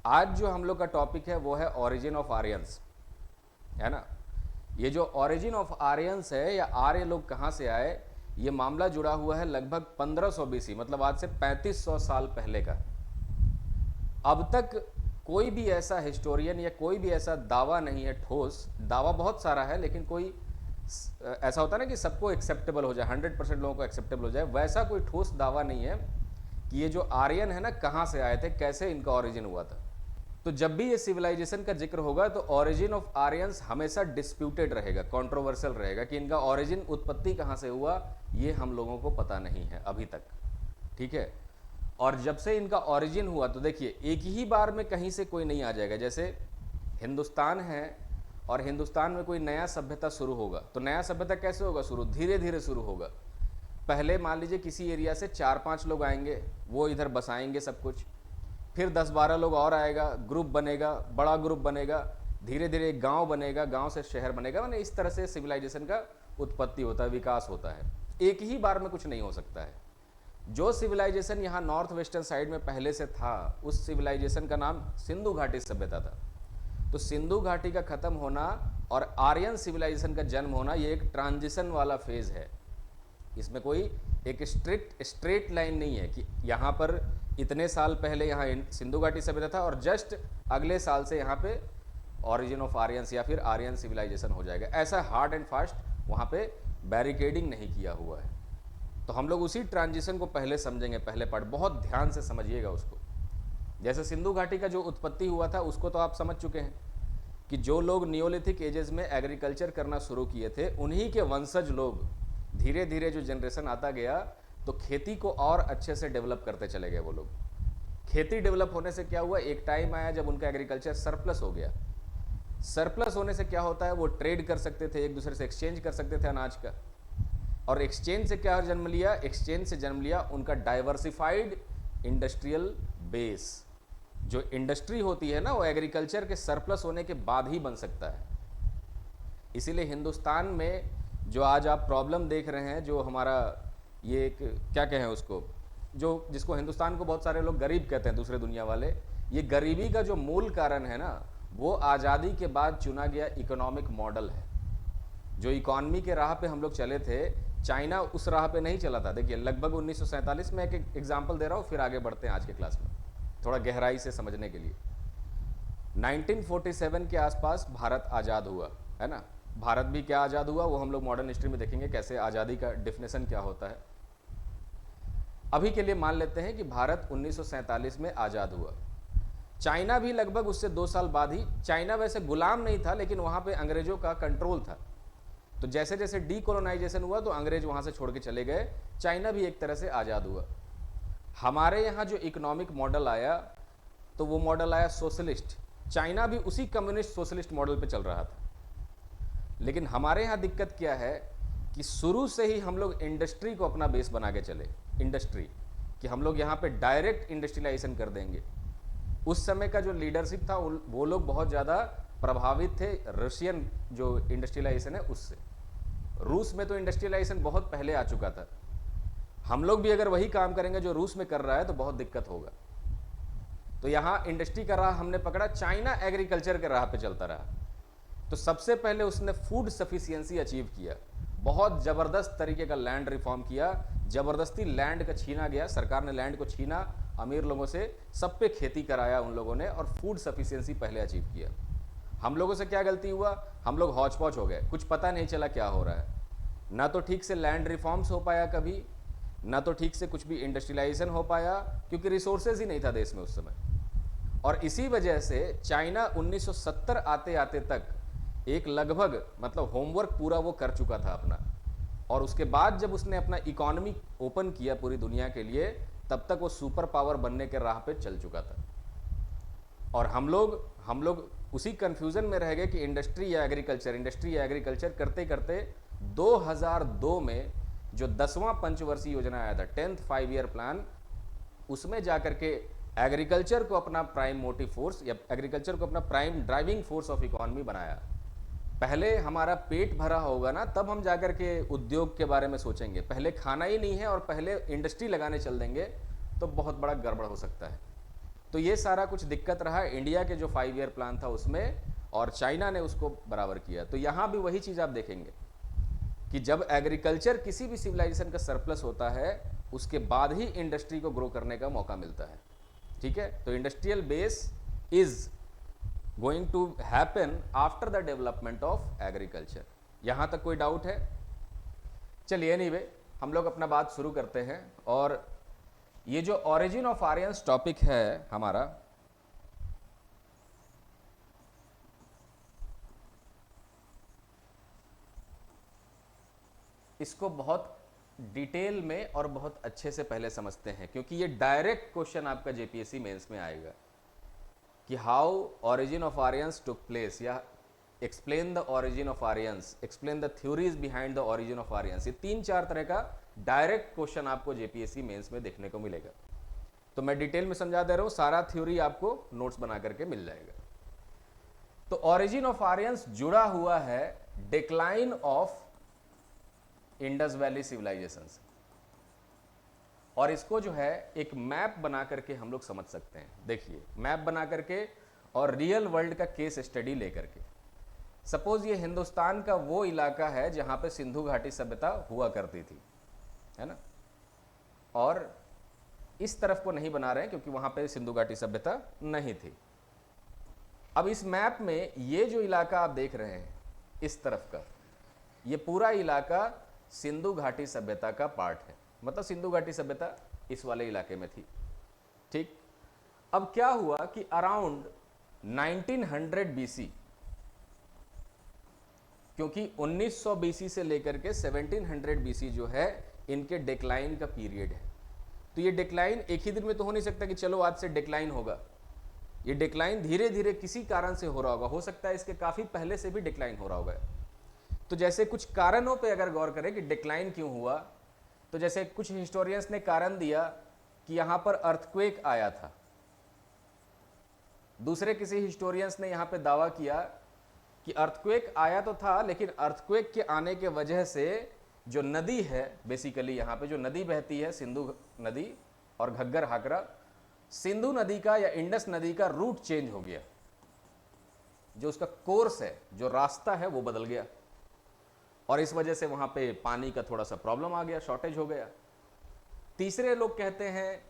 आज जो हम लोग का टॉपिक है वो है ओरिजिन ऑफ आर्यंस, है ना। ये जो ओरिजिन ऑफ आर्यंस है या आर्य लोग कहाँ से आए, ये मामला जुड़ा हुआ है लगभग 1500 बीसी, मतलब आज से 3500 साल पहले का। अब तक कोई भी ऐसा हिस्टोरियन या कोई भी ऐसा दावा नहीं है, ठोस दावा बहुत सारा है, लेकिन कोई ऐसा होता है ना कि सबको एक्सेप्टेबल हो जाए, 100% लोगों को एक्सेप्टेबल हो जाए, वैसा कोई ठोस दावा नहीं है कि ये जो आर्यन है ना कहाँ से आए थे, कैसे इनका ओरिजिन हुआ था। तो जब भी ये सिविलाइजेशन का जिक्र होगा तो ओरिजिन ऑफ आर्यंस हमेशा डिस्प्यूटेड रहेगा, कंट्रोवर्शियल रहेगा कि इनका ओरिजिन, उत्पत्ति कहाँ से हुआ, ये हम लोगों को पता नहीं है अभी तक, ठीक है। और जब से इनका ओरिजिन हुआ तो देखिए एक ही बार में कहीं से कोई नहीं आ जाएगा। जैसे हिंदुस्तान है और हिंदुस्तान में कोई नया सभ्यता शुरू होगा, तो नया सभ्यता कैसे होगा शुरू, धीरे धीरे शुरू होगा। पहले मान लीजिए किसी एरिया से 4-5 लोग आएंगे, वो इधर बसाएंगे सब कुछ, फिर 10-12 लोग और आएगा, ग्रुप बनेगा, बड़ा ग्रुप बनेगा, धीरे धीरे एक गांव बनेगा, गांव से शहर बनेगा। मैंने इस तरह से सिविलाइजेशन का उत्पत्ति होता है, विकास होता है। एक ही बार में कुछ नहीं हो सकता है। जो सिविलाइजेशन यहाँ नॉर्थ वेस्टर्न साइड में पहले से था, उस सिविलाइजेशन का नाम सिंधु घाटी सभ्यता था। तो सिंधु घाटी का खत्म होना और आर्यन सिविलाइजेशन का जन्म होना, ये एक ट्रांजिशन वाला फेज है। इसमें कोई एक स्ट्रेट लाइन नहीं है कि यहाँ पर इतने साल पहले यहाँ सिंधु घाटी सभ्यता था और जस्ट अगले साल से यहाँ पे ओरिजिन ऑफ आर्यंस या फिर आर्यन सिविलाइजेशन हो जाएगा। ऐसा हार्ड एंड फास्ट वहाँ पे बैरिकेडिंग नहीं किया हुआ है। तो हम लोग उसी ट्रांजिशन को पहले समझेंगे, पहले पार्ट बहुत ध्यान से समझिएगा उसको। जैसे सिंधु घाटी का जो उत्पत्ति हुआ था उसको तो आप समझ चुके हैं कि जो लोग नियोलिथिक एजेस में एग्रीकल्चर करना शुरू किए थे, उन्हीं के वंशज लोग धीरे धीरे जो जनरेशन आता गया तो खेती को और अच्छे से डेवलप करते चले गए। वो लोग खेती डेवलप होने से क्या हुआ, एक टाइम आया जब उनका एग्रीकल्चर सरप्लस हो गया। सरप्लस होने से क्या होता है, वो ट्रेड कर सकते थे, एक दूसरे से एक्सचेंज कर सकते थे अनाज का। और एक्सचेंज से क्या जन्म लिया, एक्सचेंज से जन्म लिया उनका डाइवर्सिफाइड इंडस्ट्रियल बेस। जो इंडस्ट्री होती है ना, वो एग्रीकल्चर के सरप्लस होने के बाद ही बन सकता है। इसीलिए हिंदुस्तान में जो आज आप प्रॉब्लम देख रहे हैं, जो हमारा ये एक क्या कहें उसको, जो जिसको हिंदुस्तान को बहुत सारे लोग गरीब कहते हैं दूसरे दुनिया वाले, ये गरीबी का जो मूल कारण है ना, वो आज़ादी के बाद चुना गया इकोनॉमिक मॉडल है। जो इकॉनमी के राह पे हम लोग चले थे, चाइना उस राह पे नहीं चला था। देखिए लगभग 1947 में, एक एग्जाम्पल दे रहा हूँ, फिर आगे बढ़ते हैं आज के क्लास में थोड़ा गहराई से समझने के लिए। 1947 के आसपास भारत आज़ाद हुआ, है ना। भारत भी क्या आज़ाद हुआ, वो हम लोग मॉडर्न हिस्ट्री में देखेंगे कैसे आज़ादी का डिफिनेशन क्या होता है। अभी के लिए मान लेते हैं कि भारत 1947 में आज़ाद हुआ। चाइना भी लगभग उससे 2 साल बाद ही, चाइना वैसे गुलाम नहीं था लेकिन वहाँ पे अंग्रेजों का कंट्रोल था। तो जैसे जैसे डीकोलोनाइजेशन हुआ तो अंग्रेज वहाँ से छोड़ के चले गए, चाइना भी एक तरह से आज़ाद हुआ। हमारे यहाँ जो इकोनॉमिक मॉडल आया तो वो मॉडल आया सोशलिस्ट। चाइना भी उसी कम्युनिस्ट सोशलिस्ट मॉडल पे चल रहा था। लेकिन हमारे यहाँ दिक्कत क्या है कि शुरू से ही हम लोग इंडस्ट्री को अपना बेस बना के चले, इंडस्ट्री कि हम लोग यहाँ पे डायरेक्ट इंडस्ट्रियलाइजेशन कर देंगे। उस समय का जो लीडरशिप था वो लोग बहुत ज़्यादा प्रभावित थे रशियन जो इंडस्ट्रियलाइजेशन है उससे। रूस में तो इंडस्ट्रियलाइजेशन बहुत पहले आ चुका था। हम लोग भी अगर वही काम करेंगे जो रूस में कर रहा है तो बहुत दिक्कत होगा। तो यहाँ इंडस्ट्री का राह हमने पकड़ा, चाइना एग्रीकल्चर के राह पे चलता रहा। तो सबसे पहले उसने फूड सफिशिएंसी अचीव किया, बहुत ज़बरदस्त तरीके का लैंड रिफॉर्म किया, ज़बरदस्ती लैंड का छीना गया, सरकार ने लैंड को छीना अमीर लोगों से, सब पे खेती कराया उन लोगों ने और फूड सफिशिएंसी पहले अचीव किया। हम लोगों से क्या गलती हुआ, हम लोग हौच पौच हो गए, कुछ पता नहीं चला क्या हो रहा है। ना तो ठीक से लैंड रिफॉर्म्स हो पाया कभी, ना तो ठीक से कुछ भी इंडस्ट्रियलाइजेशन हो पाया, क्योंकि रिसोर्सेज ही नहीं था देश में उस समय। और इसी वजह से चाइना 1970 आते आते तक एक लगभग मतलब होमवर्क पूरा वो कर चुका था अपना। और उसके बाद जब उसने अपना इकोनॉमी ओपन किया पूरी दुनिया के लिए, तब तक वो सुपर पावर बनने के राह पे चल चुका था। और हम लोग उसी कंफ्यूजन में रह गए कि इंडस्ट्री या एग्रीकल्चर, इंडस्ट्री या एग्रीकल्चर करते करते 2002 में जो 10वां पंचवर्षीय योजना आया था, 10th 5 ईयर प्लान, उसमें जाकर के एग्रीकल्चर को अपना प्राइम मोटिव फोर्स या एग्रीकल्चर को अपना prime driving force of economy बनाया। पहले हमारा पेट भरा होगा ना, तब हम जाकर के उद्योग के बारे में सोचेंगे। पहले खाना ही नहीं है और पहले इंडस्ट्री लगाने चल देंगे तो बहुत बड़ा गड़बड़ हो सकता है। तो ये सारा कुछ दिक्कत रहा इंडिया के जो 5 ईयर प्लान था उसमें, और चाइना ने उसको बराबर किया। तो यहाँ भी वही चीज़ आप देखेंगे कि जब एग्रीकल्चर किसी भी सिविलाइजेशन का सरप्लस होता है उसके बाद ही इंडस्ट्री को ग्रो करने का मौका मिलता है। ठीक है, तो industrial base is going to happen after the development of agriculture. यहाँ तक कोई डाउट है? चलिए एनीवे हम लोग अपना बात शुरू करते हैं। और ये जो ओरिजिन ऑफ आर्यंस टॉपिक है हमारा, इसको बहुत डिटेल में और बहुत अच्छे से पहले समझते हैं, क्योंकि ये डायरेक्ट क्वेश्चन आपका जेपीएससी मेंस में आएगा कि how origin of Aryans took place, या explain the origin of Aryans, explain the theories behind the origin of Aryans. ये 3-4 तरह का डायरेक्ट क्वेश्चन आपको जेपीएससी मेंस में देखने को मिलेगा। तो मैं डिटेल में समझा दे रहा हूं, सारा थ्योरी आपको नोट्स बना करके मिल जाएगा। तो ओरिजिन ऑफ आर्यंस जुड़ा हुआ है decline of Indus valley civilisation से, और इसको जो है एक मैप बना करके हम लोग समझ सकते हैं। देखिए मैप बना करके और रियल वर्ल्ड का केस स्टडी लेकर के। सपोज ये हिंदुस्तान का वो इलाका है जहां पे सिंधु घाटी सभ्यता हुआ करती थी, है ना, और इस तरफ को नहीं बना रहे हैं क्योंकि वहां पे सिंधु घाटी सभ्यता नहीं थी। अब इस मैप में ये जो इलाका आप देख रहे हैं इस तरफ का, ये पूरा इलाका सिंधु घाटी सभ्यता का पार्ट है, मतलब सिंधु घाटी सभ्यता इस वाले इलाके में थी। ठीक, अब क्या हुआ कि अराउंड 1900 बीसी, क्योंकि 1900 बीसी से लेकर के 1700 बीसी जो है इनके डिक्लाइन का पीरियड है। तो ये डिक्लाइन एक ही दिन में तो हो नहीं सकता कि चलो आज से डिक्लाइन होगा। ये डिक्लाइन धीरे धीरे किसी कारण से हो रहा होगा, हो सकता है इसके काफी पहले से भी डिक्लाइन हो रहा होगा। तो जैसे कुछ कारणों पे अगर गौर करें कि डिक्लाइन क्यों हुआ, तो जैसे कुछ हिस्टोरियंस ने कारण दिया कि यहां पर अर्थक्वेक आया था। दूसरे किसी हिस्टोरियंस ने यहां पे दावा किया कि अर्थक्वेक आया तो था, लेकिन अर्थक्वेक के आने के वजह से जो नदी है, बेसिकली यहाँ पे जो नदी बहती है सिंधु नदी और घग्गर हाकरा, सिंधु नदी का या इंडस नदी का रूट चेंज हो गया, जो उसका कोर्स है, जो रास्ता है वो बदल गया, और इस वजह से वहां पे पानी का थोड़ा सा प्रॉब्लम आ गया, शॉर्टेज हो गया। तीसरे लोग कहते हैं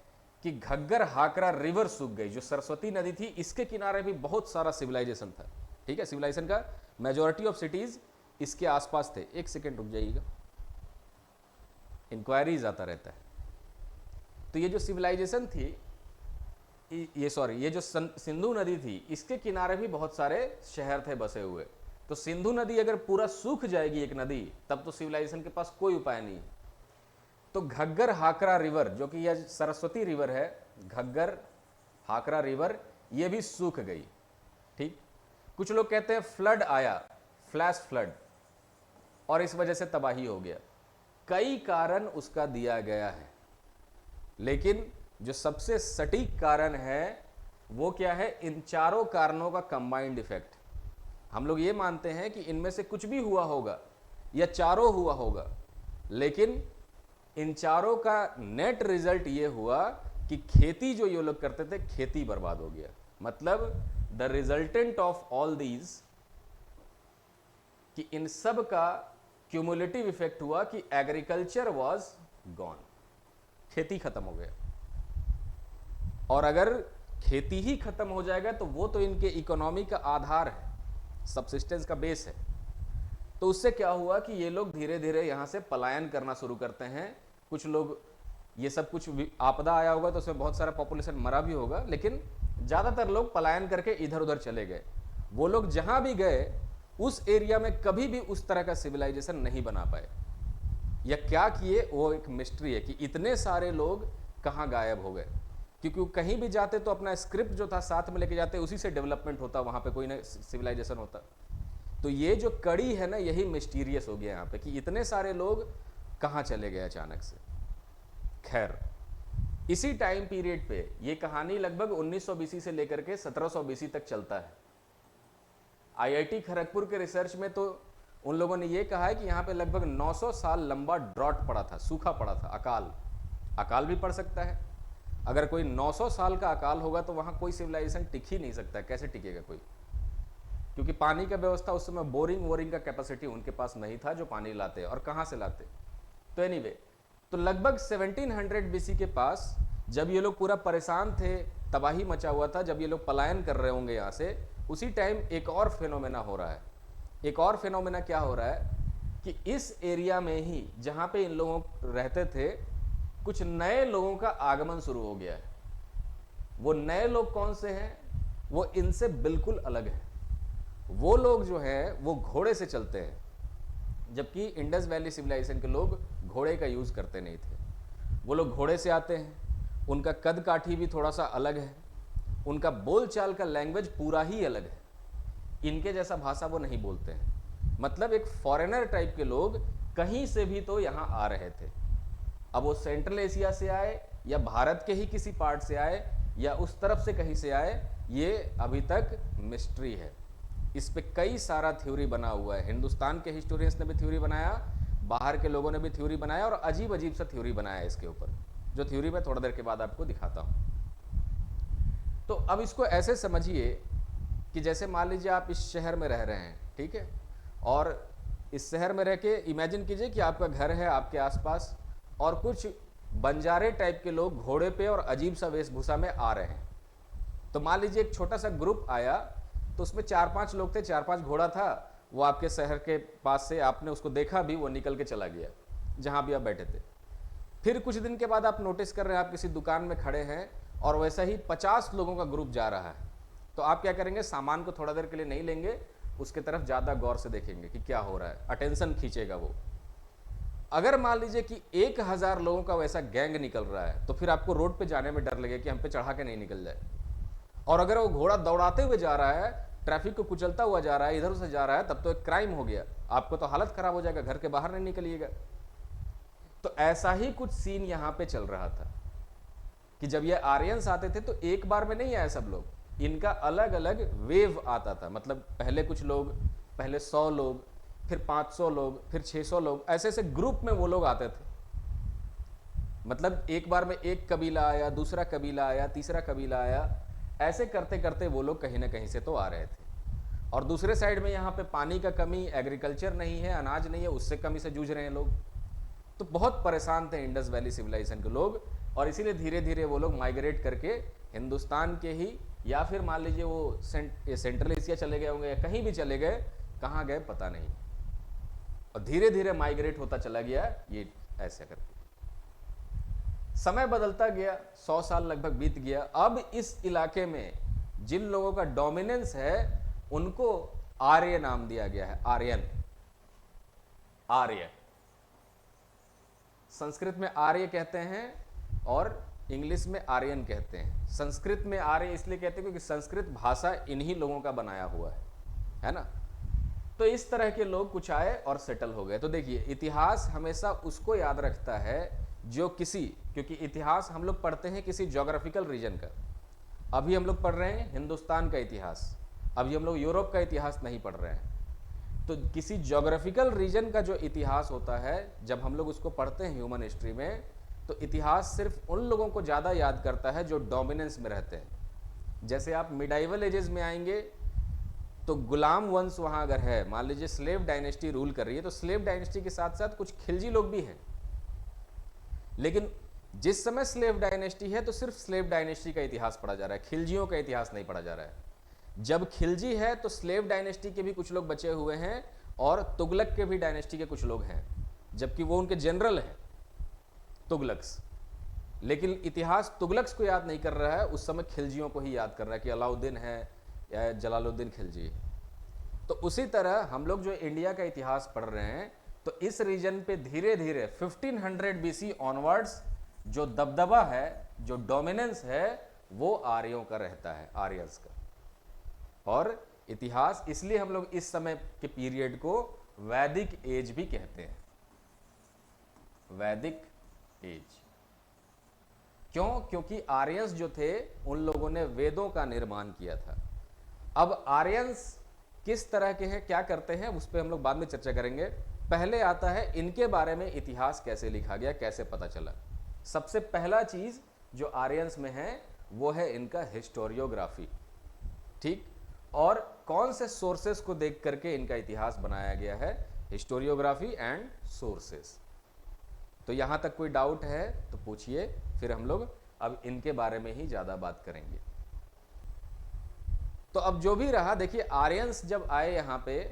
कि घग्गर हाकरा रिवर सूख गई, जो सरस्वती नदी थी इसके किनारे भी बहुत सारा सिविलाइजेशन था। ठीक है, सिविलाइजेशन का मेजॉरिटी ऑफ सिटीज इसके आसपास थे। एक सेकेंड रुक जाइएगा, इंक्वायरीज आता रहता है। तो ये जो सिविलाइजेशन थी, ये जो सिंधु नदी थी इसके किनारे भी बहुत सारे शहर थे बसे हुए। तो सिंधु नदी अगर पूरा सूख जाएगी एक नदी, तब तो सिविलाइजेशन के पास कोई उपाय नहीं। तो घग्गर हाकरा रिवर, जो कि यह सरस्वती रिवर है, घग्गर हाकरा रिवर, ये भी सूख गई। ठीक, कुछ लोग कहते हैं फ्लड आया, फ्लैश फ्लड, और इस वजह से तबाही हो गया। कई कारण उसका दिया गया है, लेकिन जो सबसे सटीक कारण है वो क्या है? इन चारों कारणों का कंबाइंड इफेक्ट। हम लोग ये मानते हैं कि इनमें से कुछ भी हुआ होगा या चारों हुआ होगा, लेकिन इन चारों का नेट रिजल्ट ये हुआ कि खेती जो ये लोग करते थे, खेती बर्बाद हो गया। मतलब the resultant of all these, कि इन सब का क्यूमुलेटिव इफेक्ट हुआ कि एग्रीकल्चर वाज गॉन, खेती खत्म हो गया। और अगर खेती ही खत्म हो जाएगा तो वो तो इनके इकोनॉमी का आधार है, सबसिस्टेंस का बेस है। तो उससे क्या हुआ कि ये लोग धीरे धीरे यहां से पलायन करना शुरू करते हैं। कुछ लोग, ये सब कुछ आपदा आया होगा तो उसमें बहुत सारा पॉपुलेशन मरा भी होगा, लेकिन ज्यादातर लोग पलायन करके इधर उधर चले गए। वो लोग जहां भी गए उस एरिया में कभी भी उस तरह का सिविलाइजेशन नहीं बना पाए, या क्या किए वो एक मिस्ट्री है कि इतने सारे लोग कहां गायब हो गए। क्योंकि कहीं भी जाते तो अपना स्क्रिप्ट जो था साथ में लेके जाते, उसी से डेवलपमेंट होता, वहां पे कोई ना सिविलाइजेशन होता। तो ये जो कड़ी है ना, यही मिस्टीरियस हो गया यहाँ पे कि इतने सारे लोग कहाँ चले गए अचानक से। खैर, इसी टाइम पीरियड पे ये कहानी लगभग 1900 बीसी से लेकर के 1700 बीसी तक चलता है। आईआईटी खड़गपुर के रिसर्च में तो उन लोगों ने ये कहा है कि यहाँ पे लगभग 900 साल लंबा ड्रॉट पड़ा था, सूखा पड़ा था, अकाल भी पड़ सकता है। अगर कोई 900 साल का अकाल होगा तो वहां कोई सिविलाइजेशन टिक ही नहीं सकता। कैसे टिकेगा कोई? क्योंकि पानी का व्यवस्था उस समय बोरिंग वोरिंग का कैपेसिटी उनके पास नहीं था जो पानी लाते, और कहां से लाते। तो एनीवे, तो लगभग 1700 बीसी के पास जब ये लोग पूरा परेशान थे, तबाही मचा हुआ था, जब ये लोग पलायन कर रहे होंगे यहाँ से, उसी टाइम एक और फिनोमेना हो रहा है। एक और फिनोमेना क्या हो रहा है कि इस एरिया में ही जहाँ पे इन लोगों रहते थे, कुछ नए लोगों का आगमन शुरू हो गया है। वो नए लोग कौन से हैं? वो इनसे बिल्कुल अलग है। वो लोग जो हैं वो घोड़े से चलते हैं, जबकि इंडस वैली सिविलाइजेशन के लोग घोड़े का यूज़ करते नहीं थे। वो लोग घोड़े से आते हैं, उनका कद काठी भी थोड़ा सा अलग है, उनका बोलचाल का लैंग्वेज पूरा ही अलग है, इनके जैसा भाषा वो नहीं बोलते हैं। मतलब एक फॉरेनर टाइप के लोग कहीं से भी तो यहाँ आ रहे थे। अब वो सेंट्रल एशिया से आए या भारत के ही किसी पार्ट से आए या उस तरफ से कहीं से आए, ये अभी तक मिस्ट्री है। इस पे कई सारा थ्योरी बना हुआ है। हिंदुस्तान के हिस्टोरियंस ने भी थ्योरी बनाया, बाहर के लोगों ने भी थ्योरी बनाया, और अजीब अजीब सा थ्योरी बनाया इसके ऊपर, जो थ्योरी मैं थोड़ा देर के बाद आपको दिखाता हूँ। तो अब इसको ऐसे समझिए कि जैसे मान लीजिए आप इस शहर में रह रहे हैं, ठीक है, और इस शहर में रह के इमेजिन कीजिए कि आपका घर है आपके आसपास, और कुछ बंजारे टाइप के लोग घोड़े पे और अजीब सा वेशभूषा में आ रहे हैं। तो मान लीजिए एक छोटा सा ग्रुप आया, तो उसमें 4-5 लोग थे, 4-5 घोड़ा था, वो आपके शहर के पास से आपने उसको देखा भी, वो निकल के चला गया जहां भी आप बैठे थे। फिर कुछ दिन के बाद आप नोटिस कर रहे हैं, आप किसी दुकान में खड़े हैं और वैसा ही 50 लोगों का ग्रुप जा रहा है। तो आप क्या करेंगे? सामान को थोड़ा देर के लिए नहीं लेंगे, उसके तरफ ज़्यादा गौर से देखेंगे कि क्या हो रहा है, अटेंशन खींचेगा वो। अगर मान लीजिए कि 1000 लोगों का वैसा गैंग निकल रहा है, तो फिर आपको रोड पे जाने में डर लगे कि हम पे चढ़ा के नहीं निकल जाए। और अगर वो घोड़ा दौड़ाते हुए जा रहा है, ट्रैफिक को कुचलता हुआ जा रहा है, इधर से जा रहा है, तब तो एक क्राइम हो गया, आपको तो हालत खराब हो जाएगा, घर के बाहर नहीं निकलिएगा। तो ऐसा ही कुछ सीन यहाँ पे चल रहा था कि जब ये आर्यंस आते थे तो एक बार में नहीं आए सब लोग, इनका अलग अलग वेव आता था। मतलब पहले कुछ लोग, पहले 100 लोग, फिर 500 लोग, फिर 600 लोग, ऐसे ऐसे ग्रुप में वो लोग आते थे। मतलब एक बार में एक कबीला आया, दूसरा कबीला आया, तीसरा कबीला आया, ऐसे करते करते वो लोग कहीं ना कहीं से तो आ रहे थे। और दूसरे साइड में यहाँ पे पानी का कमी, एग्रीकल्चर नहीं है, अनाज नहीं है, उससे कमी से जूझ रहे हैं लोग। तो बहुत परेशान थे इंडस वैली सिविलाइजेशन के लोग, और इसीलिए धीरे धीरे वो लोग माइग्रेट करके हिंदुस्तान के ही, या फिर मान लीजिए वो सेंट्रल एशिया चले गए होंगे या कहीं भी चले गए, कहाँ गए पता नहीं, और धीरे धीरे माइग्रेट होता चला गया ये ऐसे करके। समय बदलता गया, 100 साल लगभग बीत गया। अब इस इलाके में जिन लोगों का डोमिनेंस है उनको आर्य नाम दिया गया है। आर्यन, आर्य, संस्कृत में आर्य कहते हैं और इंग्लिश में आर्यन कहते हैं। संस्कृत में आर्य इसलिए कहते हैं क्योंकि संस्कृत भाषा इन्हीं लोगों का बनाया हुआ है ना। तो इस तरह के लोग कुछ आए और सेटल हो गए। तो देखिए, इतिहास हमेशा उसको याद रखता है जो किसी, क्योंकि इतिहास हम लोग पढ़ते हैं किसी ज्योग्राफिकल रीजन का। अभी हम लोग पढ़ रहे हैं हिंदुस्तान का इतिहास, अभी हम लोग यूरोप का इतिहास नहीं पढ़ रहे हैं। तो किसी ज्योग्राफिकल रीजन का जो इतिहास होता है, जब हम लोग उसको पढ़ते हैं ह्यूमन हिस्ट्री में, तो इतिहास सिर्फ उन लोगों को ज़्यादा याद करता है जो डोमिनेंस में रहते हैं। जैसे आप मिडाइवल एजेस में आएंगे तो गुलाम वंश वहाँ अगर है, मान लीजिए स्लेव डायनेस्टी रूल कर रही है, तो स्लेव डायनेस्टी के साथ साथ कुछ खिलजी लोग भी हैं। लेकिन जिस समय स्लेव डायनेस्टी है तो सिर्फ स्लेव डायनेस्टी का इतिहास पढ़ा जा रहा है, खिलजियों का इतिहास नहीं पढ़ा जा रहा है। जब खिलजी है तो स्लेव डायनेस्टी के भी कुछ लोग बचे हुए हैं और तुगलक के भी डायनेस्टी के कुछ लोग हैं, जबकि वो उनके जनरल हैं तुगलक्स। लेकिन इतिहास तुगलक्स को याद नहीं कर रहा है, उस समय खिलजियों को ही याद कर रहा है कि अलाउद्दीन है या जलालुद्दीन खिलजी। तो उसी तरह हम लोग जो इंडिया का इतिहास पढ़ रहे हैं, तो इस रीजन पे धीरे धीरे 1500 बीसी ऑनवर्ड्स जो दबदबा है, जो डोमिनेंस है, वो आर्यों का रहता है, आर्यंस का। और इतिहास इसलिए हम लोग इस समय के पीरियड को वैदिक एज भी कहते हैं, वैदिक एज। क्यों? क्योंकि आर्यंस जो थे उन लोगों ने वेदों का निर्माण किया था। अब आर्यंस किस तरह के हैं, क्या करते हैं, उस पर हम लोग बाद में चर्चा करेंगे। पहले आता है इनके बारे में इतिहास कैसे लिखा गया, कैसे पता चला। सबसे पहला चीज जो आर्यंस में है वो है इनका हिस्टोरियोग्राफी, ठीक। और कौन से सोर्सेस को देख करके इनका इतिहास बनाया गया है, हिस्टोरियोग्राफी एंड सोर्सेस। तो यहां तक कोई डाउट है तो पूछिए, फिर हम लोग अब इनके बारे में ही ज्यादा बात करेंगे। तो अब जो भी रहा, देखिए आर्यंस जब आए यहाँ पे,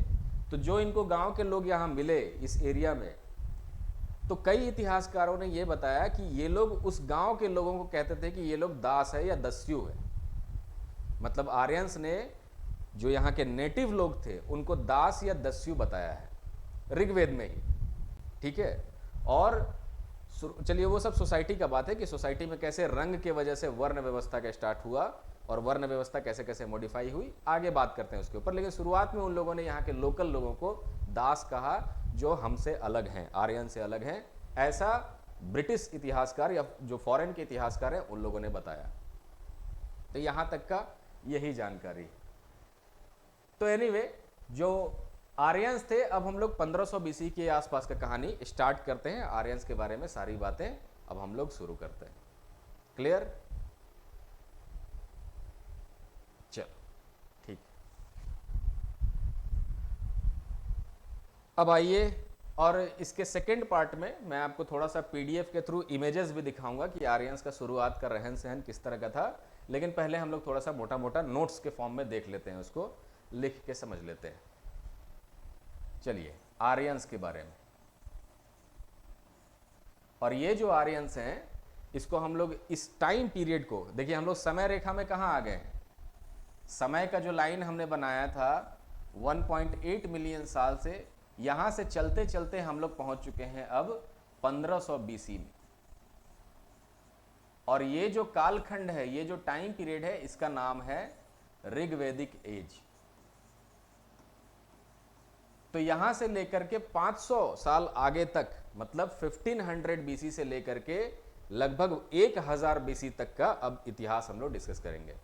तो जो इनको गांव के लोग यहाँ मिले इस एरिया में, तो कई इतिहासकारों ने यह बताया कि ये लोग उस गांव के लोगों को कहते थे कि ये लोग दास है या दस्यु है। मतलब आर्यंस ने जो यहाँ के नेटिव लोग थे उनको दास या दस्यु बताया है ऋग्वेद में ही, ठीक है। और चलिए वो सब सोसाइटी का बात है कि सोसाइटी में कैसे रंग के वजह से वर्ण व्यवस्था का स्टार्ट हुआ और वर्ण व्यवस्था कैसे कैसे मॉडिफाई हुई, आगे बात करते हैं उसके ऊपर। लेकिन शुरुआत में उन लोगों ने यहाँ के लोकल लोगों को दास कहा, जो हमसे अलग हैं, आर्यन से अलग हैं, ऐसा ब्रिटिश इतिहासकार या जो फॉरेन के इतिहासकार हैं उन लोगों ने बताया। तो यहां तक का यही जानकारी। तो एनीवे, जो आर्यंस थे, अब हम लोग 1500 बीसी के आसपास का कहानी स्टार्ट करते हैं। आर्यंस के बारे में सारी बातें अब हम लोग शुरू करते हैं। क्लियर? चलो ठीक। अब आइए, और इसके सेकेंड पार्ट में मैं आपको थोड़ा सा पीडीएफ के थ्रू इमेजेस भी दिखाऊंगा कि आर्यंस का शुरुआत का रहन सहन किस तरह का था। लेकिन पहले हम लोग थोड़ा सा मोटा मोटा नोट्स के फॉर्म में देख लेते हैं, उसको लिख के समझ लेते हैं। चलिए, आर्यंस के बारे में। और ये जो आर्यंस हैं, इसको हम लोग इस टाइम पीरियड को देखिए, हम लोग समय रेखा में कहाँ आ गए हैं। समय का जो लाइन हमने बनाया था 1.8 मिलियन साल से, यहां से चलते चलते हम लोग पहुंच चुके हैं अब 1500 बीसी में। और ये जो कालखंड है, ये जो टाइम पीरियड है, इसका नाम है ऋग्वेदिक एज। तो यहां से लेकर के 500 साल आगे तक, मतलब 1500 बीसी से लेकर के लगभग 1000 बीसी तक का अब इतिहास हम लोग डिस्कस करेंगे।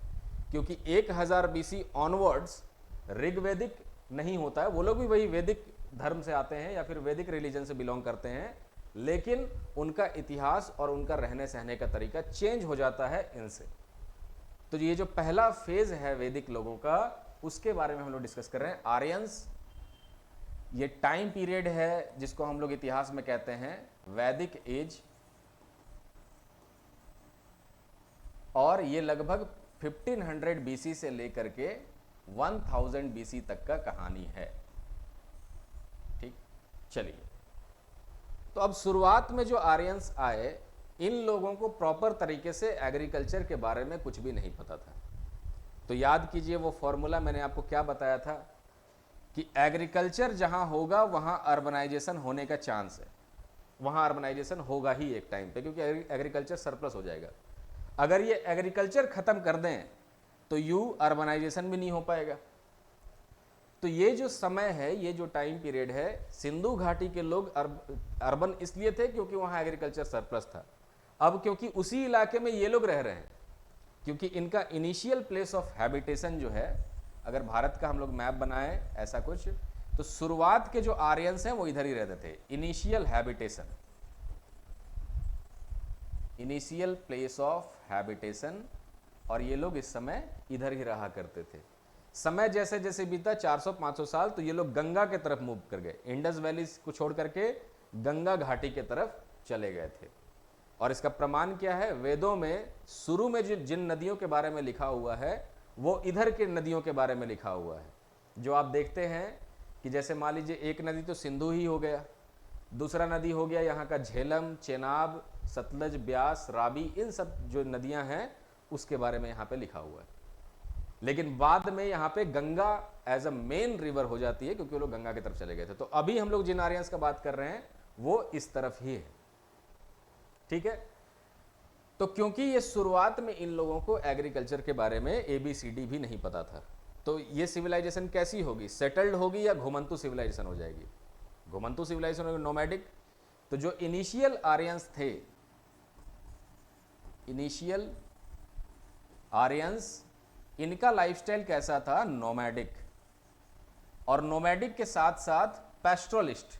क्योंकि 1000 बीसी ऑनवर्ड्स ऋग्वेदिक नहीं होता है। वो लोग भी वही वैदिक धर्म से आते हैं या फिर वैदिक रिलीजन से बिलोंग करते हैं, लेकिन उनका इतिहास और उनका रहने सहने का तरीका चेंज हो जाता है इनसे। तो ये जो पहला फेज है वैदिक लोगों का, उसके बारे में हम लोग डिस्कस कर रहे हैं। आर्यंस, ये टाइम पीरियड है जिसको हम लोग इतिहास में कहते हैं वैदिक एज, और ये लगभग 1500 बीसी से लेकर के 1000 बीसी तक का कहानी है। ठीक, चलिए। तो अब शुरुआत में जो आर्यंस आए, इन लोगों को प्रॉपर तरीके से एग्रीकल्चर के बारे में कुछ भी नहीं पता था। तो याद कीजिए वो फॉर्मूला मैंने आपको क्या बताया था कि एग्रीकल्चर जहां होगा वहां अर्बनाइजेशन होने का चांस है। वहां अर्बनाइजेशन होगा ही एक टाइम पे, क्योंकि एग्रीकल्चर सरप्लस हो जाएगा। अगर ये एग्रीकल्चर खत्म कर दें तो अर्बनाइजेशन भी नहीं हो पाएगा। तो ये जो समय है, ये जो टाइम पीरियड है, सिंधु घाटी के लोग अर्बन इसलिए थे क्योंकि वहां एग्रीकल्चर सरप्लस था। अब क्योंकि उसी इलाके में ये लोग रह रहे हैं, क्योंकि इनका इनिशियल प्लेस ऑफ हैबिटेशन जो है, अगर भारत का हम लोग मैप बनाए ऐसा कुछ, तो शुरुआत के जो आर्यंस हैं वो इधर ही रहते थे। Initial habitation, initial place of habitation, और ये लोग इस समय इधर ही रहा करते थे। समय जैसे जैसे बीता 400-500 साल, तो ये लोग गंगा के तरफ मूव कर गए। इंडस वैली को छोड़ करके गंगा घाटी के तरफ चले गए थे। और इसका प्रमाण क्या है? वेदों में शुरू में जिन नदियों के बारे में लिखा हुआ है, वो इधर के नदियों के बारे में लिखा हुआ है। जो आप देखते हैं कि जैसे मान लीजिए एक नदी तो सिंधु ही हो गया, दूसरा नदी हो गया यहाँ का झेलम, चेनाब, सतलज, ब्यास, रावी, इन सब जो नदियां हैं उसके बारे में यहाँ पे लिखा हुआ है। लेकिन बाद में यहाँ पे Ganga as a main river हो जाती है, क्योंकि वो लोग गंगा की तरफ चले गए थे। तो अभी हम लोग जिन आर्यंस का बात कर रहे हैं वो इस तरफ ही है। ठीक है। तो क्योंकि ये शुरुआत में इन लोगों को एग्रीकल्चर के बारे में ABCD भी नहीं पता था, तो ये सिविलाइजेशन कैसी होगी? सेटल्ड होगी या घुमंतु सिविलाइजेशन हो जाएगी? घुमंतु सिविलाइजेशन होगी, नोमैडिक। तो जो इनिशियल आर्यंस थे, इनिशियल आर्यंस, इनका लाइफस्टाइल कैसा था? नोमैडिक। और नोमैडिक के साथ साथ पैस्टोरलिस्ट,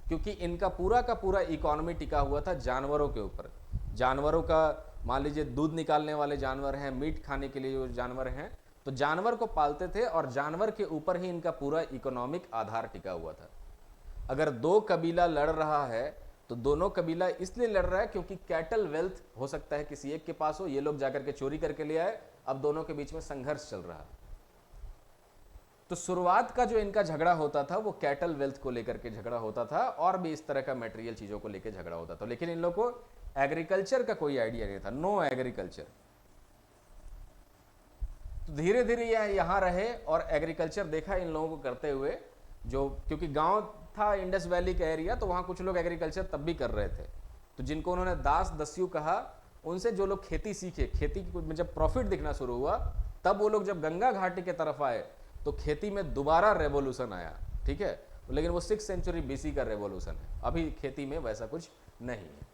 क्योंकि इनका पूरा का पूरा इकोनॉमी टिका हुआ था जानवरों के ऊपर। जानवरों का मान लीजिए दूध निकालने वाले जानवर हैं, मीट खाने के लिए जो जानवर हैं, तो जानवर को पालते थे और जानवर के ऊपर ही इनका पूरा इकोनॉमिक आधार टिका हुआ था। अगर दो कबीला लड़ रहा है तो दोनों कबीला इसलिए लड़ रहा है क्योंकि कैटल वेल्थ हो सकता है किसी एक के पास हो, ये लोग जाकर के चोरी करके ले आए, अब दोनों के बीच में संघर्ष चल रहा है। तो शुरुआत का जो इनका झगड़ा होता था वो कैटल वेल्थ को लेकर के झगड़ा होता था और भी इस तरह का मटेरियल चीजों को लेकर झगड़ा होता था, लेकिन इन लोगों को एग्रीकल्चर का कोई आइडिया नहीं था, नो एग्रीकल्चर। तो धीरे धीरे यह यहां रहे और एग्रीकल्चर देखा इन लोगों को करते हुए, जो क्योंकि गांव था इंडस वैली का एरिया, तो वहां कुछ लोग एग्रीकल्चर तब भी कर रहे थे। तो जिनको उन्होंने दास दस्यु कहा, उनसे जो लोग खेती सीखे, खेती की जब प्रॉफिट दिखना शुरू हुआ, तब वो लोग जब गंगा घाटी के तरफ आए तो खेती में दोबारा रेवोल्यूशन आया। ठीक है, लेकिन वो 6th सेंचुरी BC का रेवोल्यूशन है, अभी खेती में वैसा कुछ नहीं है।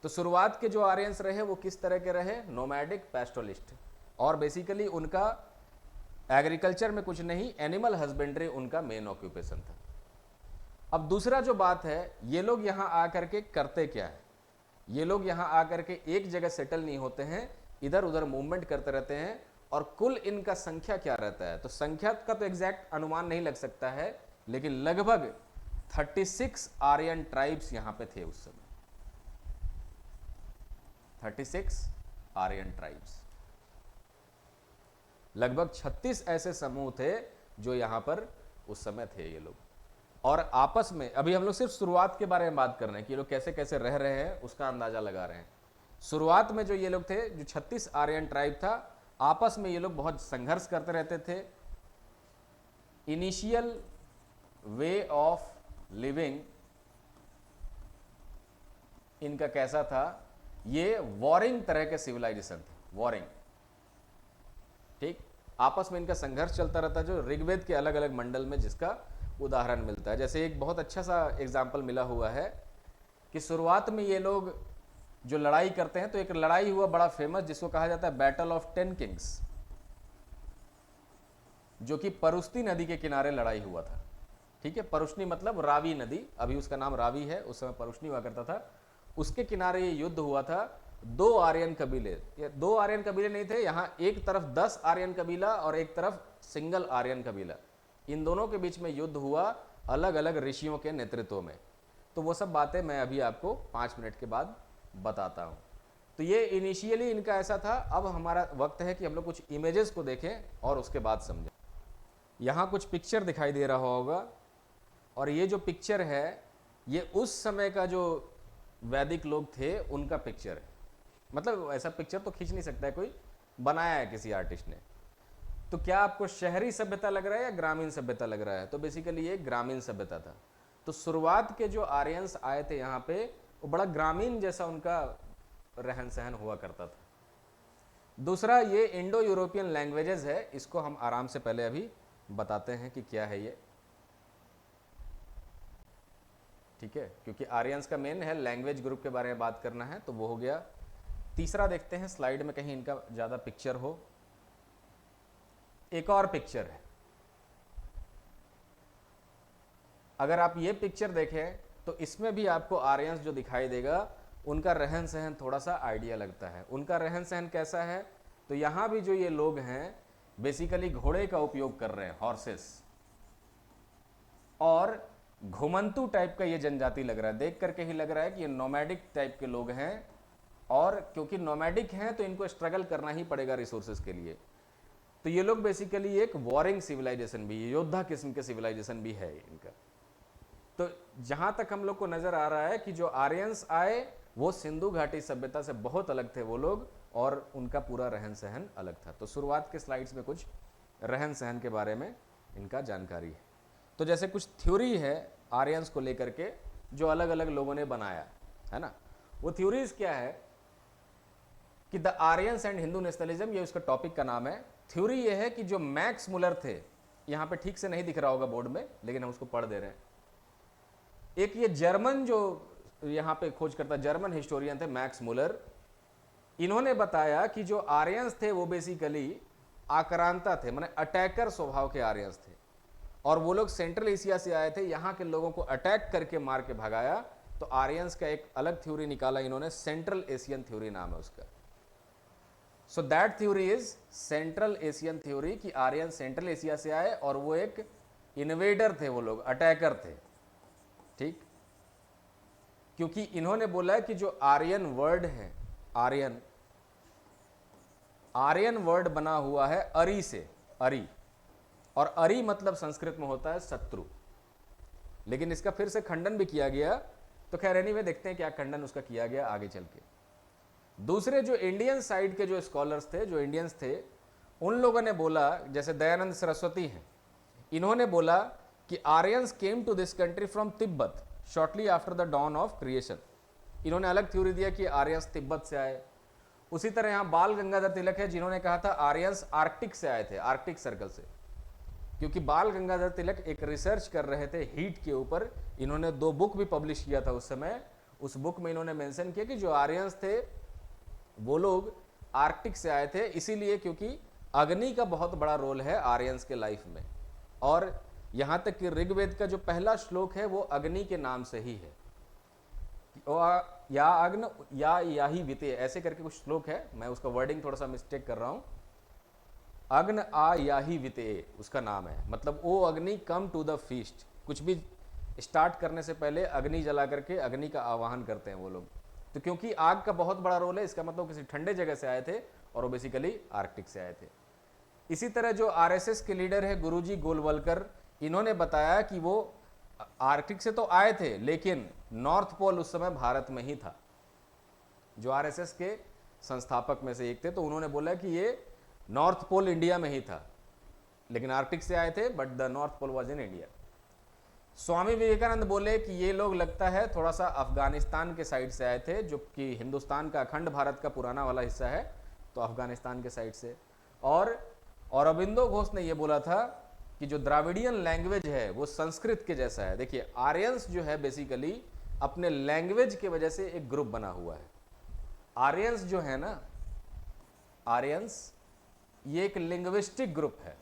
तो शुरुआत के जो आर्यंस रहे वो किस तरह के रहे? नोमैडिक पैस्टोलिस्ट, और बेसिकली उनका एग्रीकल्चर में कुछ नहीं, एनिमल हस्बेंड्री उनका मेन ऑक्यूपेशन था। अब दूसरा जो बात है, ये लोग यहां आकर के करते क्या है? ये लोग यहां आकर के एक जगह सेटल नहीं होते हैं, इधर उधर मूवमेंट करते रहते हैं। और कुल इनका संख्या क्या रहता है? तो संख्या का तो एग्जैक्ट अनुमान नहीं लग सकता है, लेकिन लगभग 36 आर्यन ट्राइब्स यहां पे थे उस समय। 36 आर्यन ट्राइब्स, लगभग 36 ऐसे समूह थे जो यहां पर उस समय थे ये लोग। और आपस में, अभी हम लोग सिर्फ शुरुआत के बारे में बात कर रहे हैं कि ये लोग कैसे कैसे रह रहे हैं, उसका अंदाजा लगा रहे हैं। शुरुआत में जो ये लोग थे, जो 36 आर्यन ट्राइब था, आपस में ये लोग बहुत संघर्ष करते रहते थे। इनिशियल वे ऑफ लिविंग इनका कैसा था? ये वॉरिंग तरह के सिविलाइजेशन थे, वॉरिंग। ठीक, आपस में इनका संघर्ष चलता रहता है, जो ऋग्वेद के अलग अलग मंडल में जिसका उदाहरण मिलता है। जैसे एक बहुत अच्छा सा एग्जाम्पल मिला हुआ है कि शुरुआत में ये लोग जो लड़ाई करते हैं, तो एक लड़ाई हुआ बड़ा फेमस जिसको कहा जाता है बैटल ऑफ 10 किंग्स, जो कि परुस्ती नदी के किनारे लड़ाई हुआ था। ठीक है, परुष्णी मतलब रावी नदी, अभी उसका नाम रावी है, उस समय परुष्णी हुआ करता था। उसके किनारे ये युद्ध हुआ था। दो आर्यन कबीले, ये दो आर्यन कबीले नहीं थे, यहाँ एक तरफ 10 आर्यन कबीला और एक तरफ सिंगल आर्यन कबीला, इन दोनों के बीच में युद्ध हुआ अलग अलग ऋषियों के नेतृत्व में। तो वो सब बातें मैं अभी आपको 5 मिनट के बाद बताता हूँ। तो ये इनिशियली इनका ऐसा था। अब हमारा वक्त है कि हम लोग कुछ इमेजेस को देखें और उसके बाद समझें। यहाँ कुछ पिक्चर दिखाई दे रहा होगा, और ये जो पिक्चर है ये उस समय का जो वैदिक लोग थे उनका पिक्चर है। मतलब ऐसा पिक्चर तो खींच नहीं सकता है कोई, बनाया है किसी आर्टिस्ट ने। तो क्या आपको शहरी सभ्यता लग रहा है या ग्रामीण सभ्यता लग रहा है? तो बेसिकली ये ग्रामीण सभ्यता था। तो शुरुआत के जो आर्यंस आए थे यहाँ पे, वो बड़ा ग्रामीण जैसा उनका रहन सहन हुआ करता था। दूसरा, ये इंडो यूरोपियन लैंग्वेजेस है, इसको हम आराम से पहले अभी बताते हैं कि क्या है ये। ठीक है, क्योंकि आर्यंस का मेन है लैंग्वेज ग्रुप के बारे में बात करना है, तो वो हो गया। तीसरा देखते हैं स्लाइड में कहीं इनका ज्यादा पिक्चर हो। एक और पिक्चर है, अगर आप ये पिक्चर देखें तो इसमें भी आपको आर्यंस जो दिखाई देगा उनका रहन सहन थोड़ा सा आइडिया लगता है। उनका रहन सहन कैसा है? तो यहां भी जो ये लोग हैं बेसिकली घोड़े का उपयोग कर रहे हैं, हॉर्सेस, और घुमंतु टाइप का ये जनजाति लग रहा है। देख करके ही लग रहा है कि ये नोमैडिक टाइप के लोग हैं, और क्योंकि नोमैडिक हैं तो इनको स्ट्रगल करना ही पड़ेगा रिसोर्सेज के लिए। तो ये लोग बेसिकली एक वॉरिंग सिविलाइजेशन भी, योद्धा किस्म के सिविलाइजेशन भी है इनका। तो जहां तक हम लोग को नजर आ रहा है कि जो आर्यंस आए वो सिंधु घाटी सभ्यता से बहुत अलग थे वो लोग, और उनका पूरा रहन सहन अलग था। तो शुरुआत के स्लाइड्स में कुछ रहन सहन के बारे में इनका जानकारी है। तो जैसे कुछ थ्योरी है आर्यंस को लेकर के जो अलग अलग लोगों ने बनाया है ना, वो थ्योरीज क्या है कि the Aryans and Hindu nationalism, ये उसका टॉपिक का नाम है। थ्योरी ये है कि जो मैक्स मुलर थे, यहाँ पे ठीक से नहीं दिख रहा होगा बोर्ड में लेकिन हम उसको पढ़ दे रहे हैं। एक ये जर्मन जो यहाँ पे खोज करता जर्मन हिस्टोरियन थे मैक्स मुलर, इन्होंने बताया कि जो आर्यंस थे वो बेसिकली आक्रांता थे, माने अटैकर स्वभाव के आर्यंस थे, और वो लोग सेंट्रल एशिया से आए थे, यहाँ के लोगों को अटैक करके मार के भगाया, तो आर्यंस का एक अलग थ्योरी निकाला इन्होंने, सेंट्रल एशियन थ्योरी नाम है उसका। So that theory is central Asian theory, कि आर्यन सेंट्रल एशिया से आए और वो एक इन्वेडर थे, वो लोग अटैकर थे, ठीक। क्योंकि इन्होंने बोला कि जो आर्यन वर्ड है, आर्यन आर्यन वर्ड बना हुआ है अरी से, अरी, और अरी मतलब संस्कृत में होता है शत्रु। लेकिन इसका फिर से खंडन भी किया गया, तो खैर एनीवे देखते हैं क्या खंडन उसका किया गया आगे चल के। दूसरे जो इंडियन साइड के जो स्कॉलर्स थे, जो इंडियंस थे, उन लोगों ने बोला, जैसे दयानंद सरस्वती हैं, इन्होंने बोला कि Aryans came to this country from Tibet shortly after the dawn of creation. इन्होंने अलग थ्योरी दिया कि आर्यंस तिब्बत से आए। उसी तरह यहां बाल गंगाधर तिलक है, जिन्होंने कहा था आर्यंस आर्कटिक से आए थे, आर्कटिक सर्कल से। क्योंकि बाल गंगाधर तिलक एक रिसर्च कर रहे थे हीट के ऊपर, इन्होंने 2 बुक भी पब्लिश किया था उस समय। उस बुक में इन्होंने मेंशन किया कि जो आर्यंस थे वो लोग आर्कटिक से आए थे, इसीलिए क्योंकि अग्नि का बहुत बड़ा रोल है आर्यंस के लाइफ में। और यहां तक कि ऋग्वेद का जो पहला श्लोक है वो अग्नि के नाम से ही है, या अग्न या याही विते, ऐसे करके कुछ श्लोक है, मैं उसका वर्डिंग थोड़ा सा मिस्टेक कर रहा हूं। अग्न आ याही विते उसका नाम है, मतलब ओ अग्नि कम टू द फीस्ट। कुछ भी स्टार्ट करने से पहले अग्नि जला करके अग्नि का आवाहन करते हैं वो लोग। तो क्योंकि आग का बहुत बड़ा रोल है, इसका मतलब किसी ठंडे जगह से आए थे और वो बेसिकली आर्कटिक से आए थे। इसी तरह जो आरएसएस के लीडर है गुरुजी गोलवलकर, इन्होंने बताया कि वो आर्कटिक से तो आए थे, लेकिन नॉर्थ पोल उस समय भारत में ही था। जो आरएसएस के संस्थापक में से एक थे, तो उन्होंने बोला कि ये नॉर्थ पोल इंडिया में ही था, लेकिन आर्कटिक से आए थे, but the north pole was in India. Swami Vivekananda बोले कि ये लोग लगता है थोड़ा सा अफगानिस्तान के साइड से आए थे, जो कि हिंदुस्तान का, अखंड भारत का पुराना वाला हिस्सा है, तो अफगानिस्तान के साइड से। और अरबिंदो घोष ने ये बोला था कि जो द्राविडियन लैंग्वेज है वो संस्कृत के जैसा है। देखिए आर्यंस जो है बेसिकली अपने लैंग्वेज के वजह से एक ग्रुप बना हुआ है। आर्यंस जो है ना, आर्यंस ये एक लिंग्विस्टिक ग्रुप है।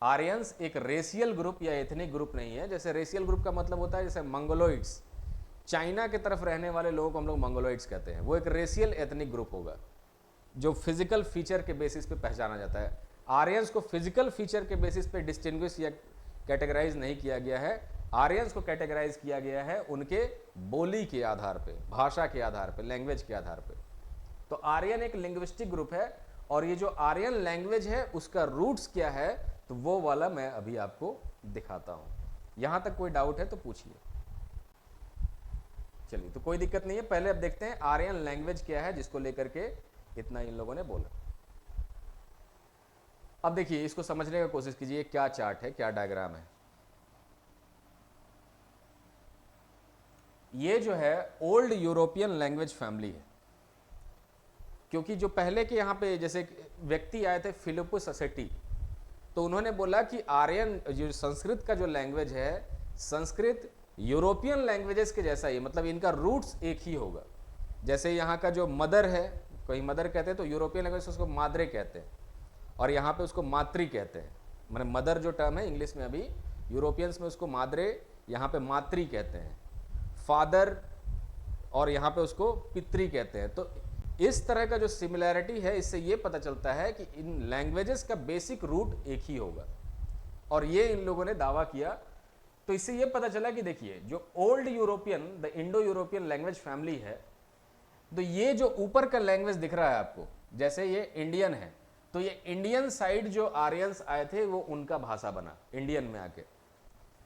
आर्यंस एक रेशियल ग्रुप या एथनिक ग्रुप नहीं है। जैसे रेशियल ग्रुप का मतलब होता है जैसे मंगोलॉइड्स, चाइना के तरफ रहने वाले लोगों को हम लोग मंगोलॉइड्स कहते हैं, वो एक रेशियल एथनिक ग्रुप होगा जो फिजिकल फीचर के बेसिस पे पहचाना जाता है। आर्यंस को फिजिकल फीचर के बेसिस पे डिस्टिंग्विश या कैटेगराइज नहीं किया गया है। आर्यंस को कैटेगराइज किया गया है उनके बोली के आधार पे, भाषा के आधार पे, लैंग्वेज के आधार पे। तो आर्यन एक लिंग्विस्टिक ग्रुप है, और ये जो आर्यन लैंग्वेज है उसका रूट्स क्या है, तो वो वाला मैं अभी आपको दिखाता हूं। यहां तक कोई डाउट है तो पूछिए। चलिए, तो कोई दिक्कत नहीं है। पहले अब देखते हैं आर्यन लैंग्वेज क्या है, जिसको लेकर के इतना इन लोगों ने बोला। अब देखिए, इसको समझने की कोशिश कीजिए, क्या चार्ट है, क्या डायग्राम है। ये जो है ओल्ड यूरोपियन लैंग्वेज फैमिली है, क्योंकि जो पहले के यहाँ पे जैसे व्यक्ति आए थे फिलिपस असेटी, तो उन्होंने बोला कि आर्यन जो संस्कृत का जो लैंग्वेज है, संस्कृत यूरोपियन लैंग्वेजेस के जैसा ही, मतलब इनका रूट्स एक ही होगा। जैसे यहाँ का जो मदर है, कहीं मदर कहते हैं, तो यूरोपियन लैंग्वेज उसको माद्रे कहते हैं, और यहाँ पे उसको मातृ कहते हैं। मैंने मदर जो टर्म है इंग्लिश में, अभी यूरोपियंस में उसको माद्रे, यहाँ पे मातृ कहते हैं, फादर, और यहाँ पे उसको पितृ कहते हैं। तो इस तरह का जो सिमिलैरिटी है, इससे ये पता चलता है कि इन लैंग्वेजेस का बेसिक रूट एक ही होगा, और ये इन लोगों ने दावा किया। तो इससे ये पता चला कि देखिए, जो old European, the Indo European language family है, तो ये जो ऊपर का लैंग्वेज दिख रहा है आपको, जैसे ये इंडियन है, तो ये इंडियन साइड जो आर्यंस आए थे वो उनका भाषा बना इंडियन में आके।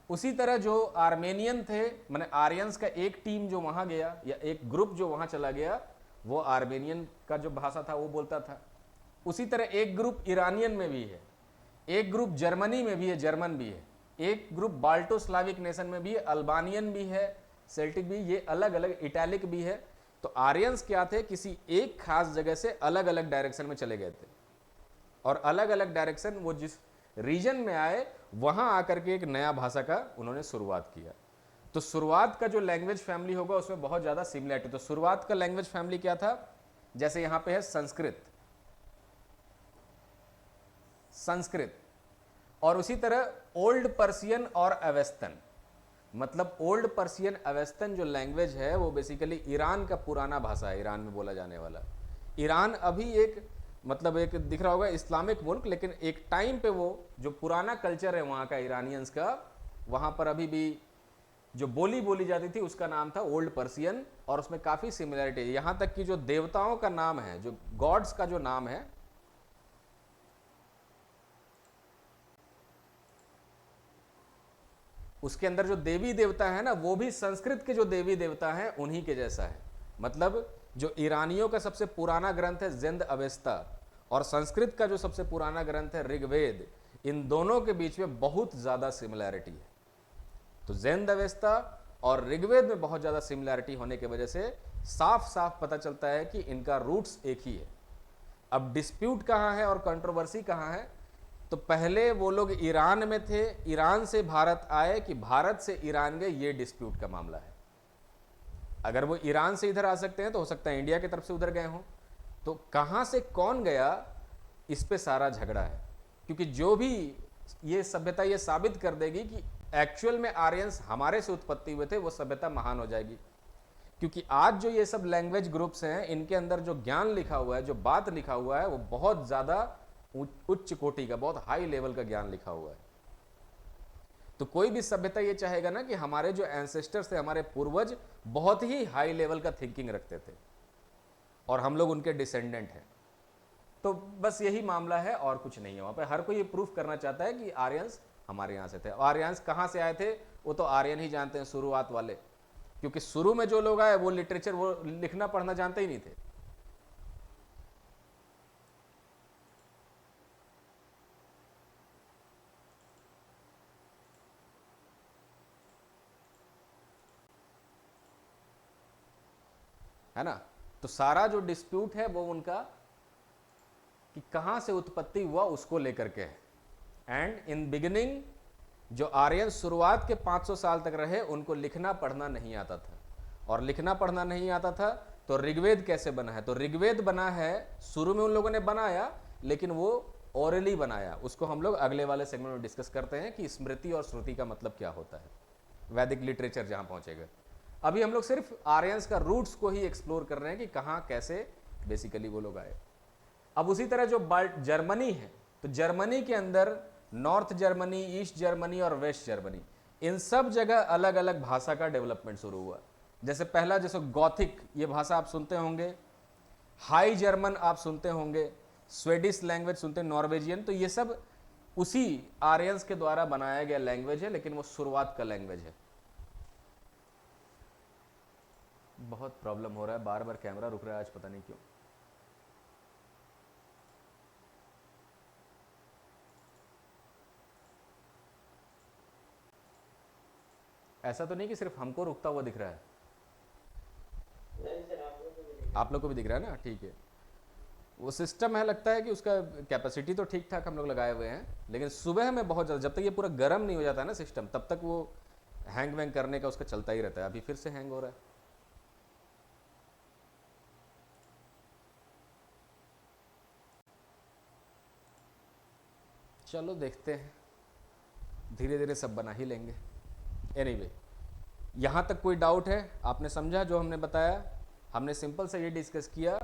उसी तरह जो आर्मेनियन थे, माने आर्यंस का एक टीम जो वहां गया, या एक ग्रुप जो वहां चला गया, वो आर्मेनियन का जो भाषा था वो बोलता था। उसी तरह एक ग्रुप ईरानियन में भी है, एक ग्रुप जर्मनी में भी है, जर्मन भी है, एक ग्रुप बाल्टोस्लाविक नेशन में भी है, अल्बानियन भी है, सेल्टिक भी, ये अलग अलग, इटैलिक भी है। तो आर्यंस क्या थे, किसी एक खास जगह से अलग अलग डायरेक्शन में चले गए थे, और अलग अलग डायरेक्शन वो जिस रीजन में आए वहां आकर के एक नया भाषा का उन्होंने शुरुआत किया। तो शुरुआत का जो लैंग्वेज फैमिली होगा उसमें बहुत ज्यादा सिमिलरिटी। तो शुरुआत का लैंग्वेज फैमिली क्या था, जैसे यहां पे है संस्कृत, संस्कृत, और उसी तरह ओल्ड पर्सियन और अवेस्तन। मतलब ओल्ड पर्शियन अवेस्तन जो लैंग्वेज है वो बेसिकली ईरान का पुराना भाषा है, ईरान में बोला जाने वाला। ईरान अभी एक मतलब एक दिख रहा होगा इस्लामिक मुल्क, लेकिन एक टाइम पे वो जो पुराना कल्चर है वहाँ का ईरानियंस का, वहाँ पर अभी भी जो बोली बोली जाती थी उसका नाम था ओल्ड पर्शियन, और उसमें काफ़ी सिमिलरिटी है। यहाँ तक कि जो देवताओं का नाम है, जो गॉड्स का जो नाम है, उसके अंदर जो देवी देवता है ना, वो भी संस्कृत के जो देवी देवता हैं उन्हीं के जैसा है। मतलब जो ईरानियों का सबसे पुराना ग्रंथ है जिंद अवेस्ता, और संस्कृत का जो सबसे पुराना ग्रंथ है ऋग्वेद, इन दोनों के बीच में बहुत ज़्यादा सिमिलैरिटी है। तो जिंद अवेस्ता और ऋग्वेद में बहुत ज़्यादा सिमिलैरिटी होने की वजह से साफ साफ पता चलता है कि इनका रूट्स एक ही है। अब डिस्प्यूट कहाँ है और कंट्रोवर्सी कहाँ है? तो पहले वो लोग ईरान में थे, ईरान से भारत आए कि भारत से ईरान गए, ये डिस्प्यूट का मामला है। अगर वो ईरान से इधर आ सकते हैं तो हो सकता है इंडिया की तरफ से उधर गए हों। तो कहाँ से कौन गया, इस पे सारा झगड़ा है। क्योंकि जो भी ये सभ्यता ये साबित कर देगी कि एक्चुअल में आर्यंस हमारे से उत्पत्ति हुए थे, वो सभ्यता महान हो जाएगी। क्योंकि आज जो ये सब लैंग्वेज ग्रुप्स हैं, इनके अंदर जो ज्ञान लिखा हुआ है, जो बात लिखा हुआ है, वो बहुत ज़्यादा उच्च कोटि का, बहुत हाई लेवल का ज्ञान लिखा हुआ है। तो कोई भी सभ्यता ये चाहेगा ना कि हमारे जो एंसेस्टर्स थे, हमारे पूर्वज बहुत ही हाई लेवल का थिंकिंग रखते थे और हम लोग उनके डिसेंडेंट हैं। तो बस यही मामला है और कुछ नहीं है। वहाँ पे हर कोई ये प्रूफ करना चाहता है कि आर्यंस हमारे यहाँ से थे। आर्यंस कहाँ से आए थे वो तो आर्यन ही जानते हैं, शुरुआत वाले। क्योंकि शुरू में जो लोग आए वो लिटरेचर, वो लिखना पढ़ना जानते ही नहीं थे। है ना? तो सारा जो डिस्प्यूट है वो उनका कि कहां से उत्पत्ति हुआ उसको लेकर के है। एंड इन बिगिनिंग जो आर्यन शुरुआत के 500 साल तक रहे, उनको लिखना पढ़ना नहीं आता था। और लिखना पढ़ना नहीं आता था तो ऋग्वेद कैसे बना है? तो ऋग्वेद बना है, शुरू में उन लोगों ने बनाया, लेकिन वो ओरली बनाया। उसको हम लोग अगले वाले सेगमेंट में डिस्कस करते हैं कि स्मृति और श्रुति का मतलब क्या होता है, वैदिक लिटरेचर जहां पहुंचेगा। अभी हम लोग सिर्फ आर्यंस का रूट्स को ही एक्सप्लोर कर रहे हैं कि कहाँ कैसे बेसिकली वो लोग आए। अब उसी तरह जो जर्मनी है, तो जर्मनी के अंदर नॉर्थ जर्मनी, ईस्ट जर्मनी और वेस्ट जर्मनी, इन सब जगह अलग अलग भाषा का डेवलपमेंट शुरू हुआ। जैसे पहला, जैसे गॉथिक, ये भाषा आप सुनते होंगे, हाई जर्मन आप सुनते होंगे, स्वेडिश लैंग्वेज सुनते हैं, नॉर्वेजियन, तो ये सब उसी आर्यंस के द्वारा बनाया गया लैंग्वेज है, लेकिन वो शुरुआत का लैंग्वेज है। बहुत प्रॉब्लम हो रहा है, बार बार कैमरा रुक रहा है आज, पता नहीं क्यों। ऐसा तो नहीं कि सिर्फ हमको रुकता हुआ दिख रहा है? आप लोग को भी दिख रहा है ना? ठीक है। वो सिस्टम है, लगता है कि उसका कैपेसिटी तो ठीक ठाक हम लोग लगाए हुए हैं, लेकिन सुबह में बहुत ज़्यादा, जब तक ये पूरा गर्म नहीं हो जाता है ना सिस्टम, तब तक वो हैंग वैंग करने का उसका चलता ही रहता है। अभी फिर से हैंग हो रहा है। चलो देखते हैं, धीरे धीरे सब बना ही लेंगे। एनीवे, यहाँ तक कोई डाउट है? आपने समझा जो हमने बताया? हमने सिंपल से ये डिस्कस किया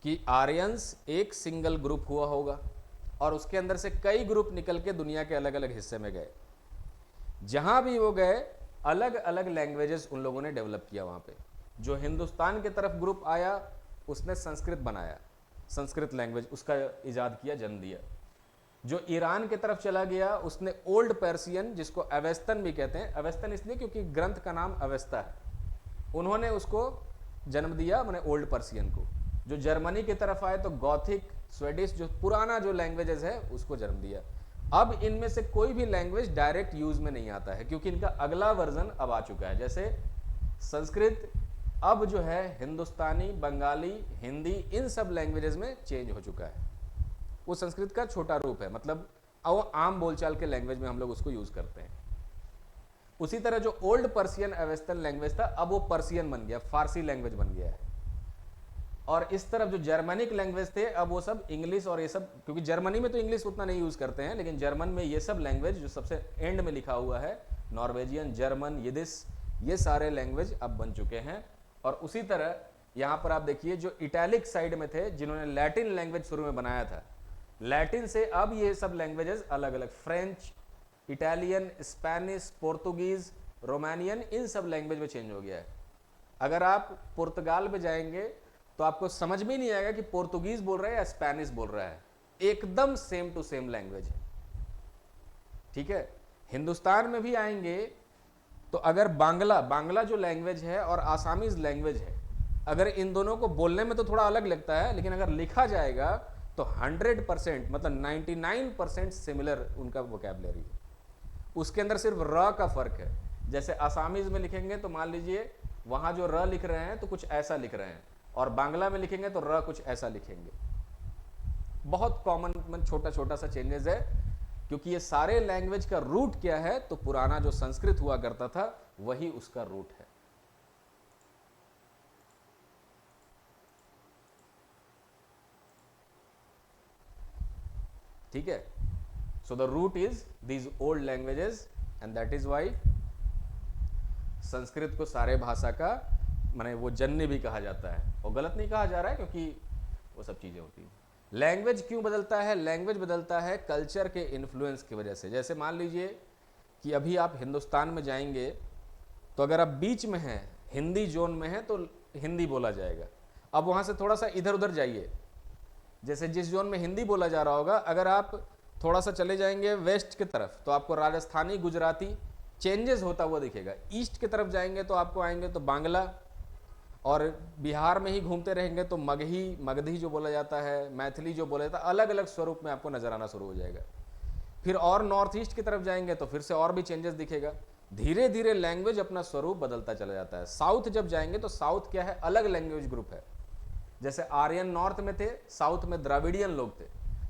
कि आर्यंस एक सिंगल ग्रुप हुआ होगा और उसके अंदर से कई ग्रुप निकल के दुनिया के अलग अलग हिस्से में गए। जहाँ भी वो गए, अलग अलग लैंग्वेजेस उन लोगों ने डेवलप किया वहाँ पे। जो हिंदुस्तान की तरफ ग्रुप आया, उसने संस्कृत बनाया, संस्कृत लैंग्वेज उसका इजाद किया, जन्म दिया। जो ईरान की तरफ चला गया, उसने ओल्ड पर्शियन, जिसको अवेस्तन भी कहते हैं, अवेस्तन इसलिए क्योंकि ग्रंथ का नाम अवेस्ता है, उन्होंने उसको जन्म दिया, मैंने ओल्ड पर्शियन को। जो जर्मनी की तरफ आए तो गॉथिक, स्वेडिश, जो पुराना जो लैंग्वेजेस है, उसको जन्म दिया। अब इनमें से कोई भी लैंग्वेज डायरेक्ट यूज में नहीं आता है, क्योंकि इनका अगला वर्जन अब आ चुका है। जैसे संस्कृत अब जो है हिंदुस्तानी, बंगाली, हिंदी, इन सब लैंग्वेजेस में चेंज हो चुका है। वो संस्कृत का छोटा रूप है, मतलब वो आम बोलचाल के लैंग्वेज में हम लोग उसको यूज करते हैं। उसी तरह जो ओल्ड पर्शियन अवेस्तन लैंग्वेज था, अब वो पर्शियन बन गया, फारसी लैंग्वेज बन गया है। और इस तरफ जो जर्मनिक लैंग्वेज थे, अब वो सब इंग्लिश और ये सब, क्योंकि जर्मनी में तो इंग्लिश उतना नहीं यूज करते हैं, लेकिन जर्मन में ये सब लैंग्वेज जो सबसे एंड में लिखा हुआ है, नॉर्वेजियन, जर्मन, यिदिश, ये सारे लैंग्वेज अब बन चुके हैं। और उसी तरह यहाँ पर आप देखिए जो इटैलिक साइड में थे, जिन्होंने लैटिन लैंग्वेज शुरू में बनाया था, लैटिन से अब ये सब लैंग्वेजेस अलग अलग, French, Italian, Spanish, Portuguese, Romanian, इन सब लैंग्वेज में चेंज हो गया है। अगर आप पुर्तगाल में जाएंगे तो आपको समझ में नहीं आएगा कि पोर्तुगीज बोल रहा है या स्पेनिश बोल रहा है, एकदम सेम टू सेम लैंग्वेज है। ठीक है, हिंदुस्तान में भी आएंगे तो अगर बांग्ला जो लैंग्वेज है और आसामीज लैंग्वेज है, अगर इन दोनों को बोलने में तो थोड़ा अलग लगता है, लेकिन अगर लिखा जाएगा तो 100% मतलब 99% सिमिलर उनका वोकैबुलरी है। उसके अंदर सिर्फ र का फर्क है। जैसे आसामीज में लिखेंगे तो मान लीजिए वहां जो र लिख रहे हैं तो कुछ ऐसा लिख रहे हैं, और बांग्ला में लिखेंगे तो र कुछ ऐसा लिखेंगे। बहुत कॉमन छोटा छोटा सा चेंजेस है, क्योंकि ये सारे लैंग्वेज का रूट क्या है, तो पुराना जो संस्कृत हुआ करता था वही उसका रूट है। ठीक है, so the root is these old languages and that is why Sanskrit को सारे भाषा का माने वो जननी भी कहा जाता है, और गलत नहीं कहा जा रहा है क्योंकि वो सब चीजें होती हैं। लैंग्वेज क्यों बदलता है? लैंग्वेज बदलता है कल्चर के इन्फ्लुएंस की वजह से। जैसे मान लीजिए कि अभी आप हिंदुस्तान में जाएंगे तो अगर आप बीच में हैं, हिंदी जोन में हैं, तो हिंदी बोला जाएगा। अब वहाँ से थोड़ा सा इधर उधर जाइए, जैसे जिस जोन में हिंदी बोला जा रहा होगा, अगर आप थोड़ा सा चले जाएंगे वेस्ट की तरफ तो आपको राजस्थानी, गुजराती चेंजेस होता हुआ दिखेगा। ईस्ट की तरफ जाएंगे तो आपको आएंगे तो बांग्ला, और बिहार में ही घूमते रहेंगे तो मगधी जो बोला जाता है, मैथिली जो बोला जाता है, अलग अलग स्वरूप में आपको नजर आना शुरू हो जाएगा। फिर और नॉर्थ ईस्ट की तरफ जाएंगे तो फिर से और भी चेंजेस दिखेगा। धीरे धीरे लैंग्वेज अपना स्वरूप बदलता चला जाता है। साउथ जब जाएंगे तो साउथ क्या है, अलग लैंग्वेज ग्रुप है। जैसे आर्यन नॉर्थ में थे, साउथ में द्राविडियन लोग थे,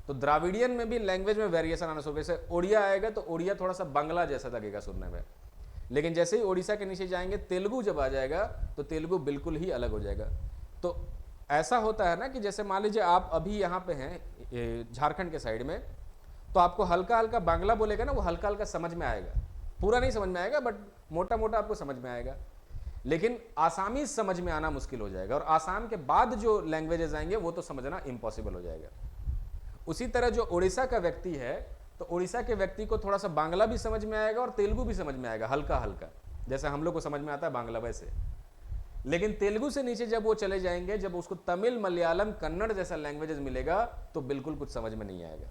तो द्राविडियन में भी लैंग्वेज में वेरिएशन आना शुरू। जैसे ओडिया आएगा तो ओडिया थोड़ा सा बांग्ला जैसा लगेगा सुनने में, लेकिन जैसे ही उड़ीसा के नीचे जाएंगे तेलुगु जब आ जाएगा तो तेलुगु बिल्कुल ही अलग हो जाएगा। तो ऐसा होता है ना कि जैसे मान लीजिए आप अभी यहाँ पे हैं झारखंड के साइड में, तो आपको हल्का हल्का बांग्ला बोलेगा ना, वो हल्का हल्का समझ में आएगा, पूरा नहीं समझ में आएगा बट मोटा मोटा आपको समझ में आएगा। लेकिन आसामीज समझ में आना मुश्किल हो जाएगा, और आसाम के बाद जो लैंग्वेजेस आएंगे वो तो समझना इम्पॉसिबल हो जाएगा। उसी तरह जो उड़ीसा का व्यक्ति है, तो उड़ीसा के व्यक्ति को थोड़ा सा बांग्ला भी समझ में आएगा और तेलुगु भी समझ में आएगा हल्का हल्का, जैसे हम लोग को समझ में आता है बांग्ला वैसे। लेकिन तेलुगु से नीचे जब वो चले जाएंगे, जब उसको तमिल, मलयालम, कन्नड़ जैसा लैंग्वेजेस मिलेगा तो बिल्कुल कुछ समझ में नहीं आएगा।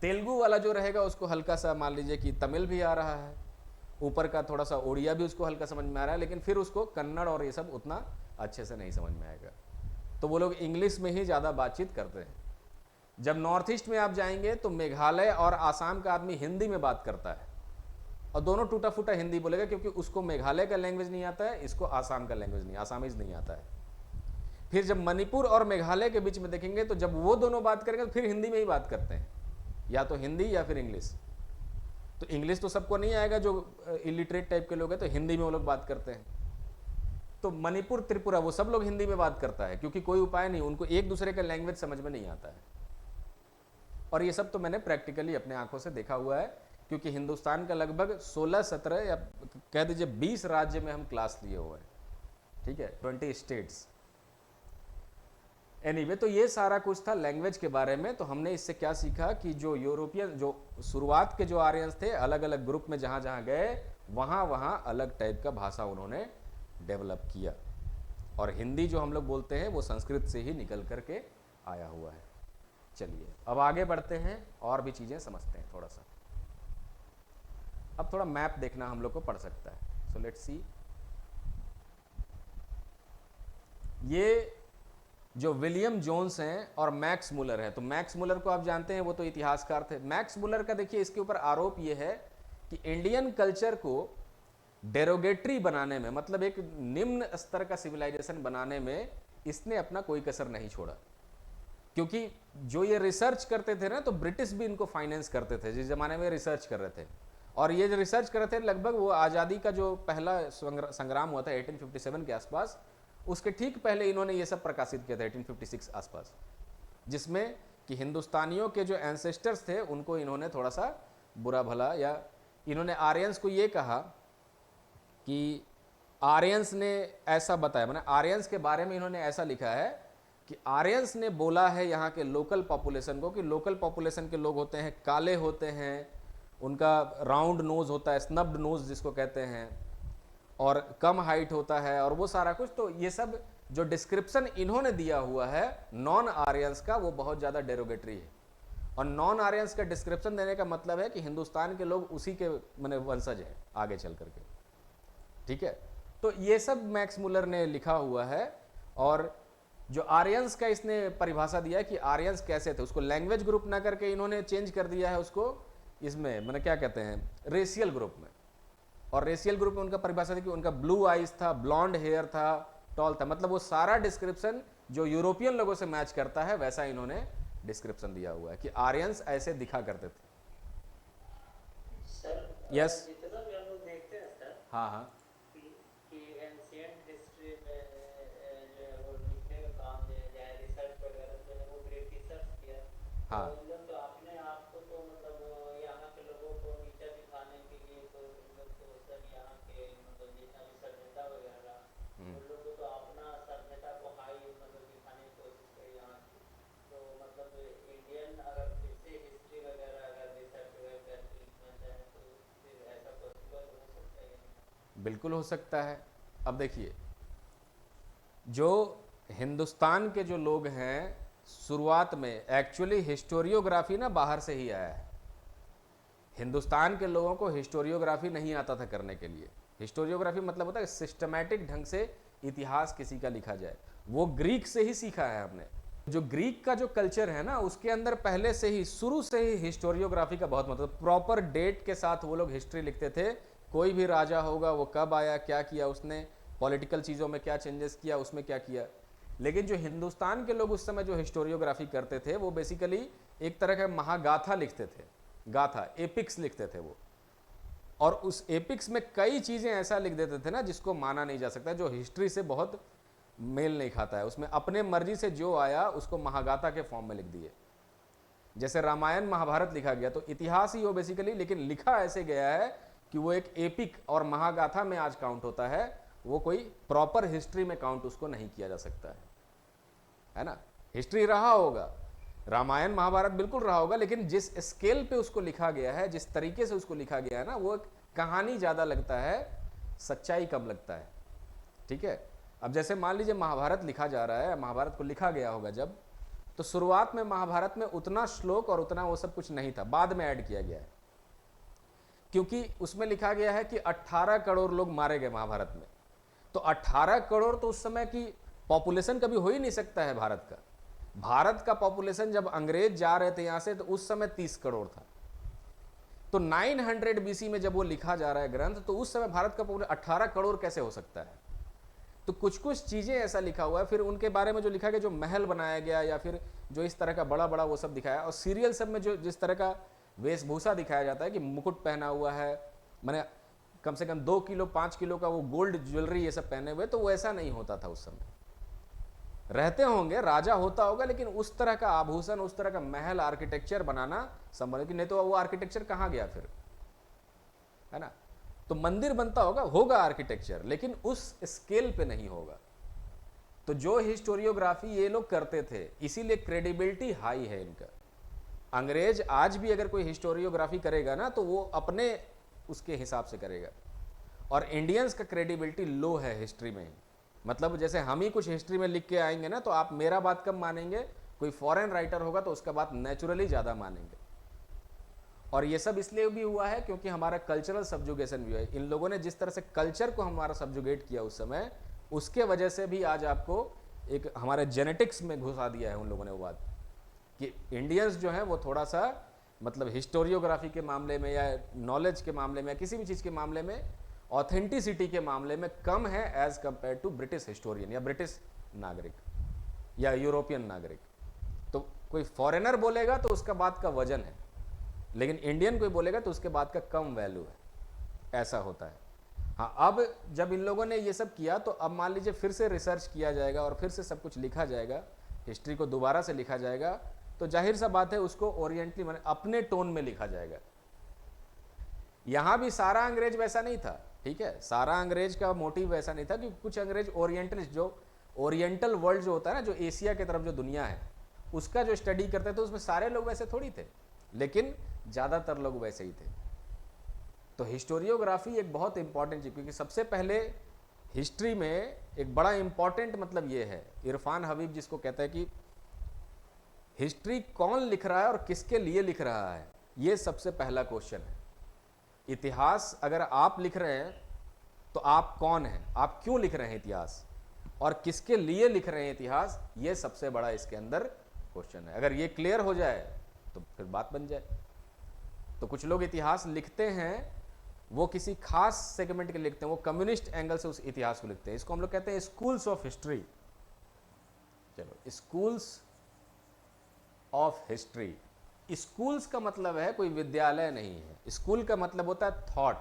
तेलुगु वाला जो रहेगा उसको हल्का सा मान लीजिए कि तमिल भी आ रहा है, ऊपर का थोड़ा सा ओडिया भी उसको हल्का समझ में आ रहा है, लेकिन फिर उसको कन्नड़ और ये सब उतना अच्छे से नहीं समझ में आएगा। तो वो लोग इंग्लिश में ही ज़्यादा बातचीत करते हैं। जब नॉर्थ ईस्ट में आप जाएंगे तो मेघालय और आसाम का आदमी हिंदी में बात करता है, और दोनों टूटा फूटा हिंदी बोलेगा, क्योंकि उसको मेघालय का लैंग्वेज नहीं आता है, इसको आसाम का लैंग्वेज नहीं, आसामीज नहीं आता है। फिर जब मणिपुर और मेघालय के बीच में देखेंगे तो जब वो दोनों बात करेंगे तो फिर हिंदी में ही बात करते हैं, या तो हिंदी या फिर इंग्लिश। तो इंग्लिश तो सबको नहीं आएगा, जो इलिटरेट टाइप के लोग हैं, तो हिंदी में वो लोग बात करते हैं। तो मणिपुर, त्रिपुरा, वो सब लोग हिंदी में बात करता है, क्योंकि कोई उपाय नहीं, उनको एक दूसरे का लैंग्वेज समझ में नहीं आता है। और ये सब तो मैंने प्रैक्टिकली अपने आंखों से देखा हुआ है, क्योंकि हिंदुस्तान का लगभग 16-17 या कह दीजिए 20 राज्य में हम क्लास लिए हुए हैं। ठीक है, 20 स्टेट्स। एनीवे, तो ये सारा कुछ था लैंग्वेज के बारे में। तो हमने इससे क्या सीखा कि जो यूरोपियन, जो शुरुआत के जो आर्यंस थे, अलग अलग ग्रुप में जहाँ जहाँ गए वहाँ वहाँ अलग टाइप का भाषा उन्होंने डेवलप किया। और हिंदी जो हम लोग बोलते हैं वो संस्कृत से ही निकल करके आया हुआ है। चलिए अब आगे बढ़ते हैं और भी चीज़ें समझते हैं थोड़ा सा। अब थोड़ा मैप देखना हम लोग को पड़ सकता है। सो लेट्स सी, ये जो विलियम जोन्स हैं और मैक्स मुलर है, तो मैक्स मुलर को आप जानते हैं, वो तो इतिहासकार थे। मैक्स मुलर का देखिए इसके ऊपर आरोप ये है कि इंडियन कल्चर को डेरोगेटरी बनाने में, मतलब एक निम्न स्तर का सिविलाइजेशन बनाने में इसने अपना कोई कसर नहीं छोड़ा। क्योंकि जो ये रिसर्च करते थे ना, तो ब्रिटिश भी इनको फाइनेंस करते थे, जिस जमाने में रिसर्च कर रहे थे। और ये जो रिसर्च कर रहे थे, लगभग वो आज़ादी का जो पहला संग्राम हुआ था 1857 के आसपास, उसके ठीक पहले इन्होंने ये सब प्रकाशित किया था 1856 आसपास, जिसमें कि हिंदुस्तानियों के जो एंसेस्टर्स थे उनको इन्होंने थोड़ा सा बुरा भला या इन्होंने आर्यंस को ये कहा कि आर्यंस ने ऐसा बताया, मैंने आर्यंस के बारे में इन्होंने ऐसा लिखा है कि आर्यंस ने बोला है यहाँ के लोकल पॉपुलेशन को कि लोकल पॉपुलेशन के लोग होते हैं काले होते हैं, उनका राउंड नोज होता है, स्नब्ड नोज जिसको कहते हैं, और कम हाइट होता है और वो सारा कुछ। तो ये सब जो डिस्क्रिप्शन इन्होंने दिया हुआ है नॉन आर्यंस का वो बहुत ज़्यादा डेरोगेटरी है। और नॉन आर्यंस का डिस्क्रिप्शन देने का मतलब है कि हिंदुस्तान के लोग उसी के मैंने वंशज हैं आगे चल करके, ठीक है। तो ये सब मैक्स मुलर ने लिखा हुआ है। और जो आर्यंस का इसने परिभाषा दिया है कि आर्यंस कैसे थे, उसको लैंग्वेज ग्रुप ना करके इन्होंने चेंज कर दिया है उसको इसमें मैंने क्या कहते हैं रेशियल ग्रुप में। और रेशियल ग्रुप में उनका परिभाषा थी कि उनका ब्लू आइज था, ब्लॉन्ड हेयर था, टॉल था, मतलब वो सारा डिस्क्रिप्शन जो यूरोपियन लोगों से मैच करता है वैसा इन्होंने डिस्क्रिप्शन दिया हुआ है कि आर्यंस ऐसे दिखा करते थे। यस, जितना भी हम लोग देखते हैं सर हाँ हाँ कि एंशिएंट हिस्ट्री में जो है वो लिखने का काम जो है रिसर्च वगैरह जो है वो ब्रिटिशर्स किया। हाँ तो इन लोग तो अपने आप को तो मतलब यहाँ के लोगों को नीचा दिखाने के लिए तो इन लोग तो सर यहाँ के मतलब जितना भी सभ्यता वगैरह उन लोग तो अपना सभ्यता को हाई मतलब दिखाने की कोशिश करी यहाँ की। तो मतलब इंडियन अगर फिर से हिस्ट्री वगैरह अगर रिसर्च वगैरह करके लिखना चाहे तो फिर ऐसा पॉसिबल हो सकता है या नहीं? बिल्कुल हो सकता है। अब देखिए जो हिंदुस्तान के जो लोग हैं शुरुआत में एक्चुअली हिस्टोरियोग्राफी ना बाहर से ही आया है। हिंदुस्तान के लोगों को हिस्टोरियोग्राफी नहीं आता था करने के लिए। हिस्टोरियोग्राफी मतलब होता है सिस्टमैटिक ढंग से इतिहास किसी का लिखा जाए, वो ग्रीक से ही सीखा है हमने। जो ग्रीक का जो कल्चर है ना उसके अंदर पहले से ही शुरू से ही हिस्टोरियोग्राफी का बहुत मतलब प्रॉपर डेट के साथ वो लोग हिस्ट्री लिखते थे। कोई भी राजा होगा वो कब आया, क्या किया उसने, पॉलिटिकल चीज़ों में क्या चेंजेस किया, उसमें क्या किया। लेकिन जो हिंदुस्तान के लोग उस समय जो हिस्टोरियोग्राफी करते थे वो बेसिकली एक तरह का महागाथा लिखते थे, गाथा एपिक्स लिखते थे वो। और उस एपिक्स में कई चीज़ें ऐसा लिख देते थे ना जिसको माना नहीं जा सकता, जो हिस्ट्री से बहुत मेल नहीं खाता है। उसमें अपने मर्जी से जो आया उसको महागाथा के फॉर्म में लिख दिए। जैसे रामायण महाभारत लिखा गया तो इतिहास ही हो बेसिकली, लेकिन लिखा ऐसे गया है कि वो एक एपिक और महागाथा में आज काउंट होता है, वो कोई प्रॉपर हिस्ट्री में काउंट उसको नहीं किया जा सकता है ना। हिस्ट्री रहा होगा, रामायण महाभारत बिल्कुल रहा होगा, लेकिन जिस स्केल पे उसको लिखा गया है, जिस तरीके से उसको लिखा गया है ना, वो एक कहानी ज़्यादा लगता है, सच्चाई कम लगता है, ठीक है। अब जैसे मान लीजिए महाभारत लिखा जा रहा है, महाभारत को लिखा गया होगा जब, तो शुरुआत में महाभारत में उतना श्लोक और उतना वो सब कुछ नहीं था, बाद में ऐड किया गया है। क्योंकि उसमें लिखा गया है कि 18 करोड़ लोग मारे गए महाभारत में। तो 18 करोड़ तो उस समय की पॉपुलेशन कभी हो ही नहीं सकता है भारत का। भारत का पॉपुलेशन जब अंग्रेज जा रहे थे यहां से तो उस समय 30 करोड़ था। तो 900 बीसी में जब वो लिखा जा रहा है ग्रंथ, तो उस समय भारत का पॉपुलेशन 18 करोड़ कैसे हो सकता है। तो कुछ कुछ चीज़ें ऐसा लिखा हुआ है। फिर उनके बारे में जो लिखा गया, जो महल बनाया गया या फिर जो इस तरह का बड़ा बड़ा वो सब दिखाया, और सीरियल सब में जो जिस तरह का वेशभूषा दिखाया जाता है कि मुकुट पहना हुआ है, मैंने कम से कम 2 किलो 5 किलो का वो गोल्ड ज्वेलरी ये सब पहने हुए, तो वो ऐसा नहीं होता था उस समय। रहते होंगे, राजा होता होगा, लेकिन उस तरह का आभूषण, उस तरह का महल आर्किटेक्चर बनाना संभव नहीं, तो वो आर्किटेक्चर कहाँ गया फिर, है ना। तो मंदिर बनता होगा आर्किटेक्चर, लेकिन उस स्केल पे नहीं होगा। तो जो हिस्टोरियोग्राफी ये लोग करते थे, इसीलिए क्रेडिबिलिटी हाई है इनका। अंग्रेज आज भी अगर कोई हिस्टोरियोग्राफी करेगा ना तो वो अपने उसके हिसाब से करेगा, और इंडियंस का क्रेडिबिलिटी लो है हिस्ट्री में। मतलब जैसे हम ही कुछ हिस्ट्री में लिख के आएंगे ना तो आप मेरा बात कम मानेंगे, कोई फॉरेन राइटर होगा तो उसका बात नेचुरली ज़्यादा मानेंगे। और ये सब इसलिए भी हुआ है क्योंकि हमारा कल्चरल सब्जुगेशन भी है। इन लोगों ने जिस तरह से कल्चर को हमारा सब्जुगेट किया उस समय, उसके वजह से भी आज आपको एक हमारे जेनेटिक्स में घुसा दिया है उन लोगों ने वो बात कि इंडियंस जो है वो थोड़ा सा मतलब हिस्टोरियोग्राफी के मामले में या नॉलेज के मामले में या किसी भी चीज़ के मामले में, ऑथेंटिसिटी के मामले में कम है as compare to British historian या ब्रिटिश नागरिक या यूरोपियन नागरिक। तो कोई फॉरेनर बोलेगा तो उसका बात का वजन है, लेकिन इंडियन कोई बोलेगा तो उसके बात का कम वैल्यू है, ऐसा होता है। हाँ, अब जब इन लोगों ने ये सब किया तो अब मान लीजिए फिर से रिसर्च किया जाएगा और फिर से सब कुछ लिखा जाएगा, हिस्ट्री को दोबारा से लिखा जाएगा, तो जाहिर सा बात है उसको ओरिएंटली माने अपने टोन में लिखा जाएगा। यहाँ भी सारा अंग्रेज वैसा नहीं था, ठीक है, सारा अंग्रेज का मोटिव वैसा नहीं था, क्योंकि कुछ अंग्रेज ओरिएंटलिस्ट, जो ओरिएंटल वर्ल्ड जो होता है ना, जो एशिया की तरफ जो दुनिया है उसका जो स्टडी करते थे, उसमें सारे लोग वैसे थोड़ी थे, लेकिन ज़्यादातर लोग वैसे ही थे। तो हिस्टोरियोग्राफी एक बहुत इंपॉर्टेंट चीज़, क्योंकि सबसे पहले हिस्ट्री में एक बड़ा इंपॉर्टेंट मतलब ये है, इरफान हबीब जिसको कहते हैं कि हिस्ट्री कौन लिख रहा है और किसके लिए लिख रहा है, ये सबसे पहला क्वेश्चन है। इतिहास अगर आप लिख रहे हैं तो आप कौन हैं, आप क्यों लिख रहे हैं इतिहास, और किसके लिए लिख रहे हैं इतिहास, ये सबसे बड़ा इसके अंदर क्वेश्चन है। अगर ये क्लियर हो जाए तो फिर बात बन जाए। तो कुछ लोग इतिहास लिखते हैं, वो किसी खास सेगमेंट के लिखते हैं, वो कम्युनिस्ट एंगल से उस इतिहास को लिखते हैं। इसको हम लोग कहते हैं स्कूल्स ऑफ हिस्ट्री। चलो, स्कूल्स ऑफ हिस्ट्री। स्कूल्स का मतलब है कोई विद्यालय नहीं है, स्कूल का मतलब होता है थॉट।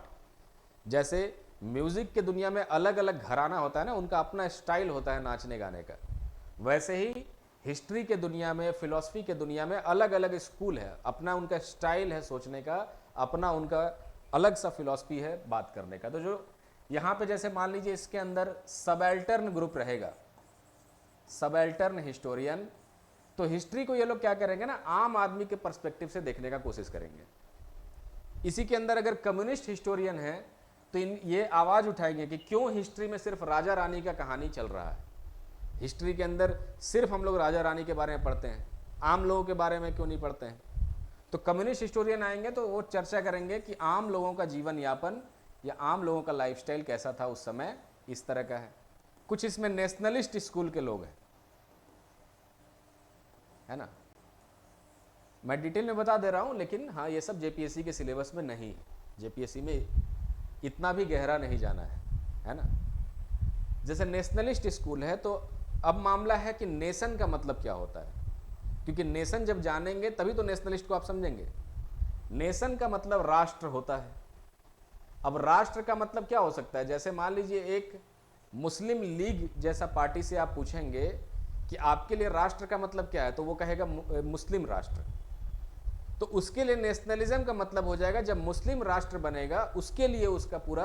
जैसे म्यूजिक के दुनिया में अलग अलग घराना होता है ना, उनका अपना स्टाइल होता है नाचने गाने का, वैसे ही हिस्ट्री के दुनिया में, फिलॉसफी के दुनिया में अलग अलग स्कूल है, अपना उनका स्टाइल है सोचने का, अपना उनका अलग सा फिलॉसफी है बात करने का। तो जो यहाँ पे जैसे मान लीजिए इसके अंदर सबल्टर्न ग्रुप रहेगा, सबल्टर्न हिस्टोरियन, तो हिस्ट्री को ये लोग क्या करेंगे ना, आम आदमी के पर्सपेक्टिव से देखने का कोशिश करेंगे। इसी के अंदर अगर कम्युनिस्ट हिस्टोरियन है तो ये आवाज़ उठाएंगे कि क्यों हिस्ट्री में सिर्फ राजा रानी का कहानी चल रहा है, हिस्ट्री के अंदर सिर्फ हम लोग राजा रानी के बारे में पढ़ते हैं, आम लोगों के बारे में क्यों नहीं पढ़ते हैं। तो कम्युनिस्ट हिस्टोरियन आएंगे तो वो चर्चा करेंगे कि आम लोगों का जीवन यापन या आम लोगों का लाइफस्टाइल कैसा था उस समय, इस तरह का है। कुछ इसमें नेशनलिस्ट स्कूल के लोग हैं, है ना, मैं डिटेल में बता दे रहा हूँ, लेकिन हाँ ये सब जेपीएससी के सिलेबस में नहीं है, जेपीएससी में इतना भी गहरा नहीं जाना है ना। जैसे नेशनलिस्ट स्कूल है, तो अब मामला है कि नेशन का मतलब क्या होता है, क्योंकि नेशन जब जानेंगे तभी तो नेशनलिस्ट को आप समझेंगे। नेशन का मतलब राष्ट्र होता है। अब राष्ट्र का मतलब क्या हो सकता है, जैसे मान लीजिए एक मुस्लिम लीग जैसा पार्टी से आप पूछेंगे कि आपके लिए राष्ट्र का मतलब क्या है, तो वो कहेगा मुस्लिम राष्ट्र। तो उसके लिए नेशनलिज्म का मतलब हो जाएगा, जब मुस्लिम राष्ट्र बनेगा उसके लिए उसका पूरा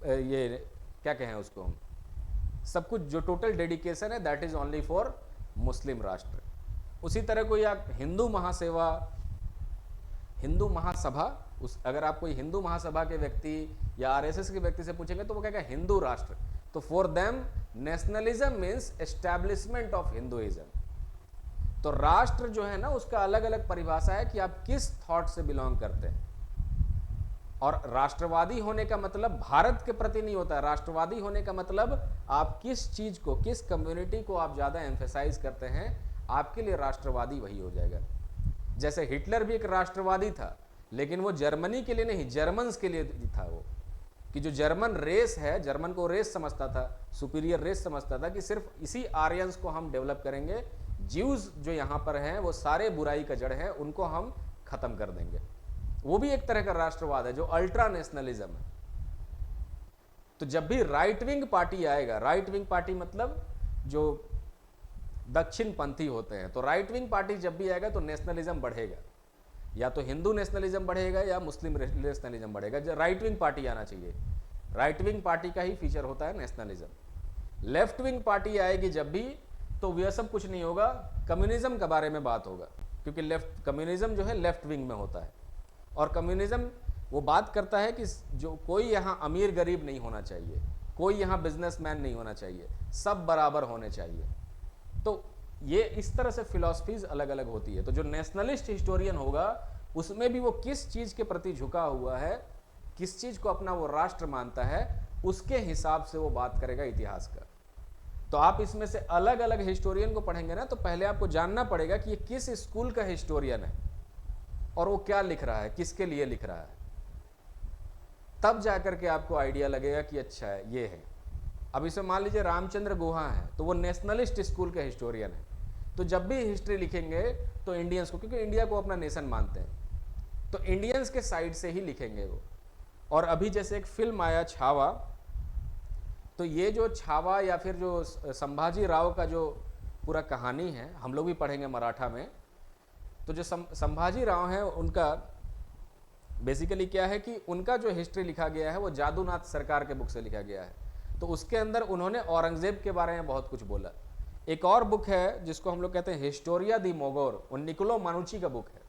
ये क्या कहें उसको हम, सब कुछ जो टोटल डेडिकेशन है that is only for Muslim राष्ट्र। उसी तरह कोई आप हिंदू महासेवा, हिंदू महासभा, अगर आप कोई हिंदू महासभा के व्यक्ति या आरएसएस के व्यक्ति से पूछेंगे तो वो कहेगा हिंदू राष्ट्र। तो for them nationalism means establishment of Hinduism. तो राष्ट्र जो है ना, उसका अलग अलग परिभाषा है कि आप किस थॉट से बिलोंग करते हैं। और राष्ट्रवादी होने का मतलब भारत के प्रति नहीं होता है, राष्ट्रवादी होने का मतलब आप किस चीज को, किस कम्युनिटी को आप ज्यादा एम्फेसाइज करते हैं, आपके लिए राष्ट्रवादी वही हो जाएगा। जैसे हिटलर भी एक राष्ट्रवादी था, लेकिन वो जर्मनी के लिए नहीं, जर्मन्स के लिए था वो, कि जो जर्मन रेस है, जर्मन को रेस समझता था, सुपीरियर रेस समझता था कि सिर्फ इसी आर्यंस को हम डेवलप करेंगे, ज्यूज जो यहाँ पर हैं वो सारे बुराई का जड़ है, उनको हम खत्म कर देंगे। वो भी एक तरह का राष्ट्रवाद है जो अल्ट्रा नेशनलिज्म है। तो जब भी राइट विंग पार्टी आएगा, राइट विंग पार्टी मतलब जो दक्षिण पंथी होते हैं, तो राइट विंग पार्टी जब भी आएगा तो नेशनलिज्म बढ़ेगा, या तो हिंदू नेशनलिज्म बढ़ेगा या मुस्लिम नेशनलिज्म बढ़ेगा। राइट विंग पार्टी आना चाहिए, राइट विंग पार्टी का ही फीचर होता है नेशनलिज्म। लेफ्ट विंग पार्टी आएगी जब भी, तो वह सब कुछ नहीं होगा, कम्युनिज्म के बारे में बात होगा, क्योंकि लेफ्ट कम्युनिज्म जो है लेफ्ट विंग में होता है। और कम्युनिज्म वो बात करता है कि जो कोई यहाँ अमीर गरीब नहीं होना चाहिए, कोई यहाँ बिजनेसमैन नहीं होना चाहिए, सब बराबर होने चाहिए। तो ये इस तरह से फिलॉसफीज अलग अलग होती है। तो जो नेशनलिस्ट हिस्टोरियन होगा उसमें भी वो किस चीज़ के प्रति झुका हुआ है, किस चीज़ को अपना वो राष्ट्र मानता है, उसके हिसाब से वो बात करेगा इतिहास का। तो आप इसमें से अलग अलग हिस्टोरियन को पढ़ेंगे ना, तो पहले आपको जानना पड़ेगा कि ये किस स्कूल का हिस्टोरियन है और वो क्या लिख रहा है, किसके लिए लिख रहा है, तब जाकर के आपको आइडिया लगेगा कि अच्छा है ये है। अब इसे मान लीजिए रामचंद्र गुहा है, तो वो नेशनलिस्ट स्कूल के हिस्टोरियन है, तो जब भी हिस्ट्री लिखेंगे तो इंडियंस को, क्योंकि इंडिया को अपना नेशन मानते हैं, तो इंडियंस के साइड से ही लिखेंगे वो। और अभी जैसे एक फिल्म आया छावा, तो ये जो छावा या फिर जो संभाजी राव का जो पूरा कहानी है, हम लोग भी पढ़ेंगे मराठा में, तो जो संभाजी राव हैं उनका बेसिकली क्या है कि उनका जो हिस्ट्री लिखा गया है वो जादूनाथ सरकार के बुक से लिखा गया है, तो उसके अंदर उन्होंने औरंगजेब के बारे में बहुत कुछ बोला। एक और बुक है जिसको हम लोग कहते हैं हिस्टोरिया दी मोगोर, वो निकोलो मानुची का बुक है,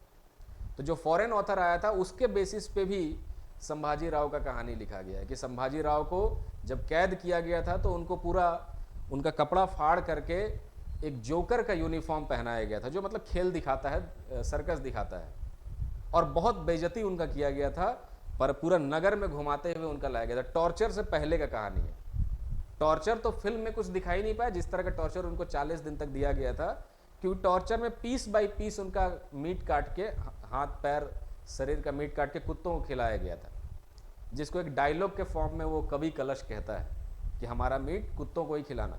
तो जो फॉरेन ऑथर आया था उसके बेसिस पे भी संभाजी राव का कहानी लिखा गया है कि संभाजी राव को जब कैद किया गया था तो उनको पूरा उनका कपड़ा फाड़ करके एक जोकर का यूनिफॉर्म पहनाया गया था, जो मतलब खेल दिखाता है, सर्कस दिखाता है, और बहुत बेइज्जती उनका किया गया था, पर पूरा नगर में घुमाते हुए उनका लाया गया था। टॉर्चर से पहले का कहानी है। टॉर्चर तो फिल्म में कुछ दिखाई नहीं पाया, जिस तरह का टॉर्चर उनको 40 दिन तक दिया गया था, क्योंकि टॉर्चर में पीस बाय पीस उनका मीट काट के, हाथ पैर शरीर का मीट काट के कुत्तों को खिलाया गया था, जिसको एक डायलॉग के फॉर्म में वो कवि कलश कहता है कि हमारा मीट कुत्तों को ही खिलाना।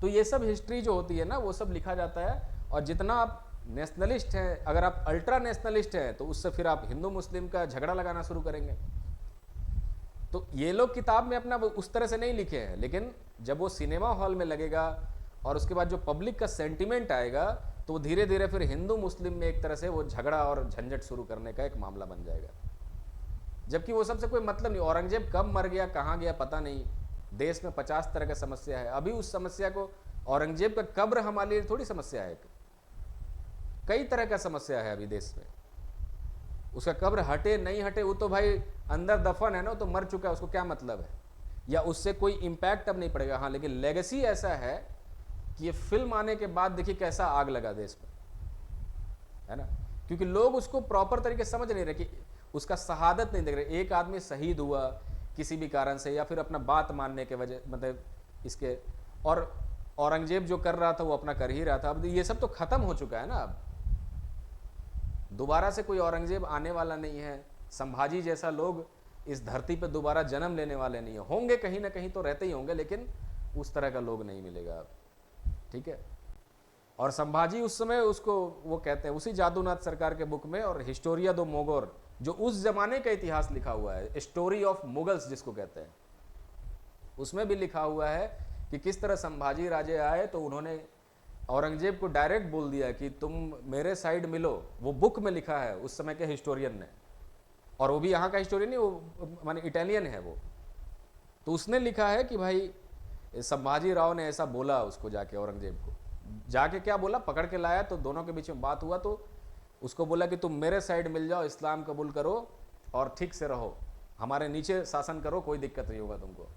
तो ये सब हिस्ट्री जो होती है ना, वो सब लिखा जाता है। और जितना आप नेशनलिस्ट हैं, अगर आप अल्ट्रा नेशनलिस्ट हैं, तो उससे फिर आप हिंदू मुस्लिम का झगड़ा लगाना शुरू करेंगे। तो ये लोग किताब में अपना उस तरह से नहीं लिखे हैं, लेकिन जब वो सिनेमा हॉल में लगेगा और उसके बाद जो पब्लिक का सेंटिमेंट आएगा, तो धीरे धीरे फिर हिंदू मुस्लिम में एक तरह से वो झगड़ा और झंझट शुरू करने का एक मामला बन जाएगा, जबकि वो सबसे कोई मतलब नहीं। औरंगजेब कब मर गया, कहाँ गया, पता नहीं। देश में 50 तरह का समस्या है, अभी उस समस्या को, औरंगजेब का कब्र हमारे लिए थोड़ी समस्या है, कई तरह का समस्या है अभी देश में। उसका कब्र हटे नहीं हटे, वो तो भाई अंदर दफन है ना, तो मर चुका है, उसको क्या मतलब है, या उससे कोई इंपैक्ट अब नहीं पड़ेगा। हाँ, लेकिन लेगेसी ऐसा है कि ये फिल्म आने के बाद देखिए कैसा आग लगा देश में, है ना, क्योंकि लोग उसको प्रॉपर तरीके से समझ नहीं रहे कि उसका शहादत नहीं देख रहे। एक आदमी शहीद हुआ किसी भी कारण से, या फिर अपना बात मानने के वजह, मतलब इसके, और औरंगजेब जो कर रहा था वो अपना कर ही रहा था। अब ये सब तो खत्म हो चुका है ना, अब दोबारा से कोई औरंगजेब आने वाला नहीं है। संभाजी जैसा लोग इस धरती पर दोबारा जन्म लेने वाले नहीं है, होंगे कहीं ना कहीं तो रहते ही होंगे, लेकिन उस तरह का लोग नहीं मिलेगा अब, ठीक है। और संभाजी उस समय, उसको वो कहते हैं उसी जादूनाथ सरकार के बुक में, और हिस्टोरिया दो मोगोर, जो उस जमाने का इतिहास लिखा हुआ है, स्टोरी ऑफ मुगल्स जिसको कहते हैं, उसमें भी लिखा हुआ है कि किस तरह संभाजी राजे आए तो उन्होंने औरंगजेब को डायरेक्ट बोल दिया कि तुम मेरे साइड मिलो। वो बुक में लिखा है उस समय के हिस्टोरियन ने, और वो भी यहाँ का हिस्टोरियन नहीं, वो माने इटालियन है वो, तो उसने लिखा है कि भाई संभाजी राव ने ऐसा बोला उसको, जाके औरंगजेब को जाके क्या बोला, पकड़ के लाया, तो दोनों के बीच में बात हुआ, तो उसको बोला कि तुम मेरे साइड मिल जाओ, इस्लाम कबूल करो और ठीक से रहो, हमारे नीचे शासन करो, कोई दिक्कत नहीं होगा तुमको।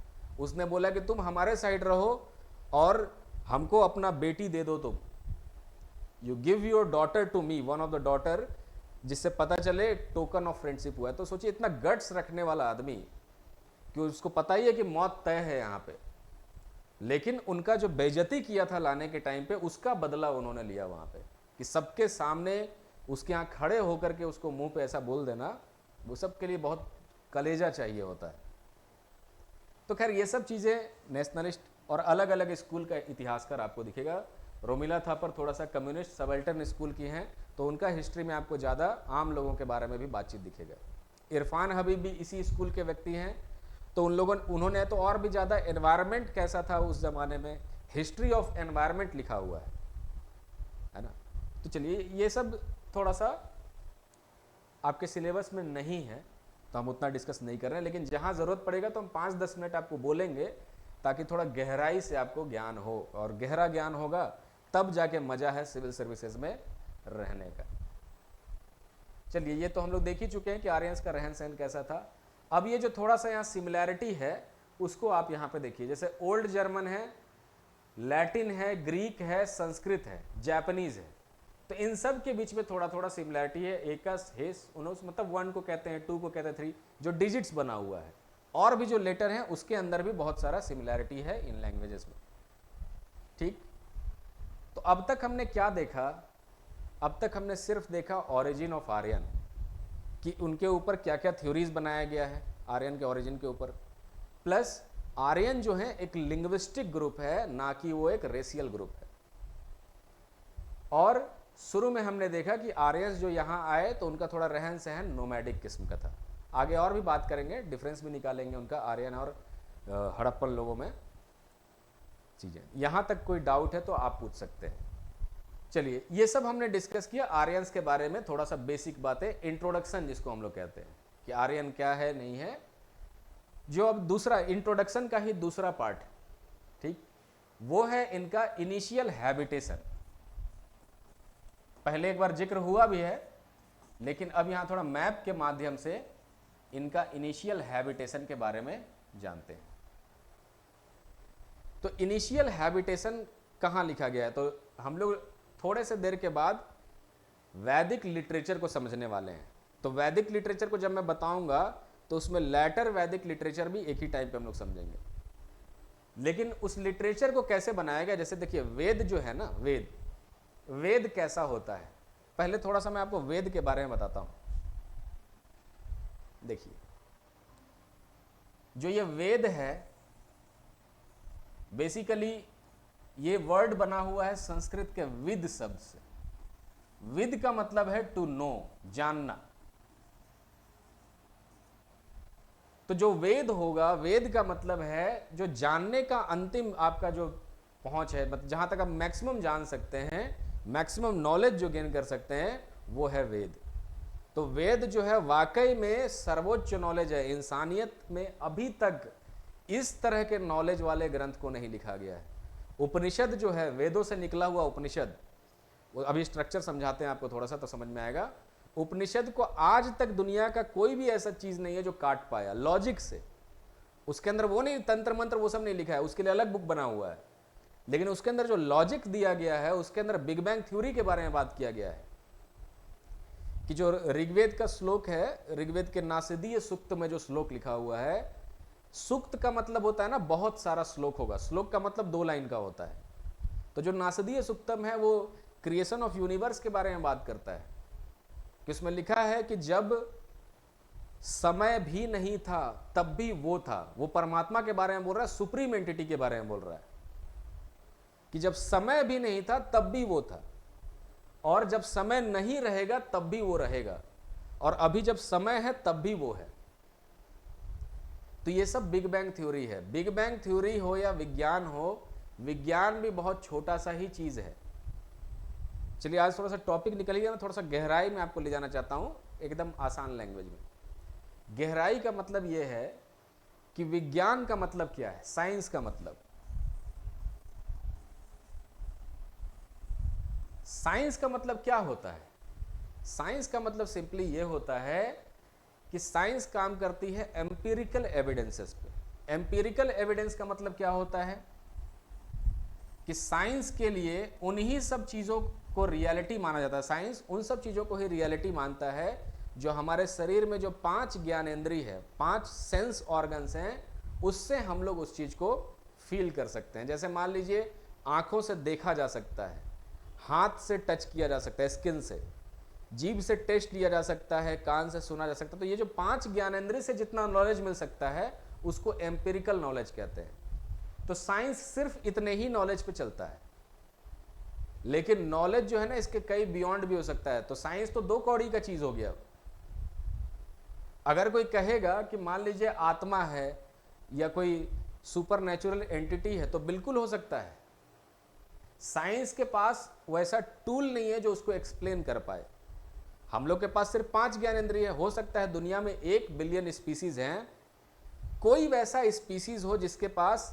उसने बोला कि तुम हमारे साइड रहो और हमको अपना बेटी दे दो, तुम you give your daughter to me, one of the daughter, जिससे पता चले टोकन ऑफ फ्रेंडशिप हुआ है। तो सोचिए इतना गट्स रखने वाला आदमी कि उसको पता ही है कि मौत तय है यहाँ पे, लेकिन उनका जो बेइज्जती किया था लाने के टाइम पे, उसका बदला उन्होंने लिया वहां पे, कि सबके सामने उसके यहाँ खड़े होकर के उसको मुंह पे ऐसा बोल देना, वो सबके लिए बहुत कलेजा चाहिए होता है। तो खैर ये सब चीज़ें नेशनलिस्ट और अलग अलग स्कूल का इतिहासकार आपको दिखेगा। रोमिला थापर थोड़ा सा कम्युनिस्ट सबल्टन स्कूल की हैं, तो उनका हिस्ट्री में आपको ज़्यादा आम लोगों के बारे में भी बातचीत दिखेगा। इरफान हबीब भी इसी स्कूल के व्यक्ति हैं, तो उन्होंने तो और भी ज़्यादा एनवायरनमेंट कैसा था उस ज़माने में, हिस्ट्री ऑफ एनवायरनमेंट लिखा हुआ है ना। तो चलिए ये सब थोड़ा सा आपके सिलेबस में नहीं है, तो हम उतना डिस्कस नहीं कर रहे हैं, लेकिन जहाँ ज़रूरत पड़ेगा तो हम 5-10 मिनट आपको बोलेंगे, ताकि थोड़ा गहराई से आपको ज्ञान हो, और गहरा ज्ञान होगा तब जाके मज़ा है सिविल सर्विसेज में रहने का। चलिए ये तो हम लोग देख ही चुके हैं कि आर्यंस का रहन सहन कैसा था। अब ये जो थोड़ा सा यहाँ सिमिलैरिटी है उसको आप यहाँ पे देखिए, जैसे ओल्ड जर्मन है, लैटिन है, ग्रीक है, संस्कृत है, जापानीज है, तो इन सब के बीच में थोड़ा थोड़ा सिमिलैरिटी है। एकस, हेस, उनोस, मतलब 1 को कहते हैं, 2 को कहते हैं, 3 जो डिजिट्स बना हुआ है, और भी जो लेटर हैं उसके अंदर भी बहुत सारा सिमिलैरिटी है इन लैंग्वेजेस में, ठीक। तो अब तक हमने क्या देखा, अब तक हमने सिर्फ देखा ओरिजिन ऑफ आर्यन, कि उनके ऊपर क्या क्या थ्योरीज बनाया गया है आर्यन के ओरिजिन के ऊपर, प्लस आर्यन जो है एक लिंग्विस्टिक ग्रुप है, ना कि वो एक रेशियल ग्रुप है। और शुरू में हमने देखा कि आर्यंस जो यहाँ आए तो उनका थोड़ा रहन सहन नोमैडिक किस्म का था। आगे और भी बात करेंगे, डिफरेंस भी निकालेंगे उनका आर्यन और हड़प्पन लोगों में चीज़ें। यहाँ तक कोई डाउट है तो आप पूछ सकते हैं। चलिए, ये सब हमने डिस्कस किया आर्यंस के बारे में, थोड़ा सा बेसिक बातें, इंट्रोडक्शन जिसको हम लोग कहते हैं कि आर्यन क्या है नहीं है। जो अब दूसरा इंट्रोडक्शन का ही दूसरा पार्ट, ठीक, वो है इनका इनिशियल हैबिटेशन। पहले एक बार जिक्र हुआ भी है, लेकिन अब यहां थोड़ा मैप के माध्यम से इनका इनिशियल हैबिटेशन के बारे में जानते हैं। तो इनिशियल हैबिटेशन कहां लिखा गया है, तो हम लोग थोड़े से देर के बाद वैदिक लिटरेचर को समझने वाले हैं। तो वैदिक लिटरेचर को जब मैं बताऊंगा तो उसमें लेटर वैदिक लिटरेचर भी एक ही टाइम पे हम लोग समझेंगे। लेकिन उस लिटरेचर को कैसे बनाया गया, जैसे देखिए वेद जो है ना, वेद कैसा होता है, पहले थोड़ा सा मैं आपको वेद के बारे में बताता हूं। देखिए, जो ये वेद है, बेसिकली ये वर्ड बना हुआ है संस्कृत के विद शब्द से। विद का मतलब है टू नो, जानना। तो जो वेद होगा, वेद का मतलब है जो जानने का अंतिम आपका जो पहुंच है, मतलब जहां तक आप मैक्सिमम जान सकते हैं, मैक्सिमम नॉलेज जो गेन कर सकते हैं, वो है वेद। तो वेद जो है वाकई में सर्वोच्च नॉलेज है। इंसानियत में अभी तक इस तरह के नॉलेज वाले ग्रंथ को नहीं लिखा गया है। उपनिषद जो है, वेदों से निकला हुआ उपनिषद, वो अभी स्ट्रक्चर समझाते हैं आपको थोड़ा सा तो समझ में आएगा। उपनिषद को आज तक दुनिया का कोई भी ऐसा चीज नहीं है जो काट पाया लॉजिक से। उसके अंदर वो नहीं, तंत्र मंत्र वो सब नहीं लिखा है, उसके लिए अलग बुक बना हुआ है। लेकिन उसके अंदर जो लॉजिक दिया गया है, उसके अंदर बिग बैंग थ्योरी के बारे में बात किया गया है कि जो ऋग्वेद का श्लोक है, ऋग्वेद के नासदीय सूक्त में जो श्लोक लिखा हुआ है, सूक्त का मतलब होता है ना बहुत सारा श्लोक होगा, श्लोक का मतलब 2 लाइन का होता है। तो जो नासदीय सूक्तम है वो क्रिएशन ऑफ यूनिवर्स के बारे में बात करता है कि उसमें लिखा है कि जब समय भी नहीं था तब भी वो था। वो परमात्मा के बारे में बोल रहा है, सुप्रीम एंटिटी के बारे में बोल रहा है कि जब समय भी नहीं था तब भी वो था, और जब समय नहीं रहेगा तब भी वो रहेगा, और अभी जब समय है तब भी वो है। तो ये सब बिग बैंग थ्योरी है। बिग बैंग थ्योरी हो या विज्ञान हो, विज्ञान भी बहुत छोटा सा ही चीज है। चलिए, आज थोड़ा सा टॉपिक निकल गया, मैं थोड़ा सा गहराई में आपको ले जाना चाहता हूं, एकदम आसान लैंग्वेज में। गहराई का मतलब यह है कि विज्ञान का मतलब क्या है, साइंस का मतलब। साइंस का मतलब क्या होता है? साइंस का मतलब सिंपली ये होता है कि साइंस काम करती है एम्पिरिकल एविडेंसेस पे। एम्पिरिकल एविडेंस का मतलब क्या होता है कि साइंस के लिए उन्हीं सब चीज़ों को रियलिटी माना जाता है। साइंस उन सब चीज़ों को ही रियलिटी मानता है जो हमारे शरीर में जो 5 ज्ञानेंद्रिय है, 5 सेंस ऑर्गन्स हैं, उससे हम लोग उस चीज़ को फील कर सकते हैं। जैसे मान लीजिए, आंखों से देखा जा सकता है, हाथ से टच किया जा सकता है, स्किन से, जीभ से टेस्ट लिया जा सकता है, कान से सुना जा सकता है। तो ये जो 5 ज्ञानेंद्रिय से जितना नॉलेज मिल सकता है उसको एम्पिरिकल नॉलेज कहते हैं। तो साइंस सिर्फ इतने ही नॉलेज पे चलता है, लेकिन नॉलेज जो है ना, इसके कई बियॉन्ड भी हो सकता है। तो साइंस तो 2 कौड़ी का चीज हो गया। अगर कोई कहेगा कि मान लीजिए आत्मा है या कोई सुपर नेचुरल एंटिटी है, तो बिल्कुल हो सकता है। साइंस के पास वैसा टूल नहीं है जो उसको एक्सप्लेन कर पाए। हम लोग के पास सिर्फ 5 ज्ञानेंद्रिय हो सकता है। दुनिया में 1 बिलियन स्पीसीज हैं, कोई वैसा स्पीसीज हो जिसके पास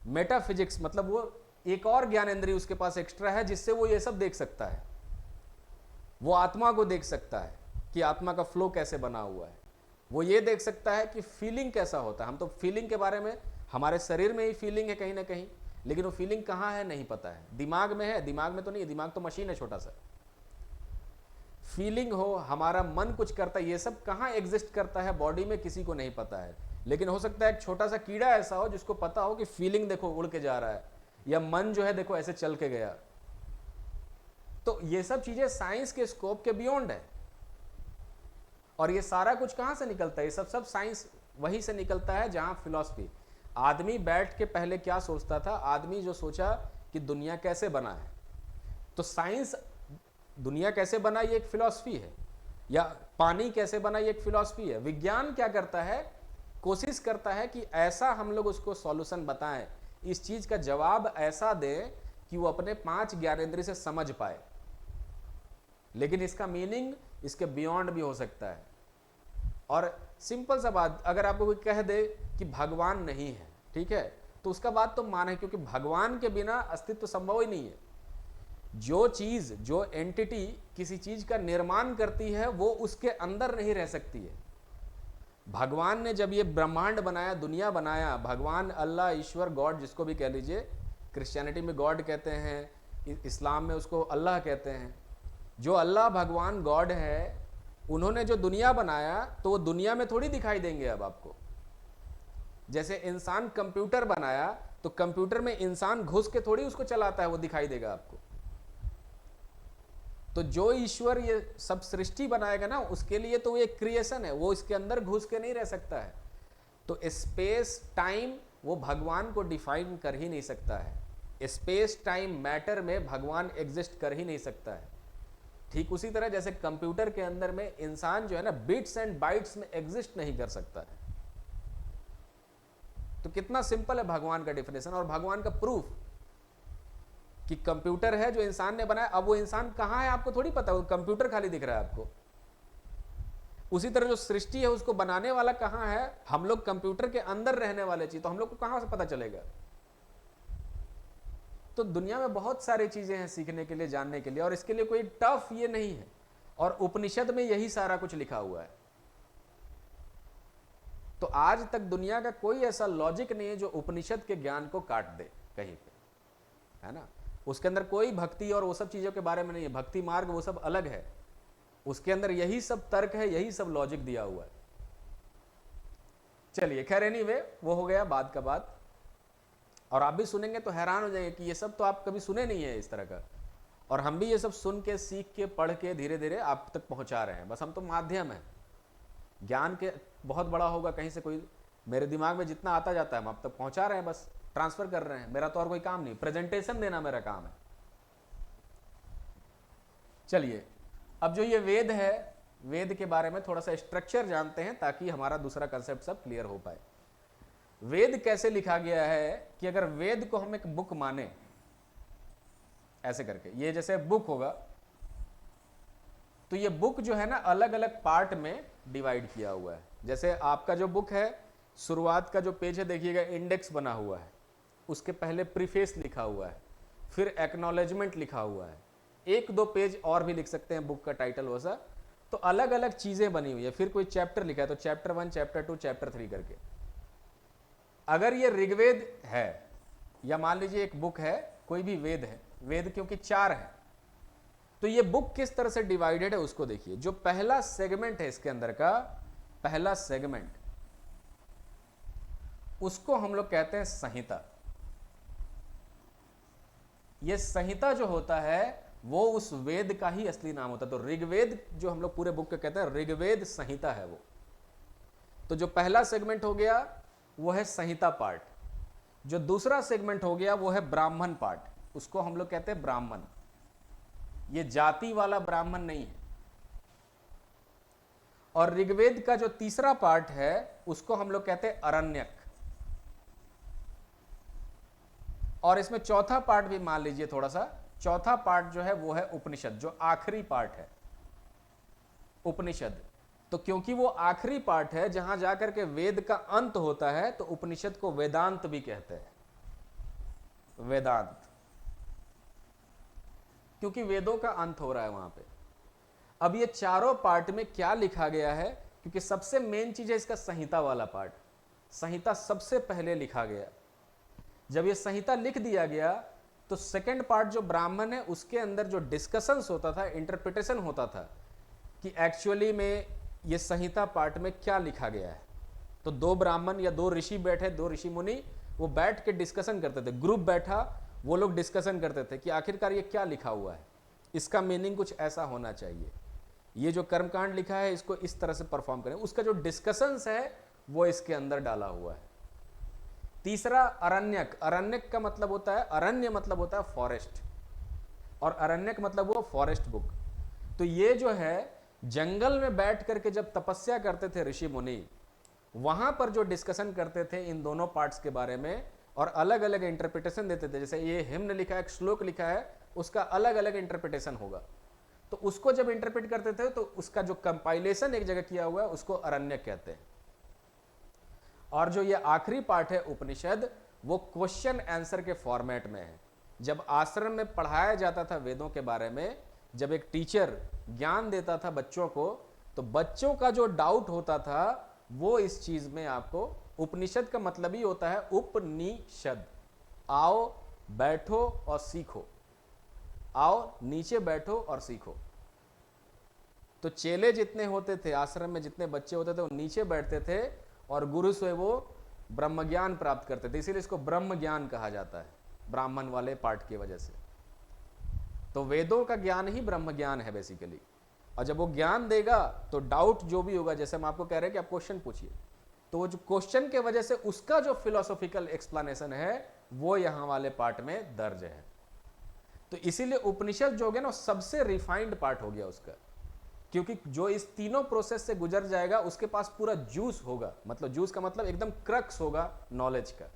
मेटाफिजिक्स, मतलब वो एक और ज्ञानेंद्रिय उसके पास एक्स्ट्रा है जिससे वो ये सब देख सकता है। वो आत्मा को देख सकता है कि आत्मा का फ्लो कैसे बना हुआ है। वो ये देख सकता है कि फीलिंग कैसा होता है। हम तो फीलिंग के बारे में, हमारे शरीर में ही फीलिंग है कहीं ना कहीं, लेकिन वो फीलिंग कहाँ है नहीं पता है। दिमाग में है, दिमाग में तो नहीं है, दिमाग तो मशीन है छोटा सा। फीलिंग हो, हमारा मन कुछ करता है, ये सब कहाँ एग्जिस्ट करता है बॉडी में किसी को नहीं पता है। लेकिन हो सकता है एक छोटा सा कीड़ा ऐसा हो जिसको पता हो कि फीलिंग देखो उड़ के जा रहा है, या मन जो है देखो ऐसे चल के गया। तो ये सब चीजें साइंस के स्कोप के बियॉन्ड है। और ये सारा कुछ कहां से निकलता है? ये सब साइंस वहीं से निकलता है जहां फिलॉसफी। आदमी बैठ के पहले क्या सोचता था? आदमी जो सोचा कि दुनिया कैसे बना है, तो साइंस दुनिया कैसे बना ये एक फिलॉसफी है, या पानी कैसे बना ये एक फिलॉसफी है। विज्ञान क्या करता है? कोशिश करता है कि ऐसा हम लोग उसको सॉल्यूशन बताएं, इस चीज का जवाब ऐसा दें कि वो अपने 5 ज्ञानेंद्रिय से समझ पाए। लेकिन इसका मीनिंग इसके बियॉन्ड भी हो सकता है। और सिंपल सा बात, अगर आपको कोई कह दे कि भगवान नहीं है, ठीक है, तो उसका बात तो मान है, क्योंकि भगवान के बिना अस्तित्व संभव ही नहीं है। जो चीज, जो एंटिटी किसी चीज का निर्माण करती है, वो उसके अंदर नहीं रह सकती है। भगवान ने जब ये ब्रह्मांड बनाया, दुनिया बनाया, भगवान, अल्लाह, ईश्वर, गॉड, जिसको भी कह लीजिए, क्रिश्चियनिटी में गॉड कहते हैं, इस्लाम में उसको अल्लाह कहते हैं। जो अल्लाह, भगवान, गॉड है, उन्होंने जो दुनिया बनाया, तो वो दुनिया में थोड़ी दिखाई देंगे अब आपको। जैसे इंसान कंप्यूटर बनाया, तो कंप्यूटर में इंसान घुस के थोड़ी उसको चलाता है, वो दिखाई देगा आपको। तो जो ईश्वर ये सब सृष्टि बनाएगा ना, उसके लिए तो वो एक क्रिएशन है, वो इसके अंदर घुस के नहीं रह सकता है। तो स्पेस टाइम वो भगवान को डिफाइन कर ही नहीं सकता है। स्पेस टाइम मैटर में भगवान एग्जिस्ट कर ही नहीं सकता है। ठीक उसी तरह जैसे कंप्यूटर के अंदर में इंसान जो है ना, बिट्स एंड बाइट्स में एग्जिस्ट नहीं कर सकता है। तो कितना सिंपल है भगवान का डेफिनेशन और भगवान का प्रूफ कि कंप्यूटर है जो इंसान ने बनाया। अब वो इंसान कहां है आपको थोड़ी पता, वो कंप्यूटर खाली दिख रहा है आपको। उसी तरह जो सृष्टि है उसको बनाने वाला कहां है, हम लोग कंप्यूटर के अंदर रहने वाले चीज, तो हम लोग को कहां से पता चलेगा। तो दुनिया में बहुत सारी चीजें हैं सीखने के लिए, जानने के लिए, और इसके लिए कोई टफ ये नहीं है। और उपनिषद में यही सारा कुछ लिखा हुआ है। तो आज तक दुनिया का कोई ऐसा लॉजिक नहीं है जो उपनिषद के ज्ञान को काट दे कहीं पे, है ना। उसके अंदर कोई भक्ति और वो सब चीजों के बारे में नहीं है, भक्ति मार्ग वो सब अलग है। उसके अंदर यही सब तर्क है, यही सब लॉजिक दिया हुआ है। चलिए खैर, एनीवे वो हो गया बात का बात। और आप भी सुनेंगे तो हैरान हो जाएंगे कि ये सब तो आप कभी सुने नहीं है इस तरह का। और हम भी ये सब सुन के, सीख के, पढ़ के धीरे धीरे आप तक पहुंचा रहे हैं। बस हम तो माध्यम है। ज्ञान के बहुत बड़ा होगा कहीं से, कोई मेरे दिमाग में जितना आता जाता है हम आप तक पहुंचा रहे हैं, बस ट्रांसफर कर रहे हैं। मेरा तो और कोई काम नहीं, प्रेजेंटेशन देना मेरा काम है। चलिए, अब जो ये वेद है, वेद के बारे में थोड़ा सा स्ट्रक्चर जानते हैं ताकि हमारा दूसरा कंसेप्ट सब क्लियर हो पाए। वेद कैसे लिखा गया है कि अगर वेद को हम एक बुक माने, ऐसे करके, ये जैसे बुक होगा, तो ये बुक जो है ना अलग अलग पार्ट में डिवाइड किया हुआ है। जैसे आपका जो बुक है, शुरुआत का जो पेज है देखिएगा, इंडेक्स बना हुआ है, उसके पहले प्रीफेस लिखा हुआ है, फिर एक्नॉलेजमेंट लिखा हुआ है, एक दो पेज और भी लिख सकते हैं बुक का टाइटल वैसा। तो अलग अलग चीजें बनी हुई है। फिर कोई चैप्टर लिखा है तो चैप्टर 1, चैप्टर 2, चैप्टर 3 करके। अगर ये ऋग्वेद है, या मान लीजिए एक बुक है, कोई भी वेद है, वेद क्योंकि 4 है, तो ये बुक किस तरह से डिवाइडेड है उसको देखिए। जो पहला सेगमेंट है इसके अंदर का, पहला सेगमेंट, उसको हम लोग कहते हैं संहिता। ये संहिता जो होता है वो उस वेद का ही असली नाम होता है। तो ऋग्वेद जो हम लोग पूरे बुक के कहते हैं, ऋग्वेद संहिता है वो। तो जो पहला सेगमेंट हो गया वो है संहिता पार्ट। जो दूसरा सेगमेंट हो गया वो है ब्राह्मण पार्ट, उसको हम लोग कहते हैं ब्राह्मण। ये जाति वाला ब्राह्मण नहीं है। और ऋग्वेद का जो तीसरा पार्ट है उसको हम लोग कहते हैं अरण्यक। और इसमें चौथा पार्ट भी मान लीजिए थोड़ा सा, चौथा पार्ट जो है वो है उपनिषद, जो आखिरी पार्ट है उपनिषद। तो क्योंकि वो आखिरी पार्ट है जहां जाकर के वेद का अंत होता है, तो उपनिषद को वेदांत भी कहते हैं, वेदांत, क्योंकि वेदों का अंत हो रहा है वहां पे। अब ये चारों पार्ट में क्या लिखा गया है, क्योंकि सबसे मेन चीज है इसका संहिता वाला पार्ट। संहिता सबसे पहले लिखा गया। जब ये संहिता लिख दिया गया तो सेकंड पार्ट जो ब्राह्मण है उसके अंदर जो डिस्कशंस होता था, इंटरप्रिटेशन होता था कि एक्चुअली में ये संहिता पार्ट में क्या लिखा गया है। तो 2 ब्राह्मण या 2 ऋषि बैठे, 2 ऋषि मुनि, वो बैठ के डिस्कशन करते थे, ग्रुप बैठा, वो लोग डिस्कशन करते थे कि आखिरकार ये क्या लिखा हुआ है, इसका मीनिंग कुछ ऐसा होना चाहिए, ये जो कर्मकांड लिखा है इसको इस तरह से परफॉर्म करें। उसका जो डिस्कशंस है वो इसके अंदर डाला हुआ है। तीसरा अरण्यक। अरण्यक का मतलब होता है, अरण्य मतलब होता है फॉरेस्ट, और अरण्यक मतलब वो फॉरेस्ट बुक। तो ये जो है जंगल में बैठ करके जब तपस्या करते थे ऋषि मुनि, वहां पर जो डिस्कशन करते थे इन दोनों पार्ट्स के बारे में, और अलग अलग इंटरप्रिटेशन देते थे। जैसे ये हिम्न लिखा है, एक श्लोक लिखा है, उसका अलग अलग इंटरप्रिटेशन होगा। तो उसको जब इंटरप्रेट करते थे तो उसका जो कंपाइलेशन एक जगह किया हुआ है उसको अरण्यक कहते हैं। और जो ये आखिरी पार्ट है उपनिषद, वो क्वेश्चन आंसर के फॉर्मेट में है। जब आश्रम में पढ़ाया जाता था वेदों के बारे में, जब एक टीचर ज्ञान देता था बच्चों को, तो बच्चों का जो डाउट होता था वो इस चीज में आपको, उपनिषद का मतलब ही होता है उपनिषद, आओ बैठो और सीखो, आओ नीचे बैठो और सीखो। तो चेले जितने होते थे आश्रम में, जितने बच्चे होते थे वो नीचे बैठते थे और गुरु से वो ब्रह्म ज्ञान प्राप्त करते थे, इसीलिए इसको ब्रह्म ज्ञान कहा जाता है, ब्राह्मण वाले पार्ट की वजह से। तो वेदों का ज्ञान ही ब्रह्म ज्ञान है बेसिकली। और जब वो ज्ञान देगा तो डाउट जो भी होगा, जैसे हम आपको कह रहे हैं कि आप क्वेश्चन पूछिए, तो वो जो क्वेश्चन के वजह से उसका जो फिलोसॉफिकल एक्सप्लेनेशन है वो यहां वाले पार्ट में दर्ज है। तो इसीलिए उपनिषद जो हो गया ना, सबसे रिफाइंड पार्ट हो गया उसका, क्योंकि जो इस तीनों प्रोसेस से गुजर जाएगा उसके पास पूरा जूस होगा, मतलब जूस का मतलब एकदम क्रक्स होगा नॉलेज का,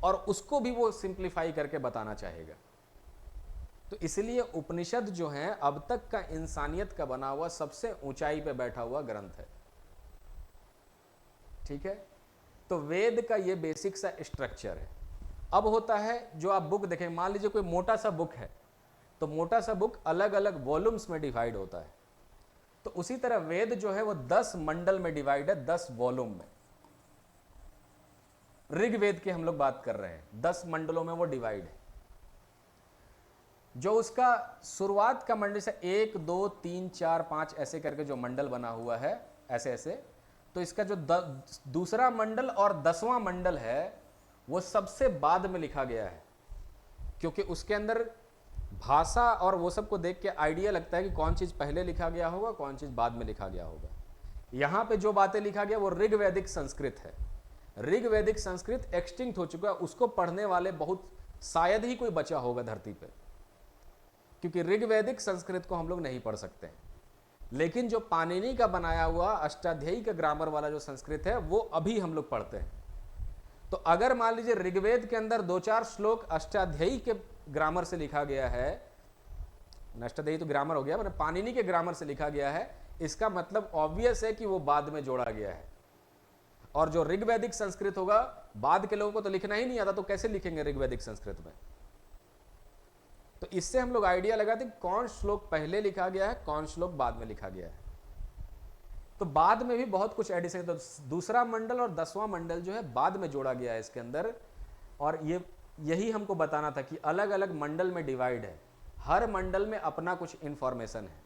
और उसको भी वो सिंप्लीफाई करके बताना चाहेगा। तो इसलिए उपनिषद जो है अब तक का इंसानियत का बना हुआ सबसे ऊंचाई पे बैठा हुआ ग्रंथ है। ठीक है, तो वेद का ये बेसिक सा स्ट्रक्चर है। अब होता है जो आप बुक देखें, मान लीजिए कोई मोटा सा बुक है, तो मोटा सा बुक अलग अलग वॉल्यूम्स में डिवाइड होता है। तो उसी तरह वेद जो है वो 10 मंडल में डिवाइड है, 10 वॉल्यूम में। ऋग्वेद की हम लोग बात कर रहे हैं, 10 मंडलों में वो डिवाइड है। जो उसका शुरुआत का मंडल से 1 2 3 4 5 ऐसे करके जो मंडल बना हुआ है, ऐसे ऐसे, तो इसका जो दूसरा मंडल और 10वां मंडल है वो सबसे बाद में लिखा गया है, क्योंकि उसके अंदर भाषा और वो सब को देख के आइडिया लगता है कि कौन चीज पहले लिखा गया होगा, कौन चीज बाद में लिखा गया होगा। यहां पे जो बातें लिखा गया वो ऋग्वैदिक संस्कृत है। ऋग्वैदिक संस्कृत एक्सटिंक्ट हो चुका है, उसको पढ़ने वाले बहुत शायद ही कोई बचा होगा धरती पे, क्योंकि ऋग्वैदिक संस्कृत को हम लोग नहीं पढ़ सकते हैं। लेकिन जो पाणिनि का बनाया हुआ अष्टाध्यायी का ग्रामर वाला जो संस्कृत है वो अभी हम लोग पढ़ते हैं। तो अगर मान लीजिए ऋग्वेद के अंदर 2-4 श्लोक अष्टाध्यायी के ग्रामर से लिखा गया है, अष्टाध्यायी तो ग्रामर हो गया, मतलब पाणिनि के ग्रामर से लिखा गया है, इसका मतलब ऑब्वियस है कि वो बाद में जोड़ा गया है। और जो ऋग्वैदिक संस्कृत होगा, बाद के लोगों को तो लिखना ही नहीं आता, तो कैसे लिखेंगे ऋग्वैदिक संस्कृत में? तो इससे हम लोग आइडिया लगाते हैं कौन श्लोक पहले लिखा गया है, कौन श्लोक बाद में लिखा गया है। तो बाद में भी बहुत कुछ एडिशन, तो दूसरा मंडल और 10वां मंडल जो है बाद में जोड़ा गया है इसके अंदर। और यही हमको बताना था कि अलग अलग मंडल में डिवाइड है, हर मंडल में अपना कुछ इंफॉर्मेशन है।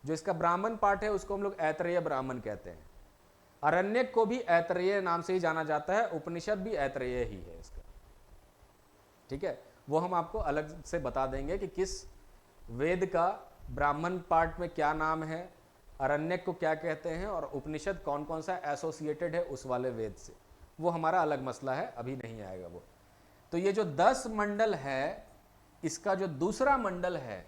जो इसका ब्राह्मण पार्ट है उसको हम लोग ऐतरेय ब्राह्मण कहते हैं। अरण्यक को भी ऐतरेय नाम से ही जाना जाता है, उपनिषद भी ऐतरेय ही है इसका। ठीक है, वो हम आपको अलग से बता देंगे कि किस वेद का ब्राह्मण पार्ट में क्या नाम है, अरण्यक को क्या कहते हैं, और उपनिषद कौन कौन सा एसोसिएटेड है उस वाले वेद से। वो हमारा अलग मसला है, अभी नहीं आएगा वो। तो ये जो 10 मंडल है, इसका जो दूसरा मंडल है,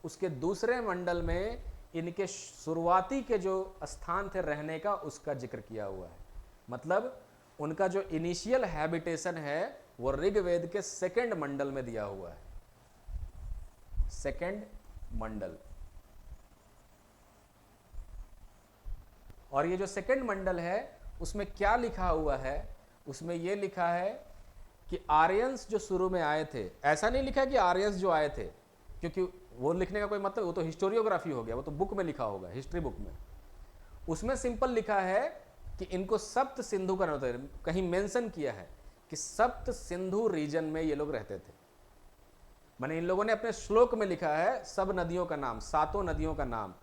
उसके दूसरे मंडल में इनके शुरुआती के जो स्थान थे रहने का, उसका जिक्र किया हुआ है। मतलब उनका जो इनिशियल हैबिटेशन है वो ऋग्वेद के 2nd मंडल में दिया हुआ है, 2nd मंडल। और ये जो 2nd मंडल है उसमें क्या लिखा हुआ है, उसमें ये लिखा है कि आर्यंस जो शुरू में आए थे, ऐसा नहीं लिखा कि आर्यंस जो आए थे, क्योंकि वो लिखने का कोई मतलब, वो तो हिस्टोरियोग्राफी हो गया, वो तो बुक में लिखा होगा, हिस्ट्री बुक में। उसमें सिंपल लिखा है कि इनको सप्त सिंधु का नाम, कहीं मेंशन किया है कि सप्त सिंधु रीजन में ये लोग रहते थे। माने इन लोगों ने अपने श्लोक में लिखा है सब नदियों का नाम, 7 नदियों का नाम।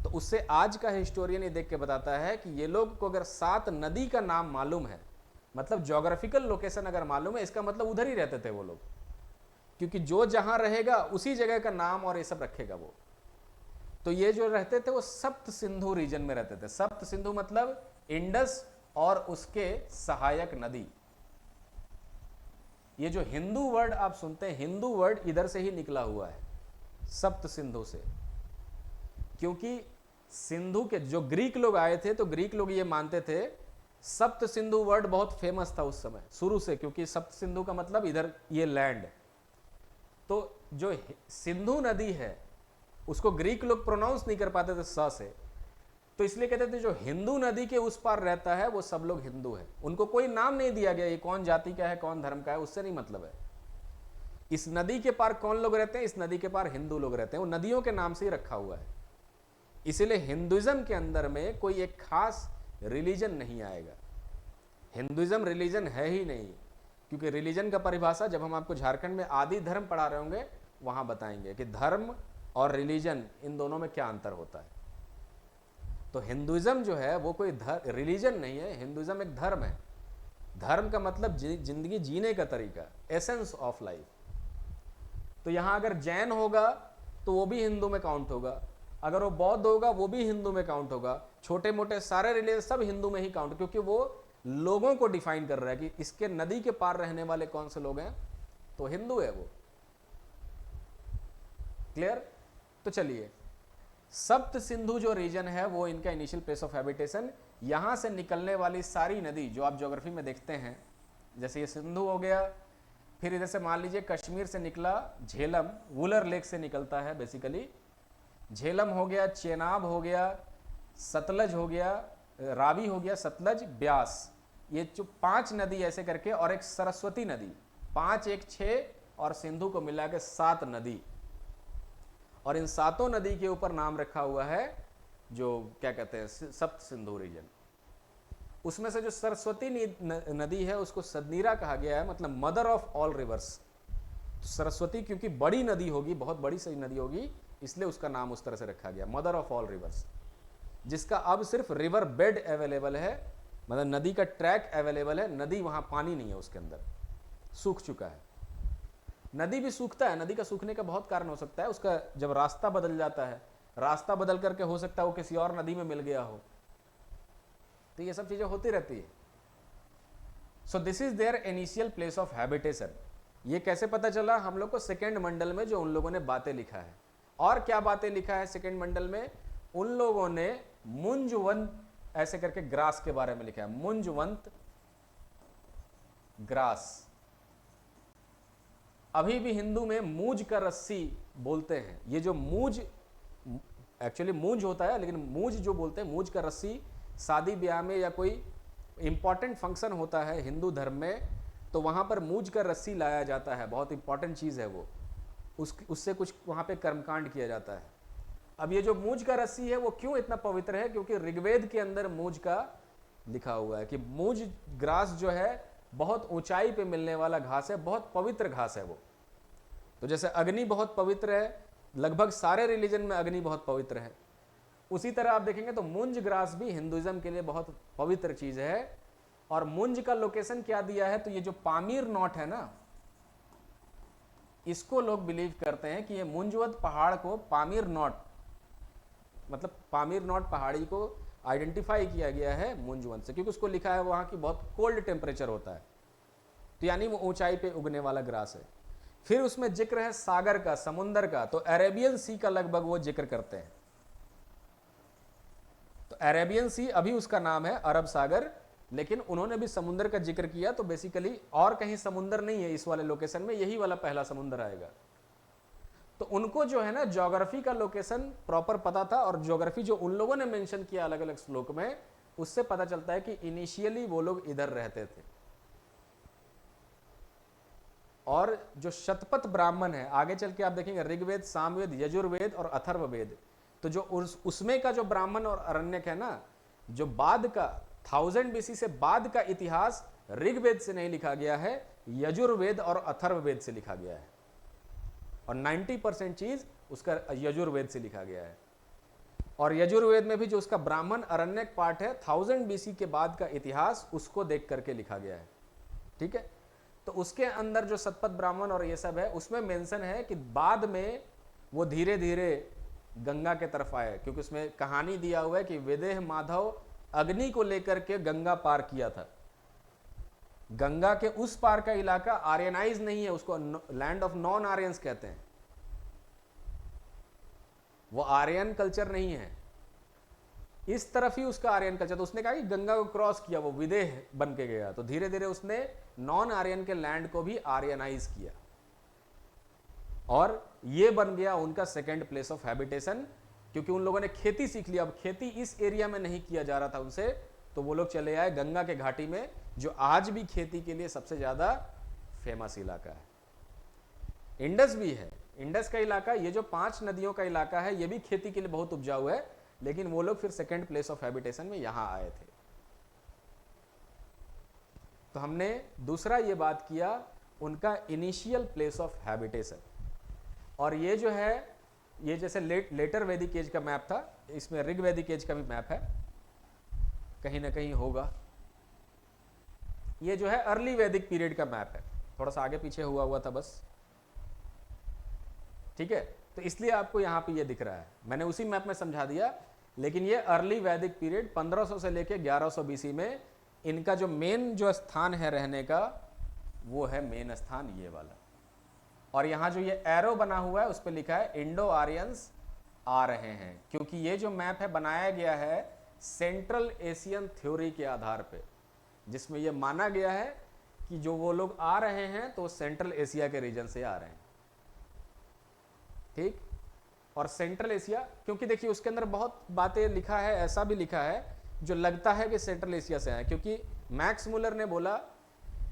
तो उससे आज का हिस्टोरियन ये देख के बताता है कि ये लोग को अगर 7 नदी का नाम मालूम है, मतलब ज्योग्राफिकल लोकेशन अगर मालूम है, इसका मतलब उधर ही रहते थे वो लोग, क्योंकि जो जहां रहेगा उसी जगह का नाम और ये सब रखेगा वो। तो ये जो रहते थे वो सप्त सिंधु रीजन में रहते थे। सप्त सिंधु मतलब इंडस और उसके सहायक नदी। ये जो हिंदू वर्ड आप सुनते हैं, हिंदू वर्ड इधर से ही निकला हुआ है, सप्त सिंधु से। क्योंकि सिंधु के जो ग्रीक लोग आए थे, तो ग्रीक लोग ये मानते थे, सप्त सिंधु वर्ड बहुत फेमस था उस समय शुरू से, क्योंकि सप्त सिंधु का मतलब इधर ये लैंड। तो जो सिंधु नदी है उसको ग्रीक लोग प्रोनाउंस नहीं कर पाते थे स से, तो इसलिए कहते थे जो हिंदू नदी के उस पार रहता है वो सब लोग हिंदू है। उनको कोई नाम नहीं दिया गया, ये कौन जाति का है कौन धर्म का है, उससे नहीं मतलब है। इस नदी के पार कौन लोग रहते हैं, इस नदी के पार हिंदू लोग रहते हैं, वो नदियों के नाम से ही रखा हुआ है। इसीलिए हिंदुइज्म के अंदर में कोई एक खास रिलीजन नहीं आएगा। हिंदुइज्म रिलीजन है ही नहीं, क्योंकि रिलीजन का परिभाषा जब हम आपको झारखंड में आदि धर्म पढ़ा रहे होंगे वहां बताएंगे कि धर्म और रिलीजन इन दोनों में क्या अंतर होता है। तो हिंदुइज्म जो है वो कोई रिलीजन नहीं है, हिंदुइज्म एक धर्म है। धर्म का मतलब जिंदगी जीने का तरीका, एसेंस ऑफ लाइफ। तो यहां अगर जैन होगा तो वो भी हिंदू में काउंट होगा, अगर वो बौद्ध होगा वो भी हिंदू में काउंट होगा, छोटे मोटे सारे रिलीजन सब हिंदू में ही काउंट, क्योंकि वो लोगों को डिफाइन कर रहा है कि इसके नदी के पार रहने वाले कौन से लोग हैं, तो हिंदू है वो। क्लियर? तो चलिए, सप्त सिंधु जो रीजन है वो इनका इनिशियल प्लेस ऑफ हैबिटेशन। यहां से निकलने वाली सारी नदी जो आप ज्योग्राफी में देखते हैं, जैसे ये सिंधु हो गया, फिर इधर से मान लीजिए कश्मीर से निकला झेलम, वुलर लेक से निकलता है बेसिकली, झेलम हो गया, चेनाब हो गया, सतलज हो गया, रावी हो गया, सतलज, ब्यास, ये जो 5 नदी ऐसे करके, और एक सरस्वती नदी, 5 1 6 और सिंधु को मिला के 7 नदी। और इन 7 नदी के ऊपर नाम रखा हुआ है जो क्या कहते हैं सप्त सिंधु रीजन। उसमें से जो सरस्वती नदी है उसको सदनीरा कहा गया है, मतलब मदर ऑफ ऑल रिवर्स। तो सरस्वती क्योंकि बड़ी नदी होगी, बहुत बड़ी सी नदी होगी, इसलिए उसका नाम उस तरह से रखा गया, मदर ऑफ ऑल रिवर्स, जिसका अब सिर्फ रिवर बेड अवेलेबल है, मतलब नदी का ट्रैक अवेलेबल है, नदी वहां पानी नहीं है उसके अंदर, सूख चुका है। नदी भी सूखता है, नदी का सूखने का बहुत कारण हो सकता है, उसका जब रास्ता बदल जाता है, रास्ता बदल करके हो सकता है वो किसी और नदी में मिल गया हो, तो ये सब चीजें होती रहती है। So this is their initial place of habitation. ये कैसे पता चला हम लोग को? सेकेंड मंडल में जो उन लोगों ने बातें लिखा है। और क्या बातें लिखा है सेकेंड मंडल में? उन लोगों ने मुंजवंत ऐसे करके ग्रास के बारे में लिखा है, मुंजवंत ग्रास। अभी भी हिंदू में मूज का रस्सी बोलते हैं। ये जो मूज, एक्चुअली मूज होता है, लेकिन मूज जो बोलते हैं, मूज का रस्सी, शादी ब्याह में या कोई इंपॉर्टेंट फंक्शन होता है हिंदू धर्म में, तो वहां पर मूज का रस्सी लाया जाता है, बहुत इंपॉर्टेंट चीज है वो, उससे कुछ वहां पे कर्मकांड किया जाता है। अब ये जो मूज का रस्सी है वो क्यों इतना पवित्र है? क्योंकि ऋग्वेद के अंदर मूज का लिखा हुआ है कि मूज ग्रास जो है बहुत ऊंचाई पे मिलने वाला घास है, बहुत पवित्र घास है वो। तो जैसे अग्नि बहुत पवित्र है, लगभग सारे रिलीजन में अग्नि बहुत पवित्र है, उसी तरह आप देखेंगे तो मुंज ग्रास भी हिंदुइज्म के लिए बहुत पवित्र चीज है। और मुंज का लोकेशन क्या दिया है? तो ये जो पामीर नॉट है ना, इसको लोग बिलीव करते हैं कि ये मुंजवत पहाड़ को पामीर नॉट, मतलब पामीर नॉट पहाड़ी को आइडेंटिफाई किया गया है मुंजवंत से, क्योंकि उसको लिखा है वहां की बहुत कोल्ड टेम्परेचर होता है, तो यानी वो ऊंचाई पे उगने वाला ग्रास है। फिर उसमें जिक्र है सागर का, समुंदर का, तो अरेबियन सी का लगभग वो जिक्र करते हैं। तो अरेबियन सी अभी उसका नाम है अरब सागर, लेकिन उन्होंने भी समुंदर का जिक्र किया, तो बेसिकली और कहीं समुंदर नहीं है इस वाले लोकेशन में, यही वाला पहला समुंदर आएगा। तो उनको जो है ना ज्योग्राफी का लोकेशन प्रॉपर पता था, और ज्योग्राफी जो उन लोगों ने मेंशन किया अलग अलग श्लोक में, उससे पता चलता है कि इनिशियली वो लोग इधर रहते थे। और जो शतपथ ब्राह्मण है, आगे चल के आप देखेंगे ऋग्वेद, सामवेद, यजुर्वेद और अथर्ववेद, तो जो उसमें का जो ब्राह्मण और अरण्यक है ना, जो बाद का 1000 BC से बाद का इतिहास ऋग्वेद से नहीं लिखा गया है, यजुर्वेद और अथर्ववेद से लिखा गया है, और 90% चीज उसका यजुर्वेद से लिखा गया है। और यजुर्वेद में भी जो उसका ब्राह्मण अरण्यक पार्ट है, 1000 BC के बाद का इतिहास, उसको देख करके लिखा गया है। ठीक है, तो उसके अंदर जो शतपथ ब्राह्मण और ये सब है, उसमें मेंशन है कि बाद में वो धीरे धीरे गंगा के तरफ आए, क्योंकि उसमें कहानी दिया हुआ है कि विदेह माधव अग्नि को लेकर के गंगा पार किया था। गंगा के उस पार का इलाका आर्यनाइज नहीं है, उसको लैंड ऑफ नॉन आर्यंस कहते हैं, वो आर्यन कल्चर नहीं है, इस तरफ ही उसका आर्यन कल्चर। तो उसने कहा कि गंगा को क्रॉस किया, वो विदेह बन के गया, तो धीरे धीरे उसने नॉन आर्यन के लैंड को भी आर्यनाइज किया। और ये बन गया उनका सेकंड प्लेस ऑफ हैबिटेशन, क्योंकि उन लोगों ने खेती सीख लिया। अब खेती इस एरिया में नहीं किया जा रहा था उनसे, तो वो लोग चले आए गंगा के घाटी में, जो आज भी खेती के लिए सबसे ज़्यादा फेमस इलाका है। इंडस भी है, इंडस का इलाका, ये जो 5 नदियों का इलाका है, ये भी खेती के लिए बहुत उपजाऊ है, लेकिन वो लोग फिर सेकंड प्लेस ऑफ हैबिटेशन में यहां आए थे। तो हमने दूसरा ये बात किया उनका इनिशियल प्लेस ऑफ हैबिटेशन। और ये जो है, ये जैसे लेटर वैदिक एज का मैप था, इसमें ऋग वैदिक एज का भी मैप है, कहीं ना कहीं होगा। ये जो है अर्ली वैदिक पीरियड का मैप है, थोड़ा सा आगे पीछे हुआ था बस, ठीक है। तो इसलिए आपको यहां पे ये दिख रहा है, मैंने उसी मैप में समझा दिया। लेकिन ये अर्ली वैदिक पीरियड 1500 से लेके 1100 बीसी में इनका जो मेन जो स्थान है रहने का, वो है मेन स्थान ये वाला। और यहां जो ये एरो बना हुआ है उस पर लिखा है इंडो आर्यंस आ रहे हैं, क्योंकि ये जो मैप है बनाया गया है सेंट्रल एशियन थ्योरी के आधार पे, जिसमें ये माना गया है कि जो वो लोग आ रहे हैं तो सेंट्रल एशिया के रीजन से आ रहे हैं, ठीक। और सेंट्रल एशिया, क्योंकि देखिए उसके अंदर बहुत बातें लिखा है, ऐसा भी लिखा है जो लगता है कि सेंट्रल एशिया से आए, क्योंकि मैक्स मुलर ने बोला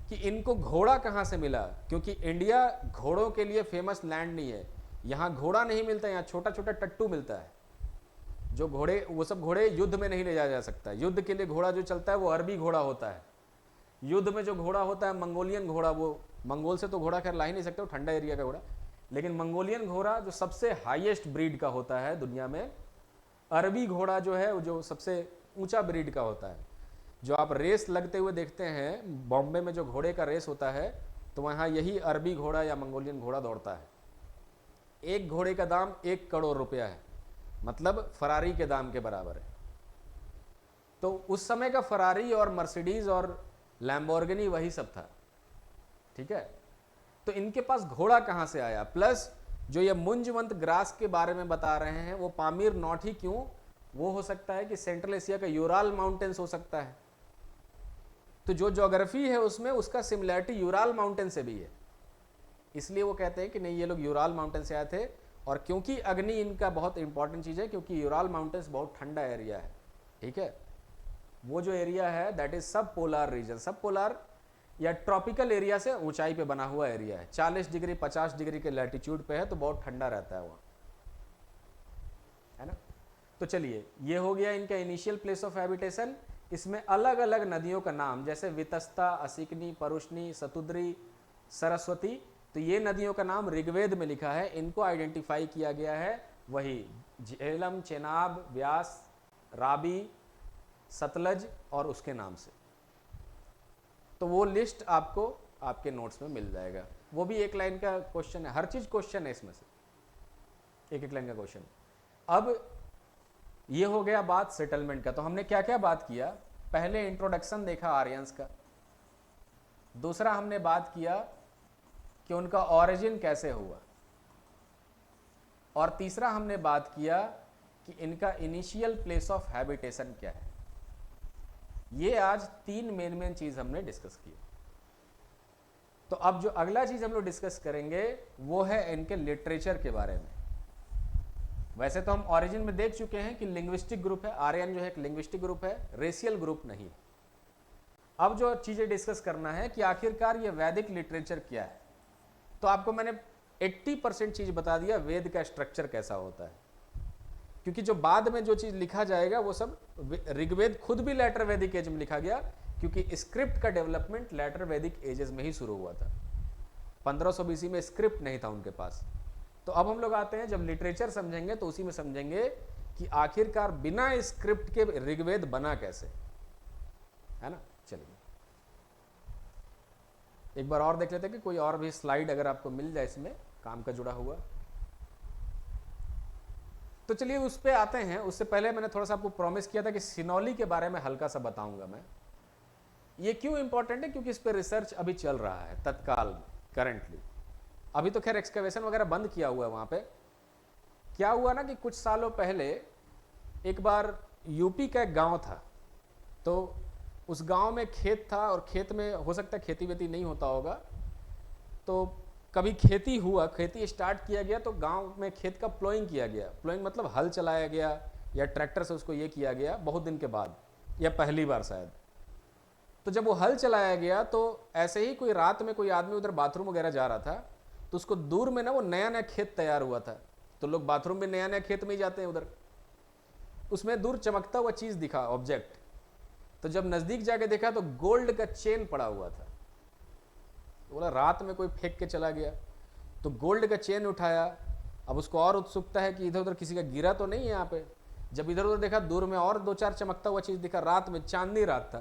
कि इनको घोड़ा कहाँ से मिला, क्योंकि इंडिया घोड़ों के लिए फेमस लैंड नहीं है, यहाँ घोड़ा नहीं मिलता, यहाँ छोटा छोटा टट्टू मिलता है। जो घोड़े, वो सब घोड़े युद्ध में नहीं ले जाया जा सकता, युद्ध के लिए घोड़ा जो चलता है वो अरबी घोड़ा होता है। युद्ध में जो घोड़ा होता है मंगोलियन घोड़ा, वो मंगोल से तो घोड़ा खैर ला ही नहीं सकते, वो ठंडा एरिया का घोड़ा, लेकिन मंगोलियन घोड़ा जो सबसे हाईएस्ट ब्रीड का होता है दुनिया में, अरबी घोड़ा जो है वो जो सबसे ऊंचा ब्रीड का होता है। जो आप रेस लगते हुए देखते हैं बॉम्बे में, जो घोड़े का रेस होता है, तो वहाँ यही अरबी घोड़ा या मंगोलियन घोड़ा दौड़ता है। एक घोड़े का दाम 1 करोड़ रुपया है, मतलब फरारी के दाम के बराबर है। तो उस समय का फरारी और मर्सिडीज और लैम्बोर्गिनी वही सब था, ठीक है। तो इनके पास घोड़ा कहाँ से आया, प्लस जो ये मुंजवंत ग्रास के बारे में बता रहे हैं वो पामीर नॉट ही क्यों, वो हो सकता है कि सेंट्रल एशिया का यूराल माउंटेन्स हो सकता है। तो जो ज्योग्राफी है उसमें उसका सिमिलैरिटी यूराल माउंटेन से भी है, इसलिए वो कहते हैं कि नहीं ये लोग यूराल माउंटेन से आए थे। और क्योंकि अग्नि इनका बहुत इंपॉर्टेंट चीज़ है, क्योंकि यूराल माउंटेन्स बहुत ठंडा एरिया है, ठीक है। वो जो एरिया है दैट इज सब पोलार रीजन, सब पोलार या ट्रॉपिकल एरिया से ऊंचाई पे बना हुआ एरिया है, 40 डिग्री 50 डिग्री के लैटिट्यूड पे है, तो बहुत ठंडा रहता है वहाँ, है ना। तो चलिए, ये हो गया इनका इनिशियल प्लेस ऑफ हैबिटेशन। इसमें अलग अलग नदियों का नाम, जैसे वितस्ता, असिकनी, परुष्णी, सतुद्री, सरस्वती, तो ये नदियों का नाम ऋग्वेद में लिखा है, इनको आइडेंटिफाई किया गया है वही झेलम, चेनाब, व्यास, राबी, सतलज और उसके नाम से। तो वो लिस्ट आपको आपके नोट्स में मिल जाएगा, वो भी एक लाइन का क्वेश्चन है, हर चीज क्वेश्चन है इसमें से, एक एक लाइन का क्वेश्चन। अब ये हो गया बात सेटलमेंट का। तो हमने क्या क्या बात किया, पहले इंट्रोडक्शन देखा आर्यंस का, दूसरा हमने बात किया कि उनका ओरिजिन कैसे हुआ, और तीसरा हमने बात किया कि इनका इनिशियल प्लेस ऑफ हैबिटेशन क्या है। ये आज 3 मेन चीज हमने डिस्कस की। तो अब जो अगला चीज हम लोग डिस्कस करेंगे वो है इनके लिटरेचर के बारे में। वैसे तो हम ओरिजिन में देख चुके हैं कि लिंग्विस्टिक ग्रुप है, आर्यन जो है एक लिंग्विस्टिक ग्रुप है, रेशियल ग्रुप नहीं। अब जो चीजें डिस्कस करना है कि आखिरकार ये वैदिक लिटरेचर क्या है। तो आपको मैंने 80% चीज बता दिया वेद का स्ट्रक्चर कैसा होता है, क्योंकि जो बाद में जो चीज लिखा जाएगा वो सब, ऋग्वेद खुद भी लेटर वैदिक एज में लिखा गया, क्योंकि स्क्रिप्ट का डेवलपमेंट लेटर वैदिक एजेस में ही शुरू हुआ था। 1500 बीसी में स्क्रिप्ट नहीं था उनके पास। तो अब हम लोग आते हैं, जब लिटरेचर समझेंगे तो उसी में समझेंगे कि आखिरकार बिना स्क्रिप्ट के ऋग्वेद बना कैसे, है ना। चलिए एक बार और देख लेते हैं कि कोई और भी स्लाइड अगर आपको मिल जाए इसमें काम का जुड़ा हुआ। तो चलिए उस पे आते हैं। उससे पहले मैंने थोड़ा सा आपको प्रॉमिस किया था कि सिनोली के बारे में हल्का सा बताऊंगा मैं। ये क्यों इंपॉर्टेंट है, क्योंकि इस पे रिसर्च अभी चल रहा है तत्काल, करंटली। अभी तो खैर एक्सकवेशन वगैरह बंद किया हुआ है वहां पे। क्या हुआ ना कि कुछ सालों पहले एक बार यूपी का एक गांव था, तो उस गांव में खेत था, और खेत में हो सकता है खेती वेती नहीं होता होगा, तो कभी खेती हुआ, खेती स्टार्ट किया गया तो गांव में खेत का प्लोइंग किया गया। प्लोइंग मतलब हल चलाया गया या ट्रैक्टर से उसको ये किया गया बहुत दिन के बाद, या पहली बार शायद। तो जब वो हल चलाया गया तो ऐसे ही कोई रात में कोई आदमी उधर बाथरूम वगैरह जा रहा था, तो उसको दूर में ना वो नया नया खेत तैयार हुआ था। तो लोग बाथरूम में नया नया खेत में ही जाते हैं उधर। उसमें दूर चमकता हुआ चीज दिखा, ऑब्जेक्ट। तो जब नजदीक जाके देखा तो गोल्ड का चेन पड़ा हुआ था। तो बोला रात में कोई फेंक के चला गया। तो गोल्ड का चेन उठाया। अब उसको और उत्सुकता है कि इधर उधर किसी का गिरा तो नहीं है यहाँ पे। जब इधर उधर देखा दूर में और दो चार चमकता हुआ चीज दिखा, रात में चांदनी रात था।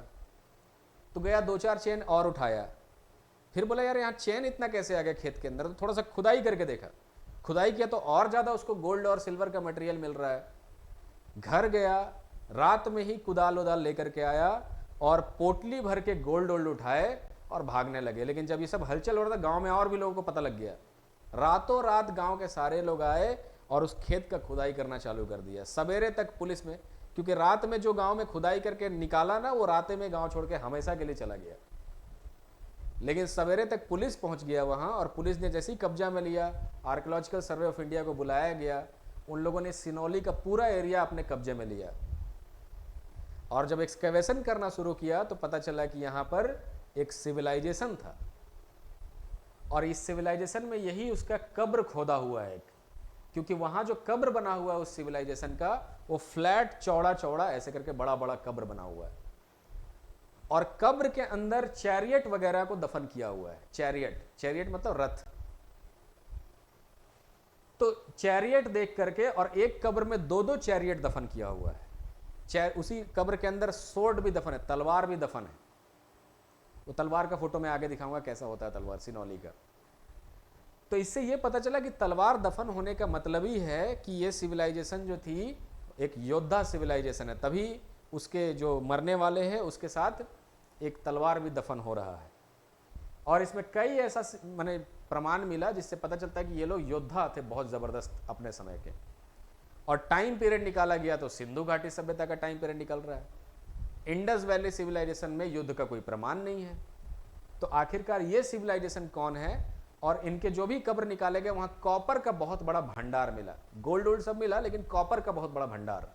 तो गया दो चार चेन और उठाया। फिर बोला यार यहाँ चेन इतना कैसे आ गया खेत के अंदर। तो थोड़ा सा खुदाई करके देखा, खुदाई किया तो और ज्यादा उसको गोल्ड और सिल्वर का मटेरियल मिल रहा है। घर गया, रात में ही कुदाल उदाल लेकर के आया और पोटली भर के गोल्ड वोल्ड उठाए और भागने लगे। लेकिन जब ये सब हलचल हो रहा था गांव में और भी लोगों को पता लग गया। रातों रात गांव के सारे लोग आए और उस खेत का खुदाई करना चालू कर दिया। सवेरे तक पुलिस में, क्योंकि रात में जो गांव में खुदाई करके निकाला ना, वो रात में गांव छोड़ के हमेशा के लिए चला गया। लेकिन सवेरे तक पुलिस पहुंच गया वहां, और पुलिस ने जैसे ही कब्जा में लिया, आर्कियोलॉजिकल सर्वे ऑफ इंडिया को बुलाया गया। उन लोगों ने सिनौली का पूरा एरिया अपने कब्जे में लिया। और जब एक्सकेवेशन करना शुरू किया तो पता चला कि यहाँ पर एक सिविलाइजेशन था, और इस सिविलाइजेशन में यही उसका कब्र खोदा हुआ है एक। क्योंकि वहां जो कब्र बना हुआ है उस सिविलाइजेशन का, वो फ्लैट चौड़ा चौड़ा ऐसे करके बड़ा बड़ा कब्र बना हुआ है। और कब्र के अंदर चैरियट वगैरह को दफन किया हुआ है। चैरियट, चैरियट मतलब रथ। तो चैरियट देख करके, और एक कब्र में दो दो चैरियट दफन किया हुआ है। उसी कब्र के अंदर सोर्ड भी दफन है, तलवार भी दफन है। वो तलवार का फोटो मैं आगे दिखाऊंगा कैसा होता है तलवार सिनौली का। तो इससे ये पता चला कि तलवार दफन होने का मतलब ही है कि ये सिविलाइजेशन जो थी एक योद्धा सिविलाइजेशन है, तभी उसके जो मरने वाले हैं उसके साथ एक तलवार भी दफन हो रहा है। और इसमें कई ऐसा माने प्रमाण मिला जिससे पता चलता है कि ये लोग योद्धा थे बहुत जबरदस्त अपने समय के। और टाइम पीरियड निकाला गया तो सिंधु घाटी सभ्यता का टाइम पीरियड निकल रहा है। इंडस वैली सिविलाइजेशन में युद्ध का कोई प्रमाण नहीं है। तो आखिरकार ये सिविलाइजेशन कौन है? और इनके जो भी कब्र निकाले गए वहां कॉपर का बहुत बड़ा भंडार मिला। गोल्ड वोल्ड सब मिला, लेकिन कॉपर का बहुत बड़ा भंडार,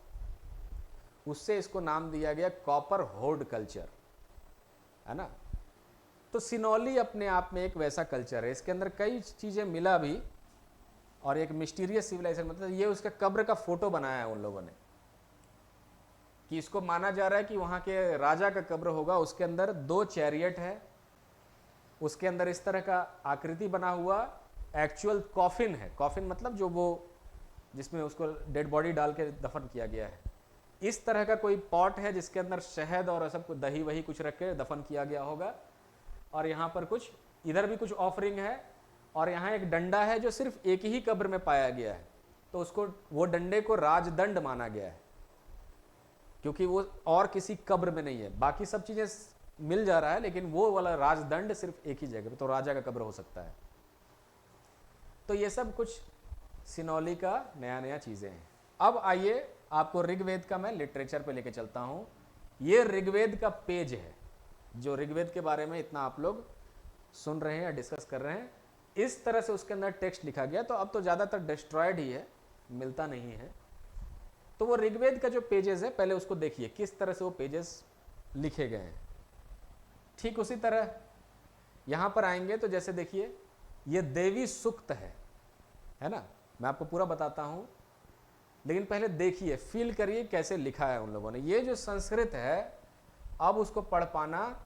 उससे इसको नाम दिया गया कॉपर होर्ड कल्चर, है ना। तो सिनौली अपने आप में एक वैसा कल्चर है, इसके अंदर कई चीजें मिला भी। और एक मिस्टीरियस सिविलाइजेशन, मतलब ये उसका कब्र का फोटो बनाया है उन लोगों ने, कि इसको माना जा रहा है कि वहां के राजा का कब्र होगा। उसके अंदर दो चैरियट है, उसके अंदर इस तरह का आकृति बना हुआ एक्चुअल कॉफिन है। कॉफिन मतलब जो वो जिसमें उसको डेड बॉडी डाल के दफन किया गया है। इस तरह का कोई पॉट है जिसके अंदर शहद और सब कुछ दही वही कुछ रख के दफन किया गया होगा। और यहाँ पर कुछ, इधर भी कुछ ऑफरिंग है। और यहाँ एक डंडा है जो सिर्फ एक ही कब्र में पाया गया है, तो उसको, वो डंडे को राजदंड माना गया है, क्योंकि वो और किसी कब्र में नहीं है। बाकी सब चीजें मिल जा रहा है, लेकिन वो वाला राजदंड सिर्फ एक ही जगह पे, तो राजा का कब्र हो सकता है। तो ये सब कुछ सिनौली का नया नया चीजें हैं। अब आइए आपको ऋग्वेद का मैं लिटरेचर पे लेके चलता हूं। ये ऋग्वेद का पेज है, जो ऋग्वेद के बारे में इतना आप लोग सुन रहे हैं या डिस्कस कर रहे हैं। इस तरह से उसके अंदर टेक्स्ट लिखा गया, तो अब तो ज्यादातर डिस्ट्रॉयड ही है, मिलता नहीं है। तो वो ऋग्वेद का जो पेजेस है, पहले उसको देखिए किस तरह से वो पेजेस लिखे गए हैं। ठीक उसी तरह यहां पर आएंगे तो जैसे देखिए, ये देवी सूक्त है ना। मैं आपको पूरा बताता हूं, लेकिन पहले देखिए, फील करिए कैसे लिखा है उन लोगों ने। ये जो संस्कृत है, अब उसको पढ़ पाना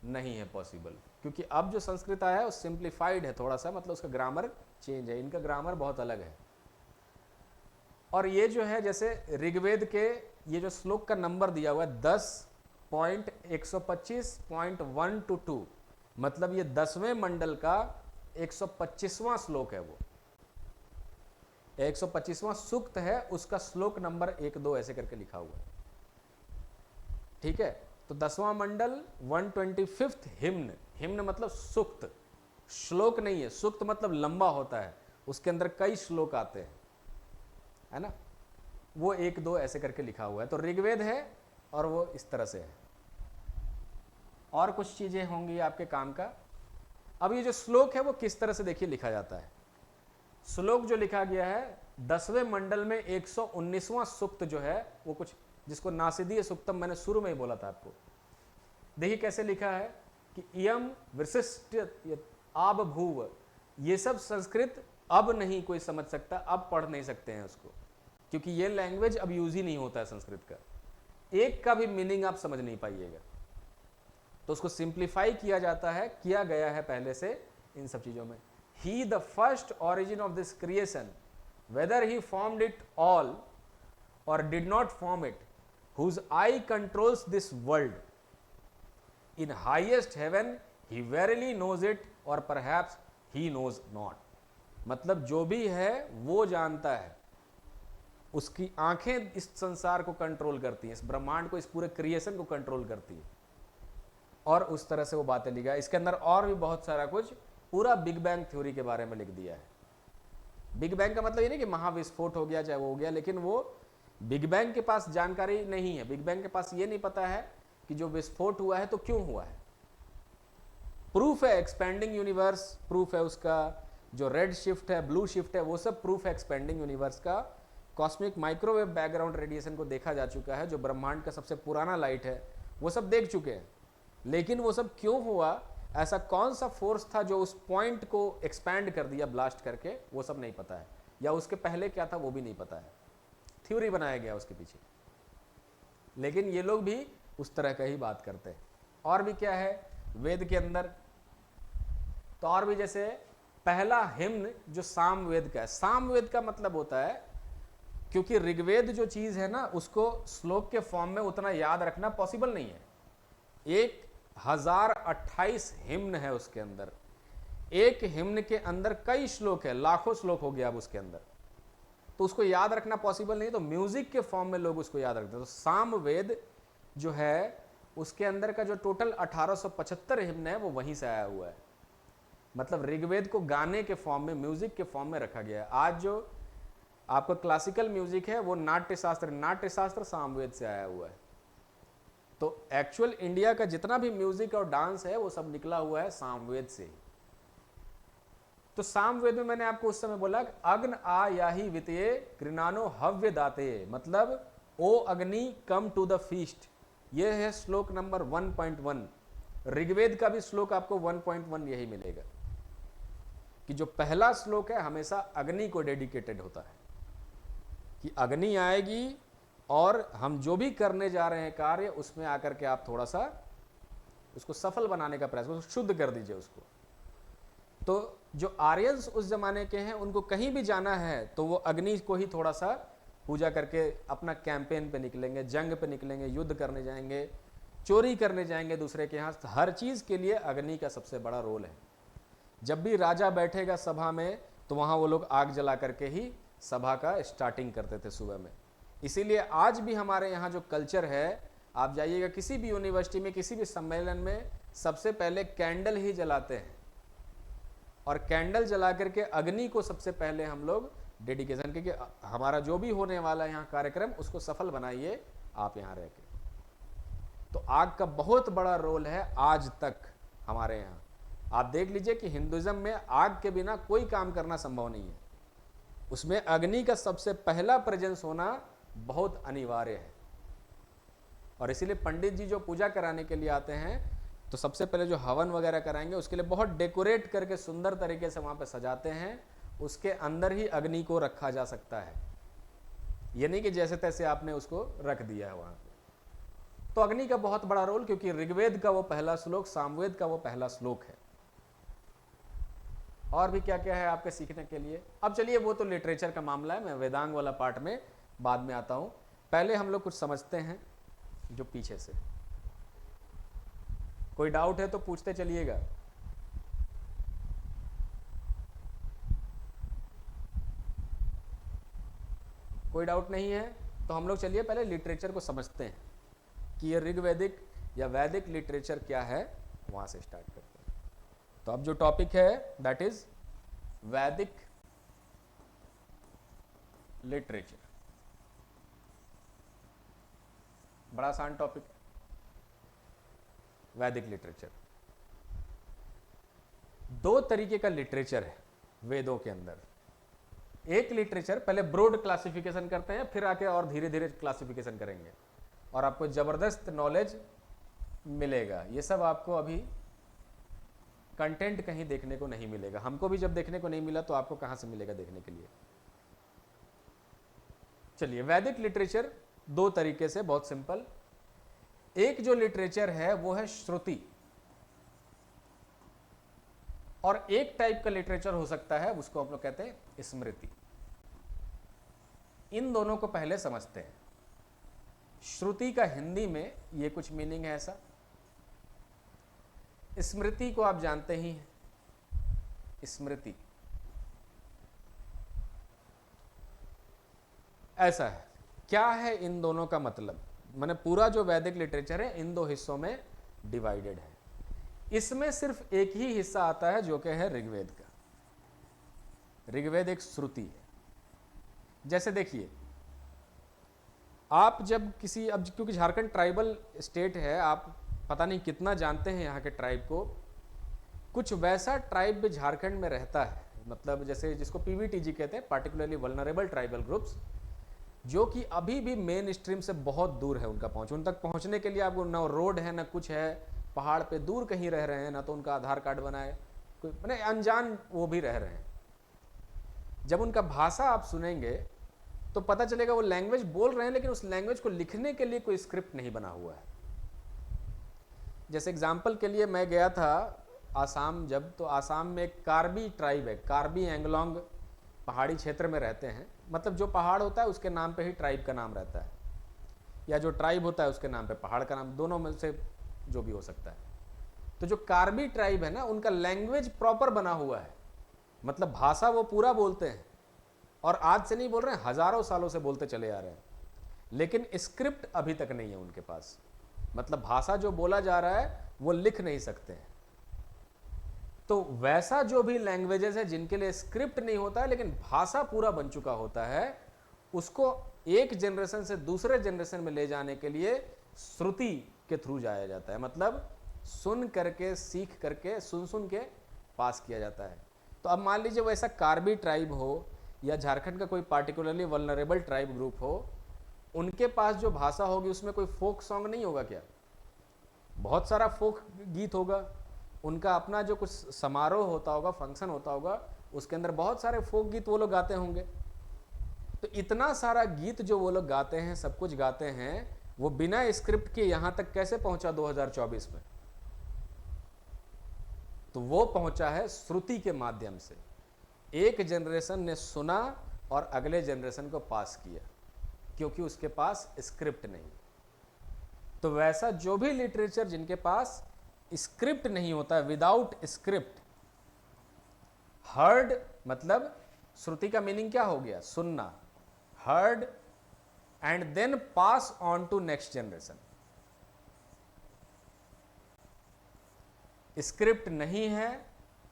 नहीं है पॉसिबल, क्योंकि अब जो संस्कृत आया है वो सिंप्लीफाइड है थोड़ा सा, मतलब उसका ग्रामर चेंज है। इनका ग्रामर बहुत अलग है। और ये जो है, जैसे ऋग्वेद के ये जो श्लोक का नंबर दिया हुआ है 10.125.1 to 2, मतलब ये 10वें मंडल का 125वां श्लोक है। वो 125वां सूक्त है, उसका श्लोक नंबर 1 2 ऐसे करके लिखा हुआ है। ठीक है, तो 10वां मंडल 125th हिम्न। हिम्न मतलब सूक्त, श्लोक नहीं है। सूक्त मतलब लंबा होता है, उसके अंदर कई श्लोक आते हैं, है ना। वो 1 2 ऐसे करके लिखा हुआ है। तो ऋग्वेद है और वो इस तरह से है। और कुछ चीजें होंगी आपके काम का। अब ये जो श्लोक है वो किस तरह से देखिए लिखा जाता है। श्लोक जो लिखा गया है 10वें मंडल में 119वां सूक्त जो है वो कुछ, जिसको नासिदीय सूक्तम मैंने शुरू में ही बोला था आपको। देखिए कैसे लिखा है कि इयम विशिष्ट आब भूव, ये सब संस्कृत अब नहीं कोई समझ सकता, अब पढ़ नहीं सकते हैं उसको, क्योंकि ये लैंग्वेज अब यूज ही नहीं होता है संस्कृत का, एक का भी मीनिंग आप समझ नहीं पाइएगा। तो उसको सिंप्लीफाई किया जाता है, किया गया है पहले से इन सब चीजों में। He the first origin of this creation, whether he formed it all or did not form it, whose eye controls this world in highest heaven, he verily knows it or perhaps he knows not. मतलब जो भी है वो जानता है, उसकी आंखें इस संसार को कंट्रोल करती हैं, इस ब्रह्मांड को, इस पूरे क्रिएशन को कंट्रोल करती है। और उस तरह से वो बातें लिखा है। इसके अंदर और भी बहुत सारा कुछ, पूरा बिग बैंग थ्योरी के बारे में लिख दिया है। बिग बैंग का मतलब ये नहीं कि महाविस्फोट हो गया चाहे वो हो गया, लेकिन वो बिग बैंग के पास जानकारी नहीं है। बिग बैंग के पास ये नहीं पता है कि जो विस्फोट हुआ है तो क्यों हुआ है। प्रूफ है एक्सपेंडिंग यूनिवर्स, प्रूफ है उसका जो रेड शिफ्ट है, ब्लू शिफ्ट है, वो सब प्रूफ है एक्सपेंडिंग यूनिवर्स का। कॉस्मिक माइक्रोवेव बैकग्राउंड रेडिएशन को देखा जा चुका है, जो ब्रह्मांड का सबसे पुराना लाइट है, वो सब देख चुके हैं। लेकिन वो सब क्यों हुआ, ऐसा कौन सा फोर्स था जो उस पॉइंट को एक्सपैंड कर दिया ब्लास्ट करके, वो सब नहीं पता है। या उसके पहले क्या था वो भी नहीं पता है, थ्योरी बनाया गया उसके पीछे। लेकिन ये लोग भी उस तरह का ही बात करते हैं। और भी क्या है वेद के अंदर, तो और भी जैसे पहला हिम्न जो सामवेद का है। सामवेद का मतलब होता है, क्योंकि ऋग्वेद जो चीज है ना, उसको श्लोक के फॉर्म में उतना याद रखना पॉसिबल नहीं है। 1028 हिम्न है उसके अंदर, एक हिम्न के अंदर कई श्लोक है, लाखों श्लोक हो गया अब उसके अंदर, तो उसको याद रखना पॉसिबल नहीं। तो म्यूजिक के फॉर्म में लोग उसको याद रखते हैं। तो सामवेद जो है उसके अंदर का जो टोटल 1875 हिम्न है वो वहीं से आया हुआ है। मतलब ऋग्वेद को गाने के फॉर्म में, म्यूजिक के फॉर्म में रखा गया है। आज जो आपका क्लासिकल म्यूजिक है वो नाट्य शास्त्र सामवेद से आया हुआ है। तो एक्चुअल इंडिया का जितना भी म्यूजिक और डांस है वो सब निकला हुआ है सामवेद से ही। तो सामवेद में मैंने आपको उस समय बोला अग्न आ याही वितये कृणानो हव्य दाते, मतलब ओ अग्नि कम टू द फीस्ट। ये है श्लोक नंबर 1.1। ऋग्वेद का भी श्लोक आपको 1.1 यही मिलेगा कि जो पहला श्लोक है हमेशा अग्नि को डेडिकेटेड होता है, कि अग्नि आएगी और हम जो भी करने जा रहे हैं कार्य, उसमें आकर के आप थोड़ा सा उसको सफल बनाने का प्रयास, उसको शुद्ध कर दीजिए उसको। तो जो आर्यंस उस जमाने के हैं, उनको कहीं भी जाना है तो वो अग्नि को ही थोड़ा सा पूजा करके अपना कैंपेन पे निकलेंगे, जंग पे निकलेंगे, युद्ध करने जाएंगे, चोरी करने जाएंगे दूसरे के यहाँ। हर चीज के लिए अग्नि का सबसे बड़ा रोल है। जब भी राजा बैठेगा सभा में तो वहां वो लोग आग जला करके ही सभा का स्टार्टिंग करते थे सुबह में। इसीलिए आज भी हमारे यहाँ जो कल्चर है, आप जाइएगा किसी भी यूनिवर्सिटी में, किसी भी सम्मेलन में, सबसे पहले कैंडल ही जलाते हैं। और कैंडल जला करके अग्नि को सबसे पहले हम लोग डेडिकेशन के, हमारा जो भी होने वाला यहाँ कार्यक्रम उसको सफल बनाइए आप यहाँ रह के। तो आग का बहुत बड़ा रोल है आज तक हमारे यहाँ। आप देख लीजिए कि हिंदुइज्म में आग के बिना कोई काम करना संभव नहीं है, उसमें अग्नि का सबसे पहला प्रेजेंस होना बहुत अनिवार्य है। और इसीलिए पंडित जी जो पूजा कराने के लिए आते हैं तो सबसे पहले जो हवन वगैरह कराएंगे उसके लिए बहुत डेकोरेट करके सुंदर तरीके से वहां पे सजाते हैं। उसके अंदर ही अग्नि को रखा जा सकता है, ये नहीं कि जैसे तैसे आपने उसको रख दिया है वहां पे। तो अग्नि का बहुत बड़ा रोल, क्योंकि ऋग्वेद का वो पहला श्लोक, सामवेद का वो पहला श्लोक है। और भी क्या क्या है आपके सीखने के लिए। अब चलिए वो तो लिटरेचर का मामला है, मैं वेदांग वाला पार्ट में बाद में आता हूं। पहले हम लोग कुछ समझते हैं जो पीछे से। कोई डाउट है तो पूछते चलिएगा। कोई डाउट नहीं है तो हम लोग चलिए पहले लिटरेचर को समझते हैं कि ये ऋग्वैदिक या वैदिक लिटरेचर क्या है, वहां से स्टार्ट करते हैं। तो अब जो टॉपिक है दैट इज वैदिक लिटरेचर। बड़ा आसान टॉपिक है वैदिक लिटरेचर। दो तरीके का लिटरेचर है वेदों के अंदर। एक लिटरेचर पहले ब्रॉड क्लासिफिकेशन करते हैं, फिर आके और धीरे धीरे क्लासिफिकेशन करेंगे और आपको जबरदस्त नॉलेज मिलेगा। ये सब आपको अभी कंटेंट कहीं देखने को नहीं मिलेगा, हमको भी जब देखने को नहीं मिला तो आपको कहां से मिलेगा देखने के लिए। चलिए, वैदिक लिटरेचर दो तरीके से, बहुत सिंपल। एक जो लिटरेचर है वो है श्रुति, और एक टाइप का लिटरेचर हो सकता है उसको आप लोग कहते हैं स्मृति। इन दोनों को पहले समझते हैं। श्रुति का हिंदी में ये कुछ मीनिंग है ऐसा, स्मृति को आप जानते ही हैं। स्मृति ऐसा है, क्या है इन दोनों का मतलब? माने पूरा जो वैदिक लिटरेचर है इन दो हिस्सों में डिवाइडेड है। इसमें सिर्फ एक ही हिस्सा आता है जो कि है ऋग्वेद का। ऋग्वेद एक श्रुति है। जैसे देखिए, आप जब किसी, अब क्योंकि झारखंड ट्राइबल स्टेट है, आप पता नहीं कितना जानते हैं यहाँ के ट्राइब को। कुछ वैसा ट्राइब भी झारखंड में रहता है, मतलब जैसे जिसको पीवीटीजी कहते हैं, पार्टिकुलरली वल्नरेबल ट्राइबल ग्रुप्स, जो कि अभी भी मेन स्ट्रीम से बहुत दूर है उनका पहुंच। उन तक पहुंचने के लिए आपको ना रोड है ना कुछ है, पहाड़ पे दूर कहीं रह रहे हैं, ना तो उनका आधार कार्ड बनाए, कोई मैंने अनजान वो भी रह रहे हैं। जब उनका भाषा आप सुनेंगे तो पता चलेगा वो लैंग्वेज बोल रहे हैं, लेकिन उस लैंग्वेज को लिखने के लिए कोई स्क्रिप्ट नहीं बना हुआ है। जैसे एग्जाम्पल के लिए मैं गया था आसाम जब, तो आसाम में एक कार्बी ट्राइब है, कार्बी एंगलोंग पहाड़ी क्षेत्र में रहते हैं। मतलब जो पहाड़ होता है उसके नाम पे ही ट्राइब का नाम रहता है, या जो ट्राइब होता है उसके नाम पे पहाड़ का नाम, दोनों में से जो भी हो सकता है। तो जो कार्बी ट्राइब है ना, उनका लैंग्वेज प्रॉपर बना हुआ है, मतलब भाषा वो पूरा बोलते हैं, और आज से नहीं बोल रहे हैं, हजारों सालों से बोलते चले आ रहे हैं, लेकिन स्क्रिप्ट अभी तक नहीं है उनके पास। मतलब भाषा जो बोला जा रहा है वो लिख नहीं सकते हैं। तो वैसा जो भी लैंग्वेजेस है जिनके लिए स्क्रिप्ट नहीं होता है लेकिन भाषा पूरा बन चुका होता है, उसको एक जनरेशन से दूसरे जनरेशन में ले जाने के लिए श्रुति के थ्रू जाया जाता है। मतलब सुन करके, सीख करके, सुन सुन के पास किया जाता है। तो अब मान लीजिए वैसा कार्बी ट्राइब हो या झारखंड का कोई पार्टिकुलरली वल्नरेबल ट्राइब ग्रुप हो, उनके पास जो भाषा होगी उसमें कोई फोक सॉन्ग नहीं होगा क्या? बहुत सारा फोक गीत होगा। उनका अपना जो कुछ समारोह होता होगा, फंक्शन होता होगा, उसके अंदर बहुत सारे फोक गीत वो लोग गाते होंगे। तो इतना सारा गीत जो वो लोग गाते हैं, सब कुछ गाते हैं, वो बिना स्क्रिप्ट के यहां तक कैसे पहुंचा 2024 में? तो वो पहुंचा है श्रुति के माध्यम से। एक जनरेशन ने सुना और अगले जनरेशन को पास किया, क्योंकि उसके पास स्क्रिप्ट नहीं। तो वैसा जो भी लिटरेचर जिनके पास स्क्रिप्ट नहीं होता है, विदाउट स्क्रिप्ट, हर्ड, मतलब श्रुति का मीनिंग क्या हो गया? सुनना, heard and then pass on to next generation. Script नहीं है,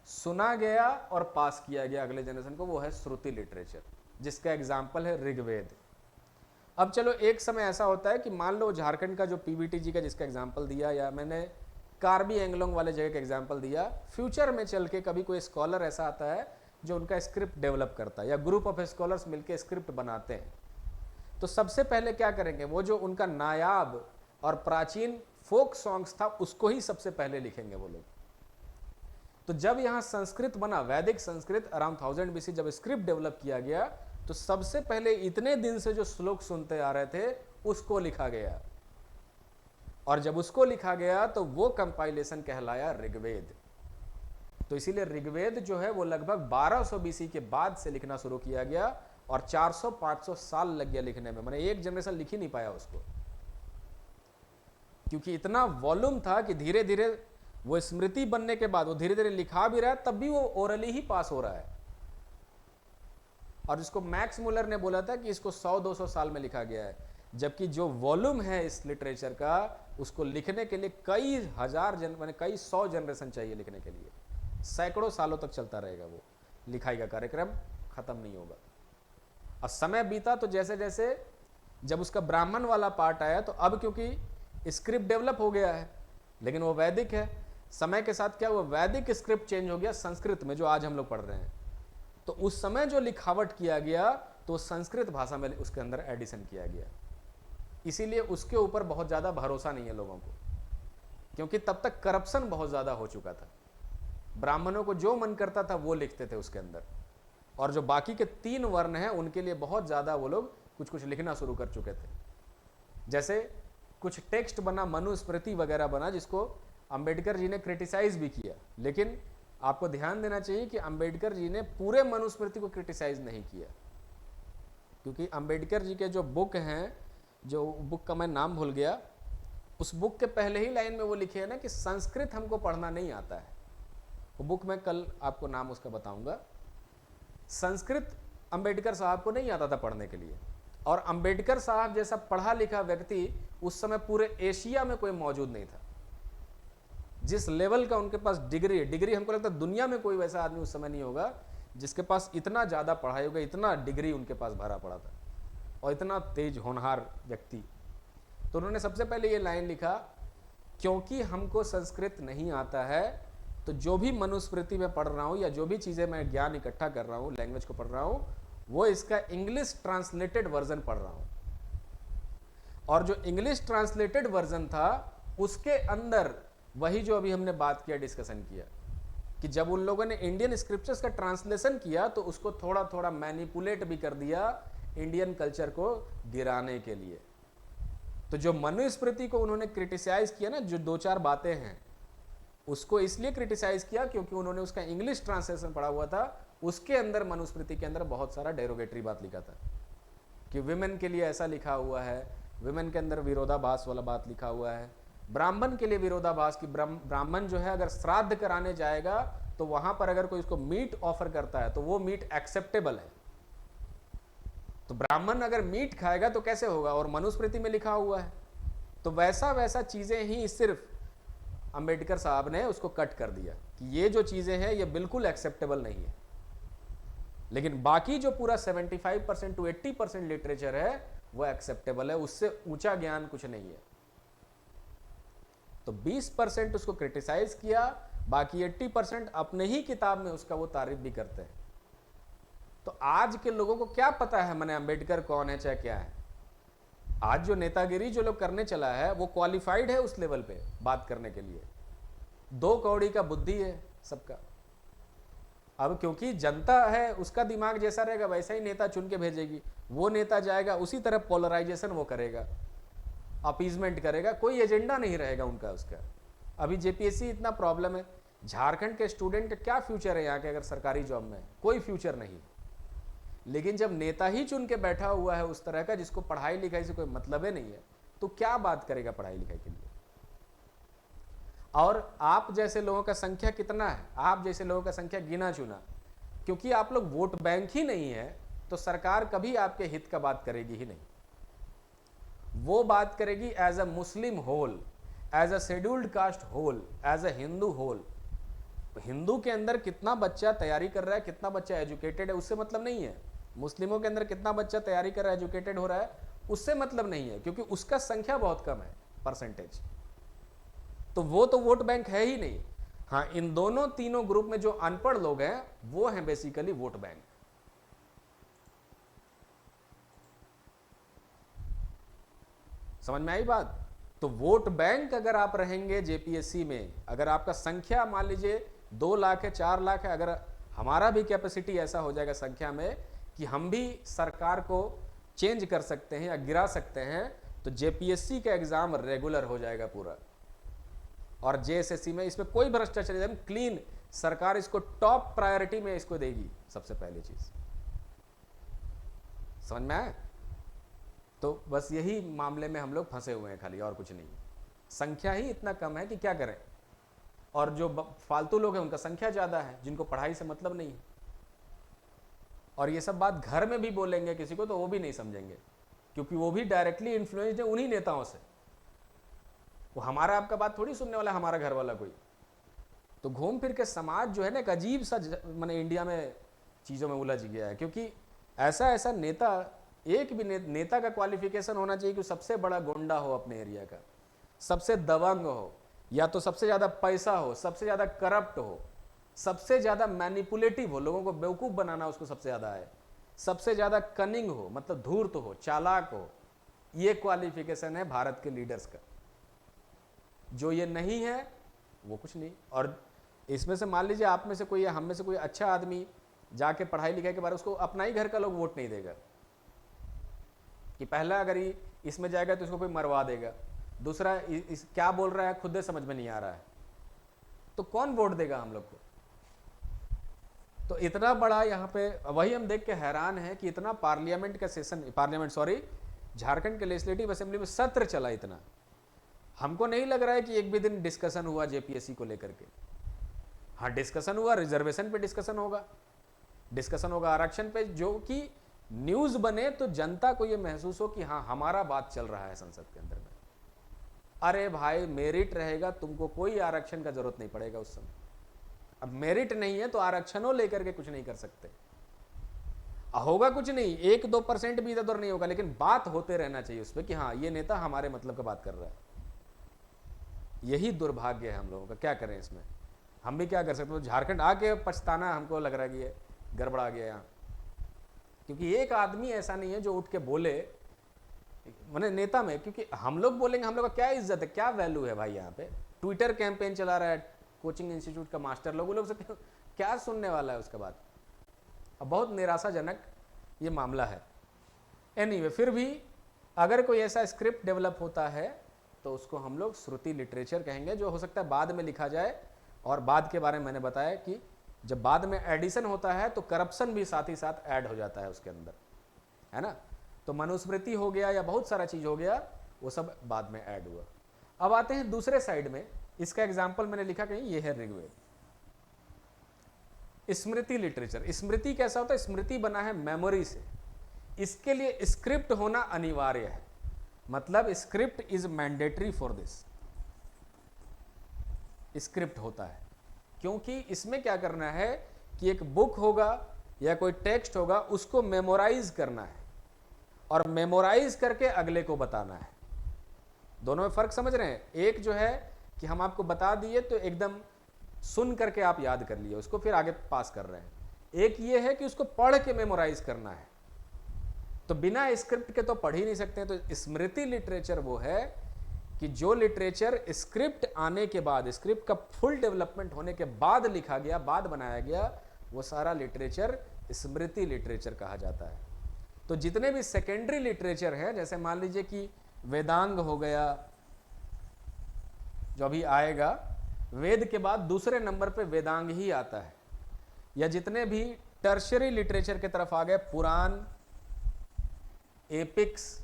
सुना गया और पास किया गया अगले जनरेशन को, वो है श्रुति लिटरेचर, जिसका एग्जाम्पल है ऋग्वेद। अब चलो, एक समय ऐसा होता है कि मान लो झारखंड का जो पीवीटीजी का जिसका एग्जाम्पल दिया, या मैंने कार्बी एंगलोंग वाले जगह का एग्जाम्पल दिया, फ्यूचर में चल के कभी कोई स्कॉलर ऐसा आता है जो उनका स्क्रिप्ट डेवलप करता है, या ग्रुप ऑफ स्कॉलर्स मिलकर स्क्रिप्ट बनाते हैं। तो सबसे पहले क्या करेंगे, वो जो उनका नायाब और प्राचीन फोक सॉन्ग्स था उसको ही सबसे पहले लिखेंगे वो लोग। तो जब यहाँ संस्कृत बना, वैदिक संस्कृत अराउंड 1000 BC, जब स्क्रिप्ट डेवलप किया गया, तो सबसे पहले इतने दिन से जो श्लोक सुनते आ रहे थे उसको लिखा गया, और जब उसको लिखा गया तो वो कंपाइलेशन कहलाया ऋग्वेद। तो इसीलिए ऋग्वेद जो है वो लगभग 1200 BC के बाद से लिखना शुरू किया गया, और 400-500 साल लग गया लिखने में। मैंने एक जनरेशन लिख ही नहीं पाया उसको, क्योंकि इतना वॉल्यूम था कि धीरे धीरे वो स्मृति बनने के बाद वो धीरे धीरे लिखा भी रहा है, तब भी वो ओरली ही पास हो रहा है। और जिसको मैक्स मुलर ने बोला था कि इसको 100-200 साल में लिखा गया है, जबकि जो वॉल्यूम है इस लिटरेचर का, उसको लिखने के लिए कई हजार माने कई 100 जनरेशन चाहिए लिखने के लिए। सैकड़ों सालों तक चलता रहेगा वो लिखाई का कार्यक्रम, खत्म नहीं होगा। और समय बीता तो जैसे जैसे जब उसका ब्राह्मण वाला पार्ट आया, तो अब क्योंकि स्क्रिप्ट डेवलप हो गया है, लेकिन वो वैदिक है, समय के साथ क्या हुआ, वैदिक स्क्रिप्ट चेंज हो गया संस्कृत में, जो आज हम लोग पढ़ रहे हैं। तो उस समय जो लिखावट किया गया तो संस्कृत भाषा में उसके अंदर एडिशन किया गया, इसीलिए उसके ऊपर बहुत ज़्यादा भरोसा नहीं है लोगों को, क्योंकि तब तक करप्शन बहुत ज़्यादा हो चुका था। ब्राह्मणों को जो मन करता था वो लिखते थे उसके अंदर, और जो बाकी के 3 वर्ण हैं उनके लिए बहुत ज़्यादा वो लोग कुछ कुछ लिखना शुरू कर चुके थे। जैसे कुछ टेक्स्ट बना, मनुस्मृति वगैरह बना, जिसको अंबेडकर जी ने क्रिटिसाइज भी किया, लेकिन आपको ध्यान देना चाहिए कि अंबेडकर जी ने पूरे मनुस्मृति को क्रिटिसाइज नहीं किया, क्योंकि अंबेडकर जी के जो बुक हैं, जो बुक का मैं नाम भूल गया, उस बुक के पहले ही लाइन में वो लिखे हैं ना कि संस्कृत हमको पढ़ना नहीं आता है। वो बुक मैं कल आपको नाम उसका बताऊंगा। संस्कृत अंबेडकर साहब को नहीं आता था पढ़ने के लिए, और अंबेडकर साहब जैसा पढ़ा लिखा व्यक्ति उस समय पूरे एशिया में कोई मौजूद नहीं था। जिस लेवल का उनके पास डिग्री हमको लगता है दुनिया में कोई वैसा आदमी उस समय नहीं होगा जिसके पास इतना ज़्यादा पढ़ाई होगा, इतना डिग्री उनके पास भरा पड़ा था, और इतना तेज होनहार व्यक्ति। तो उन्होंने सबसे पहले ये लाइन लिखा, क्योंकि हमको संस्कृत नहीं आता है, तो जो भी मनुस्मृति में पढ़ रहा हूँ या जो भी चीज़ें मैं ज्ञान इकट्ठा कर रहा हूँ, लैंग्वेज को पढ़ रहा हूँ, वो इसका इंग्लिश ट्रांसलेटेड वर्जन पढ़ रहा हूँ। और जो इंग्लिश ट्रांसलेटेड वर्जन था उसके अंदर वही जो अभी हमने बात किया, डिस्कशन किया, कि जब उन लोगों ने इंडियन स्क्रिप्चर्स का ट्रांसलेशन किया तो उसको थोड़ा थोड़ा मैनिपुलेट भी कर दिया इंडियन कल्चर को गिराने के लिए। तो जो मनुस्मृति को उन्होंने क्रिटिसाइज किया ना, जो 2-4 बातें हैं, उसको इसलिए क्रिटिसाइज किया क्योंकि उन्होंने उसका इंग्लिश ट्रांसलेशन पढ़ा हुआ था। उसके अंदर मनुस्मृति के अंदर बहुत सारा डेरोगेटरी बात लिखा था कि विमेन के लिए ऐसा लिखा हुआ है, विमेन के अंदर विरोधाभास वाला बात लिखा हुआ है, ब्राह्मण के लिए विरोधाभास की ब्राह्मण जो है अगर श्राद्ध कराने जाएगा तो वहां पर अगर कोई उसको मीट ऑफर करता है तो वो मीट एक्सेप्टेबल है। तो ब्राह्मण अगर मीट खाएगा तो कैसे होगा, और मनुस्मृति में लिखा हुआ है। तो वैसा वैसा चीजें ही सिर्फ अंबेडकर साहब ने उसको कट कर दिया कि ये जो चीजें हैं ये बिल्कुल एक्सेप्टेबल नहीं है, लेकिन बाकी जो पूरा 75% to 80% लिटरेचर है वो एक्सेप्टेबल है, उससे ऊंचा ज्ञान कुछ नहीं है। तो 20% उसको क्रिटिसाइज किया, बाकी 80% अपने ही किताब में उसका वो तारीफ भी करते हैं। तो आज के लोगों को क्या पता है मैंने अंबेडकर कौन है चाहे क्या है। आज जो नेतागिरी जो लोग करने चला है वो क्वालिफाइड है उस लेवल पे बात करने के लिए। 2 कौड़ी का बुद्धि है सबका। अब क्योंकि जनता है उसका दिमाग जैसा रहेगा वैसा ही नेता चुन के भेजेगी, वो नेता जाएगा उसी तरह पोलराइजेशन वो करेगा, अपीजमेंट करेगा, कोई एजेंडा नहीं रहेगा उनका उसका। अभी जेपीएससी इतना प्रॉब्लम है, झारखंड के स्टूडेंट का क्या फ्यूचर है यहाँ के अगर सरकारी जॉब में, कोई फ्यूचर नहीं। लेकिन जब नेता ही चुन के बैठा हुआ है उस तरह का जिसको पढ़ाई लिखाई से कोई मतलब ही नहीं है, तो क्या बात करेगा पढ़ाई लिखाई के लिए। और आप जैसे लोगों का संख्या कितना है, आप जैसे लोगों का संख्या गिना चुना, क्योंकि आप लोग वोट बैंक ही नहीं है तो सरकार कभी आपके हित का बात करेगी ही नहीं। वो बात करेगी as a Muslim whole, as a scheduled caste whole, as a Hindu whole. Hindu के अंदर कितना बच्चा तैयारी कर रहा है, कितना बच्चा एजुकेटेड है, उससे मतलब नहीं है। मुस्लिमों के अंदर कितना बच्चा तैयारी कर रहा है, एजुकेटेड हो रहा है, उससे मतलब नहीं है, क्योंकि उसका संख्या बहुत कम है परसेंटेज। तो वो तो वोट बैंक है ही नहीं। हाँ, इन दोनों तीनों ग्रुप में जो अनपढ़ लोग हैं वो हैं बेसिकली वोट बैंक। समझ में आई बात। तो वोट बैंक अगर आप रहेंगे जेपीएससी में, अगर आपका संख्या मान लीजिए 2 लाख है, 4 लाख है, अगर हमारा भी कैपेसिटी ऐसा हो जाएगा संख्या में कि हम भी सरकार को चेंज कर सकते हैं या गिरा सकते हैं, तो जेपीएससी का एग्जाम रेगुलर हो जाएगा पूरा। और जेएसएससी में इसमें कोई भ्रष्टाचार नहीं, क्लीन, सरकार इसको टॉप प्रायोरिटी में इसको देगी सबसे पहली चीज। समझ में आया। तो बस यही मामले में हम लोग फंसे हुए हैं खाली, और कुछ नहीं। संख्या ही इतना कम है कि क्या करें, और जो फालतू लोग हैं उनका संख्या ज़्यादा है जिनको पढ़ाई से मतलब नहीं है। और ये सब बात घर में भी बोलेंगे किसी को तो वो भी नहीं समझेंगे, क्योंकि वो भी डायरेक्टली इन्फ्लुएंस्ड है उन्हीं नेताओं से। वो हमारा आपका बात थोड़ी सुनने वाला, हमारा घर वाला कोई। तो घूम फिर के समाज जो है ना एक अजीब सा मैंने इंडिया में चीज़ों में उलझ गया है, क्योंकि ऐसा ऐसा नेता, एक भी नेता का क्वालिफिकेशन होना चाहिए कि सबसे बड़ा गुंडा हो अपने एरिया का, सबसे दबंग हो, या तो सबसे ज्यादा पैसा हो, सबसे ज्यादा करप्ट हो, सबसे ज्यादा मैनिपुलेटिव हो, लोगों को बेवकूफ बनाना उसको सबसे ज्यादा है, सबसे ज्यादा कनिंग हो, मतलब धूर्त हो, चालाक हो। ये क्वालिफिकेशन है भारत के लीडर्स का। जो ये नहीं है वो कुछ नहीं। और इसमें से मान लीजिए आप में से कोई, हम में से कोई अच्छा आदमी जाके पढ़ाई लिखाई के बारे में, उसको अपना ही घर का लोग वोट नहीं देगा कि पहला अगर इसमें जाएगा तो इसको कोई मरवा देगा, दूसरा क्या बोल रहा है खुद ही समझ में नहीं आ रहा है, तो कौन वोट देगा हम लोग को। तो इतना बड़ा यहाँ पे वही हम देख के हैरान है कि इतना पार्लियामेंट का सेशन, झारखंड के लेजिस्लेटिव असेंबली में सत्र चला इतना। हमको नहीं लग रहा है कि एक भी दिन डिस्कशन हुआ जेपीएससी को लेकर के। हाँ डिस्कशन हुआ, रिजर्वेशन पे डिस्कशन होगा आरक्षण पे, जो कि न्यूज बने तो जनता को ये महसूस हो कि हाँ हमारा बात चल रहा है संसद के अंदर में। अरे भाई मेरिट रहेगा, तुमको कोई आरक्षण का जरूरत नहीं पड़ेगा उस समय। अब मेरिट नहीं है तो आरक्षणों लेकर के कुछ नहीं कर सकते, होगा कुछ नहीं, 1-2% भी इधर उधर नहीं होगा, लेकिन बात होते रहना चाहिए उस पर कि हाँ ये नेता हमारे मतलब का बात कर रहा है। यही दुर्भाग्य है हम लोगों का, क्या करें इसमें, हम भी क्या कर सकते हैं। झारखंड आके पछताना हमको लग रहा है कि ये गड़बड़ा गया यहाँ, क्योंकि एक आदमी ऐसा नहीं है जो उठ के बोले मैंने नेता में, क्योंकि हम लोग बोलेंगे, हम लोग का क्या इज्जत है, क्या वैल्यू है भाई। यहाँ पे ट्विटर कैंपेन चला रहा है कोचिंग इंस्टीट्यूट का मास्टर, लोग से क्या सुनने वाला है उसके बाद। अब बहुत निराशाजनक ये मामला है। एनीवे, फिर भी अगर कोई ऐसा स्क्रिप्ट डेवलप होता है तो उसको हम लोग श्रुति लिटरेचर कहेंगे, जो हो सकता है बाद में लिखा जाए। और बाद के बारे में मैंने बताया कि जब बाद में एडिशन होता है तो करप्शन भी साथ ही साथ ऐड हो जाता है उसके अंदर, है ना। तो मनुस्मृति हो गया या बहुत सारा चीज हो गया, वो सब बाद में ऐड हुआ। अब आते हैं दूसरे साइड में, इसका एग्जाम्पल मैंने लिखा कहीं, ये है ऋग्वेद। स्मृति लिटरेचर, स्मृति कैसा होता है, स्मृति बना है मेमोरी से, इसके लिए स्क्रिप्ट होना अनिवार्य है, मतलब script is mandatory for this. Script होता है क्योंकि इसमें क्या करना है कि एक बुक होगा या कोई टेक्स्ट होगा, उसको मेमोराइज करना है और मेमोराइज करके अगले को बताना है। दोनों में फर्क समझ रहे हैं। एक जो है कि हम आपको बता दिए तो एकदम सुन करके आप याद कर लिए उसको, फिर आगे पास कर रहे हैं। एक ये है कि उसको पढ़ के मेमोराइज करना है, तो बिना स्क्रिप्ट के तो पढ़ ही नहीं सकते। तो स्मृति लिटरेचर वो है कि जो लिटरेचर स्क्रिप्ट आने के बाद, स्क्रिप्ट का फुल डेवलपमेंट होने के बाद लिखा गया, बाद बनाया गया, वो सारा लिटरेचर स्मृति लिटरेचर कहा जाता है। तो जितने भी सेकेंडरी लिटरेचर है, जैसे मान लीजिए कि वेदांग हो गया, जो अभी आएगा, वेद के बाद दूसरे नंबर पे वेदांग ही आता है, या जितने भी टर्शरी लिटरेचर की तरफ आ गए, पुराण, एपिक्स,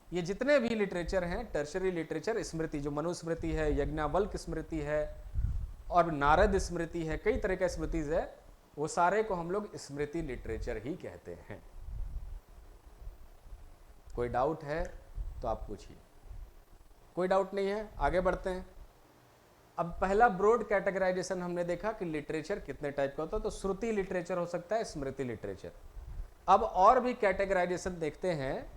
ये जितने भी लिटरेचर हैं टर्शरी लिटरेचर, स्मृति जो मनुस्मृति है, यज्ञवल्क्य स्मृति है और नारद स्मृति है, कई तरह का स्मृतिज है, वो सारे को हम लोग स्मृति लिटरेचर ही कहते हैं। कोई डाउट है तो आप पूछिए, कोई डाउट नहीं है, आगे बढ़ते हैं। अब पहला ब्रॉड कैटेगराइजेशन हमने देखा कि लिटरेचर कितने टाइप का होता है, तो श्रुति लिटरेचर हो सकता है, स्मृति लिटरेचर। अब और भी कैटेगराइजेशन देखते हैं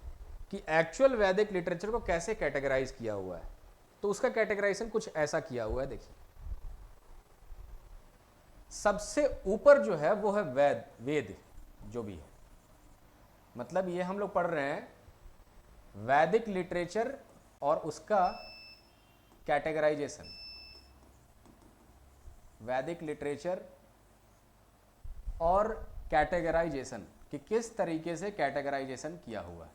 कि एक्चुअल वैदिक लिटरेचर को कैसे कैटेगराइज किया हुआ है। तो उसका कैटेगराइजेशन कुछ ऐसा किया हुआ है, देखिए। सबसे ऊपर जो है वो है वेद जो भी है, मतलब ये हम लोग पढ़ रहे हैं वैदिक लिटरेचर और उसका कैटेगराइजेशन, वैदिक लिटरेचर और कैटेगराइजेशन कि किस तरीके से कैटेगराइजेशन किया हुआ है।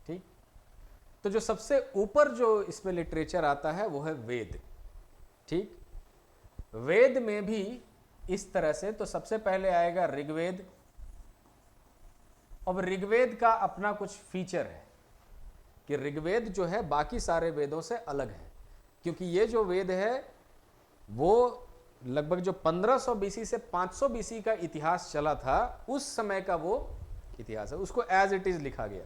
ठीक, तो जो सबसे ऊपर जो इसमें लिटरेचर आता है वो है वेद। ठीक, वेद में भी इस तरह से, तो सबसे पहले आएगा ऋग्वेद। अब ऋग्वेद का अपना कुछ फीचर है कि ऋग्वेद जो है बाकी सारे वेदों से अलग है, क्योंकि ये जो वेद है वो लगभग जो 1500 बीसी से 500 बीसी का इतिहास चला था, उस समय का वो इतिहास है, उसको एज इट इज लिखा गया,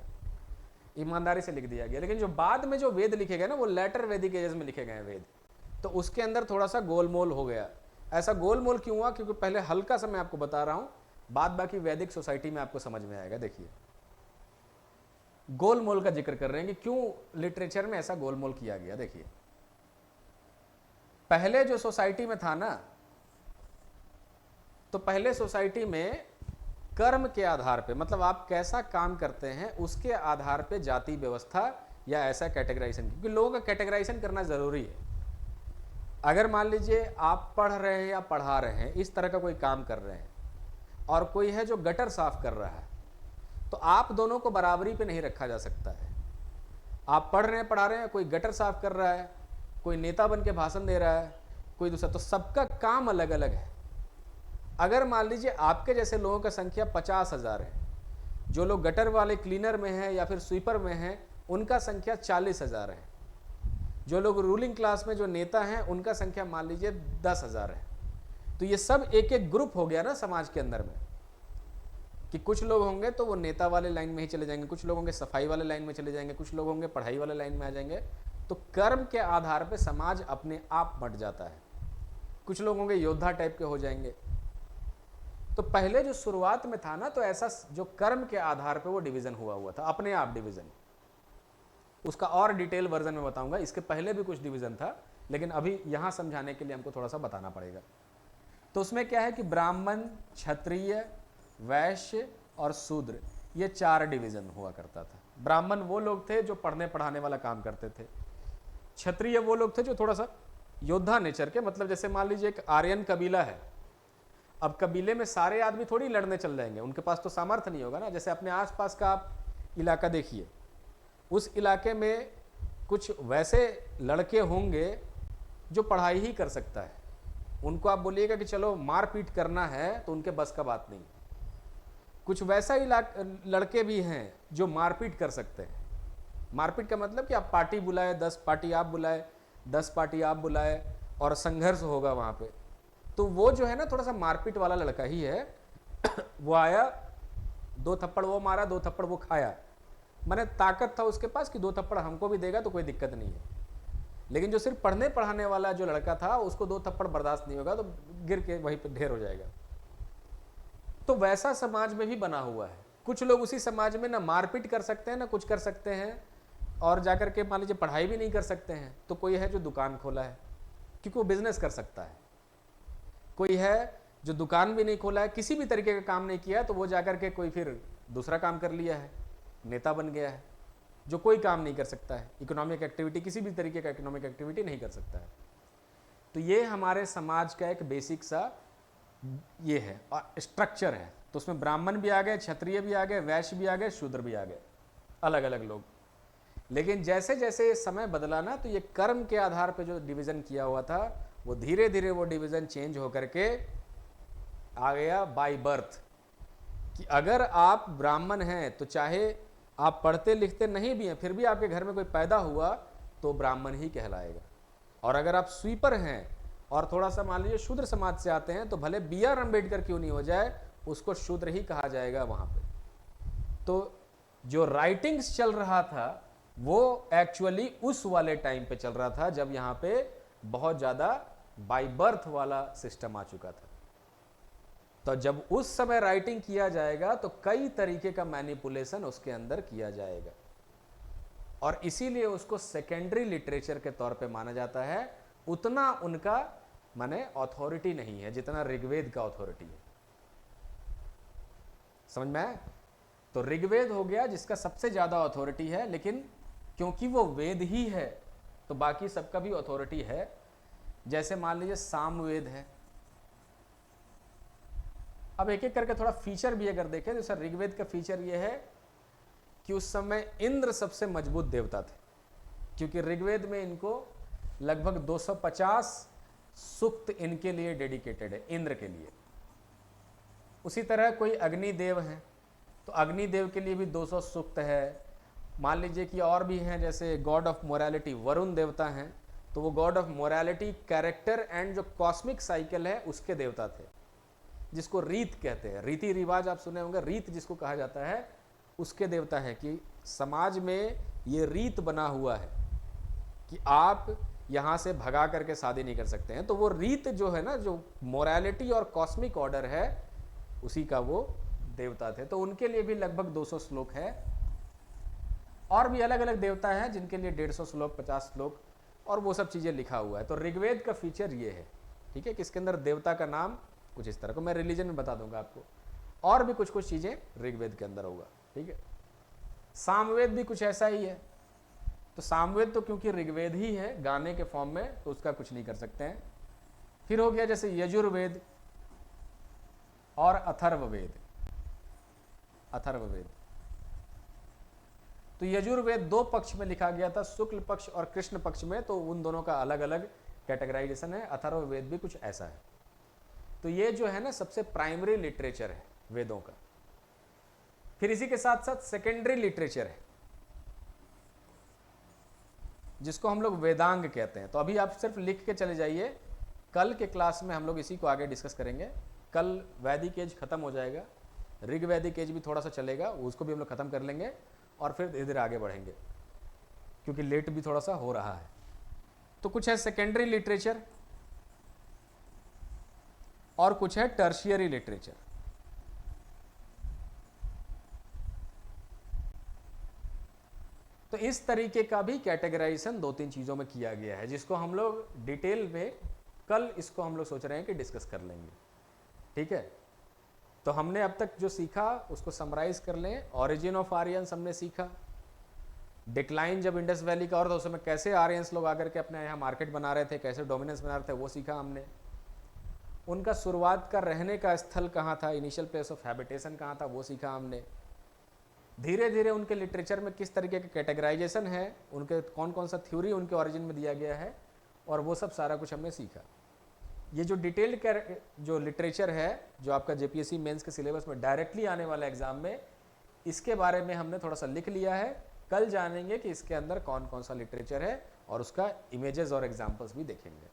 ईमानदारी से लिख दिया गया। लेकिन जो बाद में जो वेद लिखे गए ना, वो लेटर वैदिक एजेस में लिखे गए वेद, तो उसके अंदर थोड़ा सा गोलमोल हो गया। ऐसा गोलमोल क्यों हुआ? क्योंकि पहले हल्का सा मैं आपको बता रहा हूं, बाद बाकी वैदिक सोसाइटी में आपको समझ में आएगा। देखिए, गोलमोल का जिक्र कर रहे हैं कि क्यों लिटरेचर में ऐसा गोलमोल किया गया। देखिए, पहले जो सोसाइटी में था ना, तो पहले सोसाइटी में कर्म के आधार पे, मतलब आप कैसा काम करते हैं उसके आधार पे जाति व्यवस्था या ऐसा कैटेगराइजेशन, क्योंकि लोगों का कैटेगराइजेशन करना जरूरी है। अगर मान लीजिए आप पढ़ रहे हैं या पढ़ा रहे हैं, इस तरह का कोई काम कर रहे हैं, और कोई है जो गटर साफ कर रहा है, तो आप दोनों को बराबरी पे नहीं रखा जा सकता है। आप पढ़ रहे हैं, पढ़ा रहे हैं, कोई गटर साफ कर रहा है, कोई नेता बन के भाषण दे रहा है, कोई दूसरा, तो सबका काम अलग अलग है। अगर मान लीजिए आपके जैसे लोगों का संख्या 50,000 है, जो लोग गटर वाले क्लीनर में हैं या फिर स्वीपर में हैं उनका संख्या 40,000 है, जो लोग रूलिंग क्लास में जो नेता हैं उनका संख्या मान लीजिए 10,000 है, तो ये सब एक एक ग्रुप हो गया ना समाज के अंदर में, कि कुछ लोग होंगे तो वो नेता वाले लाइन में ही चले जाएंगे, कुछ लोग होंगे सफाई वाले लाइन में चले जाएंगे, कुछ लोग होंगे पढ़ाई वाले लाइन में आ जाएंगे। तो कर्म के आधार पे समाज अपने आप बंट जाता है। कुछ लोग होंगे योद्धा टाइप के हो जाएंगे। तो पहले जो शुरुआत में था ना, तो ऐसा जो कर्म के आधार पे वो डिवीजन हुआ था, अपने आप डिवीजन। उसका और डिटेल वर्जन में बताऊंगा, इसके पहले भी कुछ डिवीजन था, लेकिन अभी यहां समझाने के लिए हमको थोड़ा सा बताना पड़ेगा। तो उसमें क्या है कि ब्राह्मण, क्षत्रिय, वैश्य और शूद्र, ये 4 डिवीजन हुआ करता था। ब्राह्मण वो लोग थे जो पढ़ने पढ़ाने वाला काम करते थे। क्षत्रिय वो लोग थे जो थोड़ा सा योद्धा नेचर के, मतलब जैसे मान लीजिए एक आर्यन कबीला है, अब कबीले में सारे आदमी थोड़ी लड़ने चल जाएंगे, उनके पास तो सामर्थ्य नहीं होगा ना। जैसे अपने आसपास का आप इलाका देखिए, उस इलाके में कुछ वैसे लड़के होंगे जो पढ़ाई ही कर सकता है, उनको आप बोलिएगा कि चलो मारपीट करना है तो उनके बस का बात नहीं। कुछ वैसा लड़के भी हैं जो मारपीट कर सकते हैं। मारपीट का मतलब कि आप पार्टी बुलाए, 10 पार्टी आप बुलाए, 10 पार्टी आप बुलाए और संघर्ष होगा वहाँ पे, तो वो जो है ना थोड़ा सा मारपीट वाला लड़का ही है। वो आया, 2 थप्पड़ वो मारा, 2 थप्पड़ वो खाया, माने ताकत था उसके पास कि 2 थप्पड़ हमको भी देगा तो कोई दिक्कत नहीं है। लेकिन जो सिर्फ पढ़ने पढ़ाने वाला जो लड़का था, उसको 2 थप्पड़ बर्दाश्त नहीं होगा, तो गिर के वहीं पे ढेर हो जाएगा। तो वैसा समाज में भी बना हुआ है। कुछ लोग उसी समाज में ना मारपीट कर सकते हैं ना कुछ कर सकते हैं, और जाकर के मान लीजिए पढ़ाई भी नहीं कर सकते हैं। तो कोई है जो दुकान खोला है क्योंकि वो बिजनेस कर सकता है, कोई है जो दुकान भी नहीं खोला है, किसी भी तरीके का काम नहीं किया, तो वो जाकर के कोई फिर दूसरा काम कर लिया है, नेता बन गया है, जो कोई काम नहीं कर सकता है, इकोनॉमिक एक्टिविटी, किसी भी तरीके का इकोनॉमिक एक्टिविटी नहीं कर सकता है। तो ये हमारे समाज का एक बेसिक सा ये है और स्ट्रक्चर है। तो उसमें ब्राह्मण भी आ गए, क्षत्रिय भी आ गए, वैश्य भी आ गए, शूद्र भी आ गए, अलग अलग लोग। लेकिन जैसे जैसे समय बदला ना, तो ये कर्म के आधार पे जो डिवीजन किया हुआ था, वो धीरे धीरे वो डिवीजन चेंज होकर के आ गया बाय बर्थ, कि अगर आप ब्राह्मण हैं तो चाहे आप पढ़ते लिखते नहीं भी हैं, फिर भी आपके घर में कोई पैदा हुआ तो ब्राह्मण ही कहलाएगा। और अगर आप स्वीपर हैं और थोड़ा सा मान लीजिए शूद्र समाज से आते हैं, तो भले B.R. अम्बेडकर क्यों नहीं हो जाए, उसको शूद्र ही कहा जाएगा वहां पे। तो जो राइटिंग्स चल रहा था वो एक्चुअली उस वाले टाइम पे चल रहा था जब यहाँ पे बहुत ज्यादा बाय बर्थ वाला सिस्टम आ चुका था। तो जब उस समय राइटिंग किया जाएगा तो कई तरीके का मैनिपुलेशन उसके अंदर किया जाएगा, और इसीलिए उसको सेकेंडरी लिटरेचर के तौर पे माना जाता है। उतना उनका माने अथॉरिटी नहीं है जितना ऋग्वेद का अथॉरिटी है। समझ में आया? तो ऋग्वेद हो गया जिसका सबसे ज्यादा अथॉरिटी है, लेकिन क्योंकि वो वेद ही है तो बाकी सबका भी अथॉरिटी है। जैसे मान लीजिए सामवेद है। अब एक एक करके थोड़ा फीचर भी अगर देखें, जैसे ऋग्वेद का फीचर ये है कि उस समय इंद्र सबसे मजबूत देवता थे, क्योंकि ऋग्वेद में इनको लगभग 250 सूक्त इनके लिए डेडिकेटेड है, इंद्र के लिए। उसी तरह कोई अग्निदेव हैं तो अग्निदेव के लिए भी 200 सूक्त है। मान लीजिए कि और भी हैं, जैसे गॉड ऑफ मोरालिटी वरुण देवता हैं, तो वो God of morality, character and जो कॉस्मिक साइकिल है उसके देवता थे, जिसको रीत कहते हैं। रीति रिवाज आप सुने होंगे, रीत जिसको कहा जाता है उसके देवता है, कि समाज में ये रीत बना हुआ है कि आप यहाँ से भगा करके शादी नहीं कर सकते हैं। तो वो रीत जो है ना, जो मोरालिटी और कॉस्मिक ऑर्डर है, उसी का वो देवता थे। तो उनके लिए भी लगभग 200 श्लोक है। और भी अलग अलग देवता हैं जिनके लिए 150 श्लोक 50 श्लोक और वो सब चीज़ें लिखा हुआ है। तो ऋग्वेद का फीचर ये है, ठीक है, कि इसके अंदर देवता का नाम कुछ इस तरह को, मैं रिलीजन में बता दूंगा आपको, और भी कुछ कुछ चीज़ें ऋग्वेद के अंदर होगा, ठीक है। सामवेद भी कुछ ऐसा ही है। तो सामवेद तो क्योंकि ऋग्वेद ही है गाने के फॉर्म में, तो उसका कुछ नहीं कर सकते हैं। फिर हो गया जैसे यजुर्वेद और अथर्ववेद। अथर्ववेद तो यजुर्वेद दो पक्ष में लिखा गया था, शुक्ल पक्ष और कृष्ण पक्ष में, तो उन दोनों का अलग अलग कैटेगराइजेशन है। अथर्ववेद भी कुछ ऐसा है। तो ये जो है ना सबसे प्राइमरी लिटरेचर है वेदों का। फिर इसी के साथ साथ सेकेंडरी लिटरेचर है जिसको हम लोग वेदांग कहते हैं। तो अभी आप सिर्फ लिख के चले जाइए, कल के क्लास में हम लोग इसी को आगे डिस्कस करेंगे। कल वैदिक एज खत्म हो जाएगा, ऋग वैदिक एज भी थोड़ा सा चलेगा, उसको भी हम लोग खत्म कर लेंगे और फिर धीरे धीरे आगे बढ़ेंगे क्योंकि लेट भी थोड़ा सा हो रहा है। तो कुछ है सेकेंडरी लिटरेचर और कुछ है टर्शियरी लिटरेचर। तो इस तरीके का भी कैटेगराइजेशन दो तीन चीजों में किया गया है जिसको हम लोग डिटेल में कल इसको हम लोग सोच रहे हैं कि डिस्कस कर लेंगे, ठीक है। तो हमने अब तक जो सीखा उसको समराइज कर लें। ऑरिजिन ऑफ आर्यंस हमने सीखा, डिक्लाइन जब इंडस वैली का और था उस समय कैसे आर्यंस लोग आकर के अपने यहाँ मार्केट बना रहे थे, कैसे डोमिनेंस बना रहे थे, वो सीखा हमने। उनका शुरुआत का रहने का स्थल कहाँ था, इनिशियल प्लेस ऑफ हैबिटेशन कहाँ था, वो सीखा हमने। धीरे धीरे उनके लिटरेचर में किस तरीके के कैटेगराइजेशन है, उनके कौन कौन सा थ्योरी उनके ऑरिजिन में दिया गया है, और वो सब सारा कुछ हमने सीखा। ये जो डिटेल्ड जो लिटरेचर है जो आपका जेपीएससी मेंस के सिलेबस में डायरेक्टली आने वाला एग्जाम में, इसके बारे में हमने थोड़ा सा लिख लिया है। कल जानेंगे कि इसके अंदर कौन कौन सा लिटरेचर है और उसका इमेजेस और एग्जाम्पल्स भी देखेंगे।